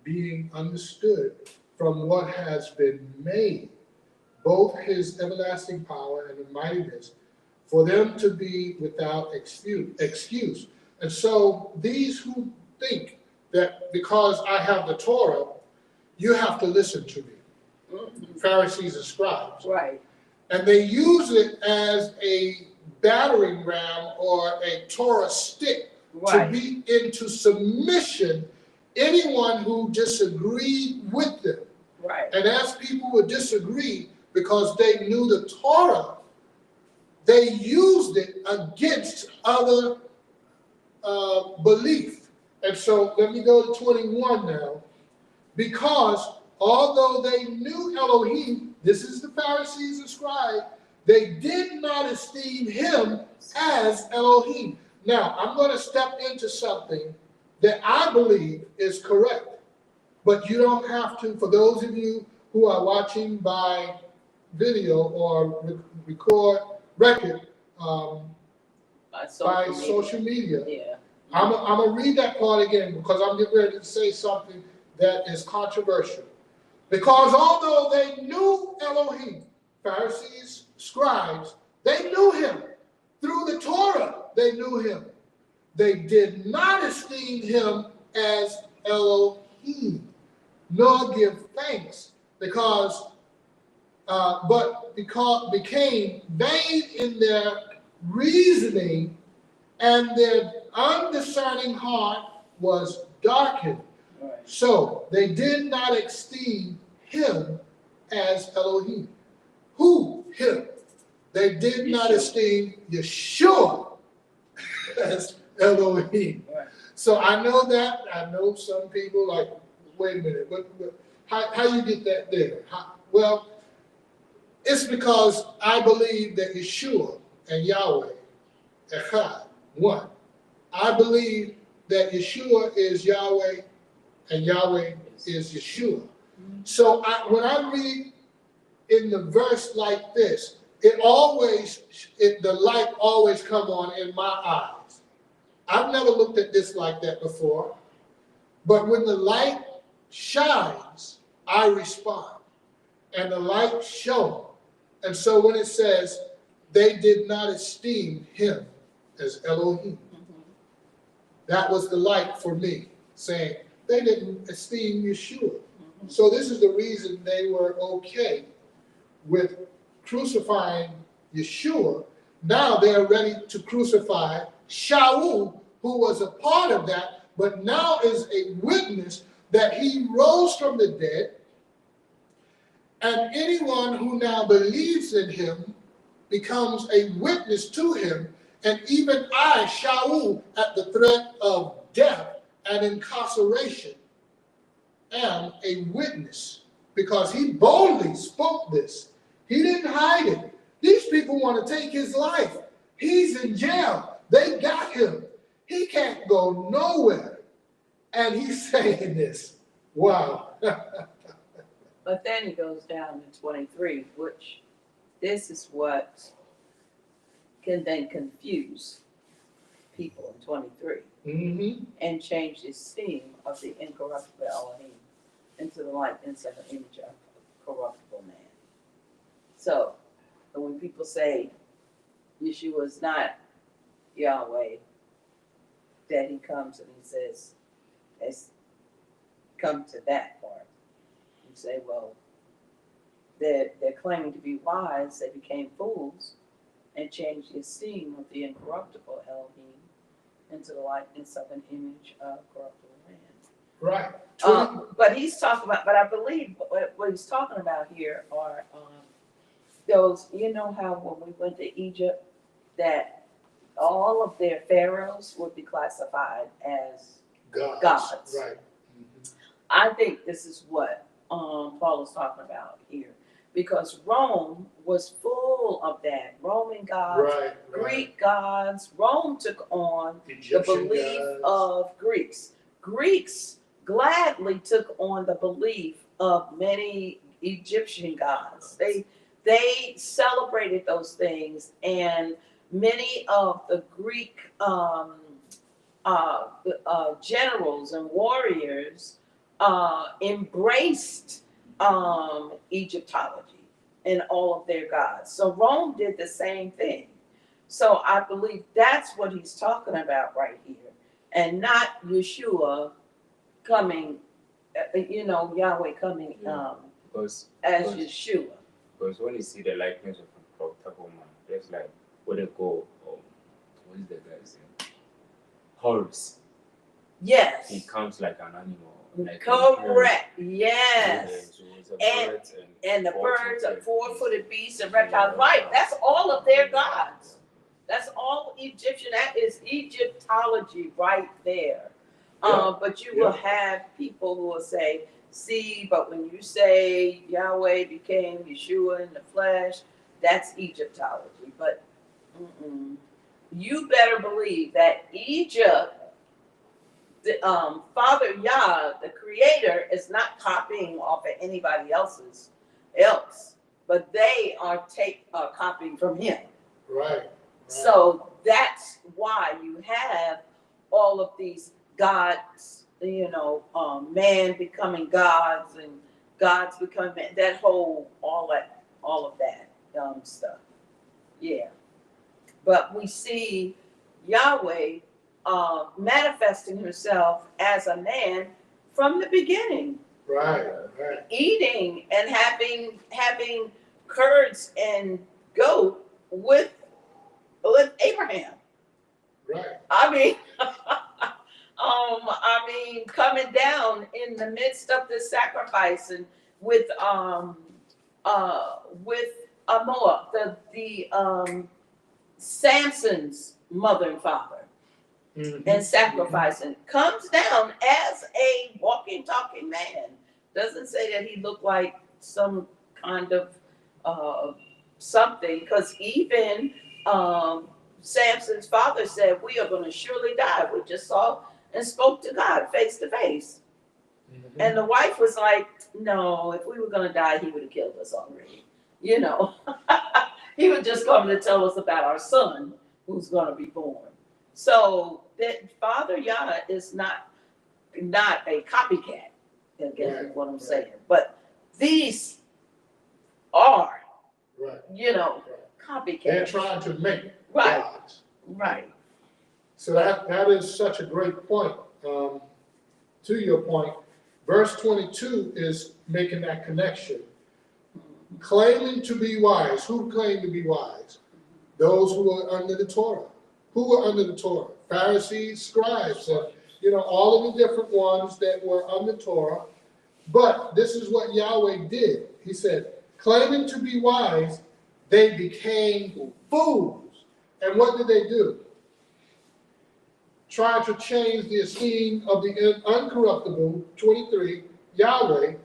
being understood from what has been made, both his everlasting power and the mightiness, for them to be without excuse." And so these who think that because I have the Torah, you have to listen to me, Mm-hmm. Pharisees and scribes. Right. And they use it as a battering ram or a Torah stick to beat into submission anyone who disagreed with them. Right. And as people would disagree because they knew the Torah, they used it against other belief. And so let me go to 21 now. Because although they knew Elohim, this is the Pharisees and scribes, they did not esteem him as Elohim. Now, I'm going to step into something that I believe is correct, but you don't have to. For those of you who are watching by video or record By by social media. social media, Yeah. I'm going to read that part again because I'm getting ready to say something that is controversial. Because although they knew Elohim, Pharisees, scribes, they knew him. Through the Torah, they knew him. They did not esteem him as Elohim, nor give thanks, but became vain in their reasoning, and their undiscerning heart was darkened. Right. So they did not esteem him as Elohim. Who? Him. They did not Yeshua. esteem Yeshua as Elohim. Right. So I know that. I know some people like, wait a minute, but how you get that there? Well, it's because I believe that Yeshua and Yahweh, Echad, one. I believe that Yeshua is Yahweh and Yahweh is Yeshua. So when I read in the verse like this, the light always come on in my eyes. I've never looked at this like that before, but when the light shines, I respond, and the light shone. And so when it says they did not esteem him as Elohim, that was the light for me, saying they didn't esteem Yeshua. So this is the reason they were okay with crucifying Yeshua. Now they're ready to crucify Shaul, who was a part of that, but now is a witness that he rose from the dead. And anyone who now believes in him becomes a witness to him. And even I, Shaul, at the threat of death and incarceration, am a witness because he boldly spoke this. He didn't hide it. These people want to take his life. He's in jail. They got him. He can't go nowhere. And he's saying this. Wow. But then he goes down to 23, which this is what can then confuse people in 23 Mm-hmm. and change the esteem of the incorruptible Elohim into the likeness of an image of a corruptible man. So, when people say Yeshua is not Yahweh, that he comes and he says, let's come to that part. You say, well, they're claiming to be wise, they became fools and changed the esteem of the incorruptible Elohim into the likeness of an image of corruptible man. Right. But he's talking about, but I believe what he's talking about here are those, you know how when we went to Egypt, that all of their pharaohs would be classified as gods. Right. I think this is what Paul is talking about here. Because Rome was full of that. Roman gods, Right. Greek gods. Rome took on the Egyptian belief gods. of Greeks. Greeks gladly took on the belief of many Egyptian gods. They celebrated those things, and many of the Greek generals and warriors embraced Egyptology and all of their gods. So Rome did the same thing. So I believe that's what he's talking about right here, and not Yeshua coming, Yahweh coming Because as Yeshua. Because when you see the likeness of a corruptible man, that's like what they call, what is the guy's name? Horus. Yes. He comes like an animal. Like Correct. Yes. So it's a bird And the birds are 4-footed four-footed beasts and reptiles. Right. That's all of their gods. That's all Egyptian. That is Egyptology right there. But you will have people who will say, see, but when you say Yahweh became Yeshua in the flesh, that's Egyptology. But you better believe that Egypt, the Father Yah, the creator, is not copying off of anybody else, but they are copying from him. Right. So that's why you have all of these gods, man becoming gods and gods becoming man, that whole, all of that stuff. Yeah. But we see Yahweh manifesting himself as a man from the beginning, Right. eating and having curds and goat with Abraham. Right. I mean, coming down in the midst of the sacrifice and with Moab, the Samson's mother and father, Mhm. and sacrificing, comes down as a walking, talking man. Doesn't say that he looked like some kind of something, because even Samson's father said, "We are going to surely die." We just saw and spoke to God face to face. Mhm. And the wife was like, "No, if we were going to die, he would have killed us already. He would just come to tell us about our son who's going to be born." So that Father Yah is not a copycat, I guess is what I'm saying. But these are, Right. copycats. They're trying to make Right. gods. Right. So that is such a great point. To your point, verse 22 is making that connection. Claiming to be wise. Who claimed to be wise? Those who were under the Torah. Who were under the Torah? Pharisees, scribes, and all of the different ones that were under Torah. But this is what Yahweh did. He said, claiming to be wise, they became fools. And what did they do? Trying to change the esteem of the uncorruptible, 23, Yahweh,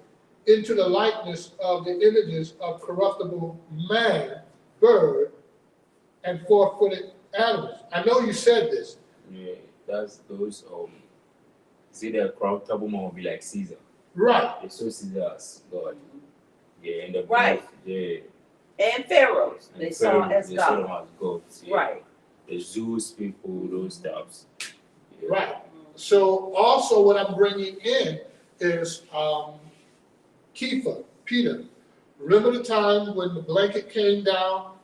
into the likeness of the images of corruptible man, bird, and four-footed animals. I know you said this. Yeah, that's those see the corruptible man will be like Caesar. Right. They saw Caesar as God. Yeah, and the Right. Yeah. And pharaohs, And they saw as They saw them God. as gods. Yeah. Right. The Zeus people, those types. Yeah. Right. So also what I'm bringing in is Kepha, Peter. Remember the time when the blanket came down?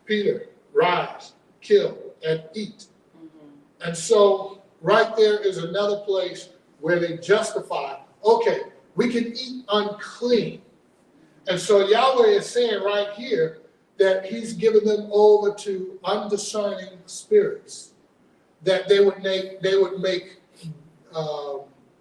Peter, rise, kill, and eat. Mhm. And so right there is another place where they justify, okay, we can eat unclean. And so Yahweh is saying right here that he's given them over to undiscerning spirits, that they would make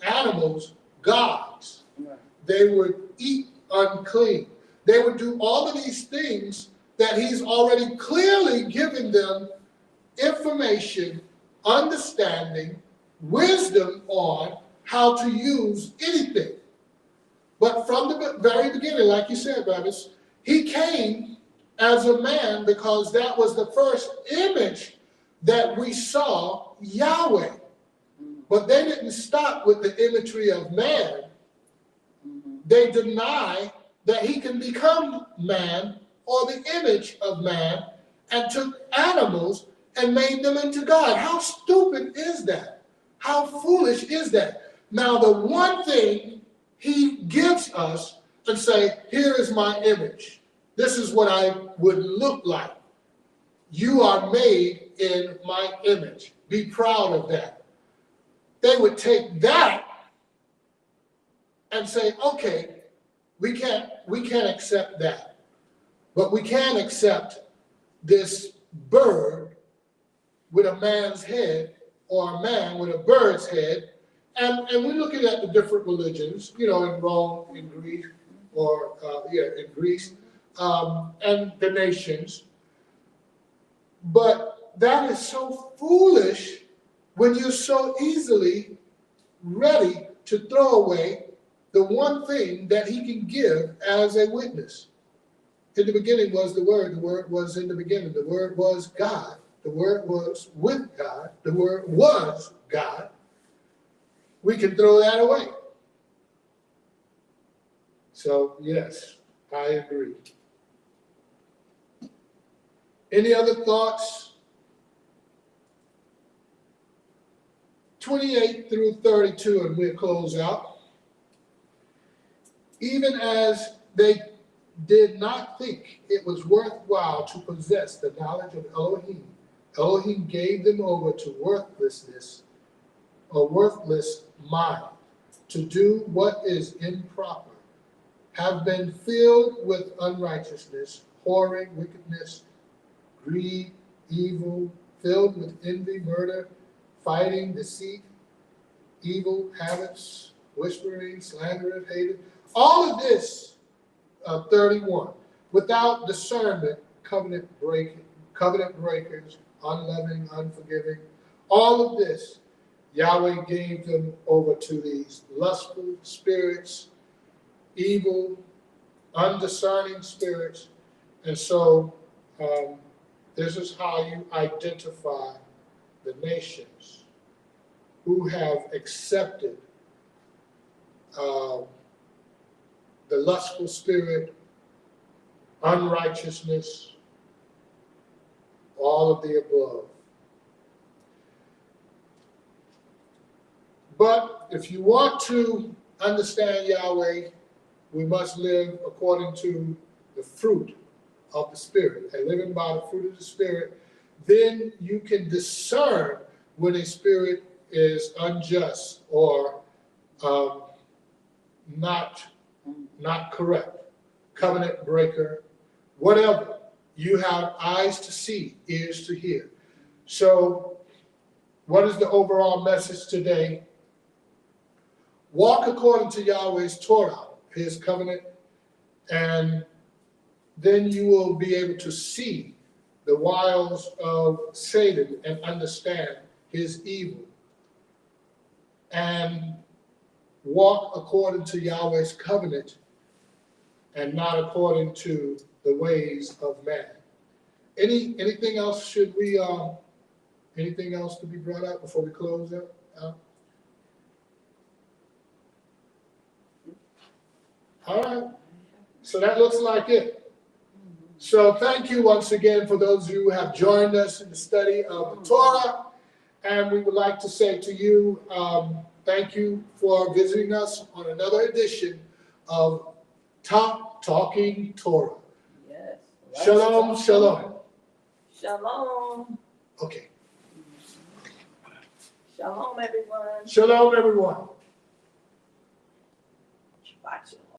animals gods. Right. They would eat unclean. They would do all of these things that he's already clearly given them information, understanding, wisdom on how to use anything. But from the very beginning, like you said, brothers, he came as a man because that was the first image that we saw Yahweh. But they didn't stop with the imagery of man. Mhm. They deny that he can become man or the image of man and took animals and made them into God. How stupid is that? How foolish is that? Now, the one thing he gives us and say, here is my image. This is what I would look like. You are made in my image. Be proud of that. They would take that and say, okay, we can't accept that. But we can accept this bird with a man's head or a man with a bird's head. And we're looking at the different religions, in Rome, in Greece, in Greece, and the nations. But that is so foolish when you're so easily ready to throw away the one thing that he can give as a witness. In the beginning was the Word was in the beginning, the Word was God, the Word was with God, the Word was God, we can throw that away. So, yes, I agree. Any other thoughts? 28 through 32, and we'll close out. Even as they did not think it was worthwhile to possess the knowledge of Elohim, Elohim gave them over to worthlessness, a worthless mind, to do what is improper, have been filled with unrighteousness, whoring, wickedness, greed, evil, filled with envy, murder, fighting, deceit, evil habits, whispering, slander, hatred. All of this, 31, without discernment, covenant breakers, unloving, unforgiving. All of this, Yahweh gave them over to these lustful spirits, evil, undiscerning spirits. And so this is how you identify the nations who have accepted the lustful spirit, unrighteousness, all of the above. But if you want to understand Yahweh, we must live according to the fruit of the Spirit, and living by the fruit of the Spirit. Then you can discern when a spirit is unjust or not correct, covenant breaker, whatever. You have eyes to see, ears to hear. So what is the overall message today? Walk according to Yahweh's Torah, his covenant, and then you will be able to see the wiles of Satan and understand his evil. And walk according to Yahweh's covenant and not according to the ways of man. Anything else anything else to be brought up before we close out? All right. So that looks like it. So thank you once again for those of you who have joined us in the study of the Torah. And we would like to say to you, thank you for visiting us on another edition of Talking Torah. Yes. Shalom, shalom. Shalom. Okay. Shalom, everyone. Shalom, everyone. Shabbat shalom.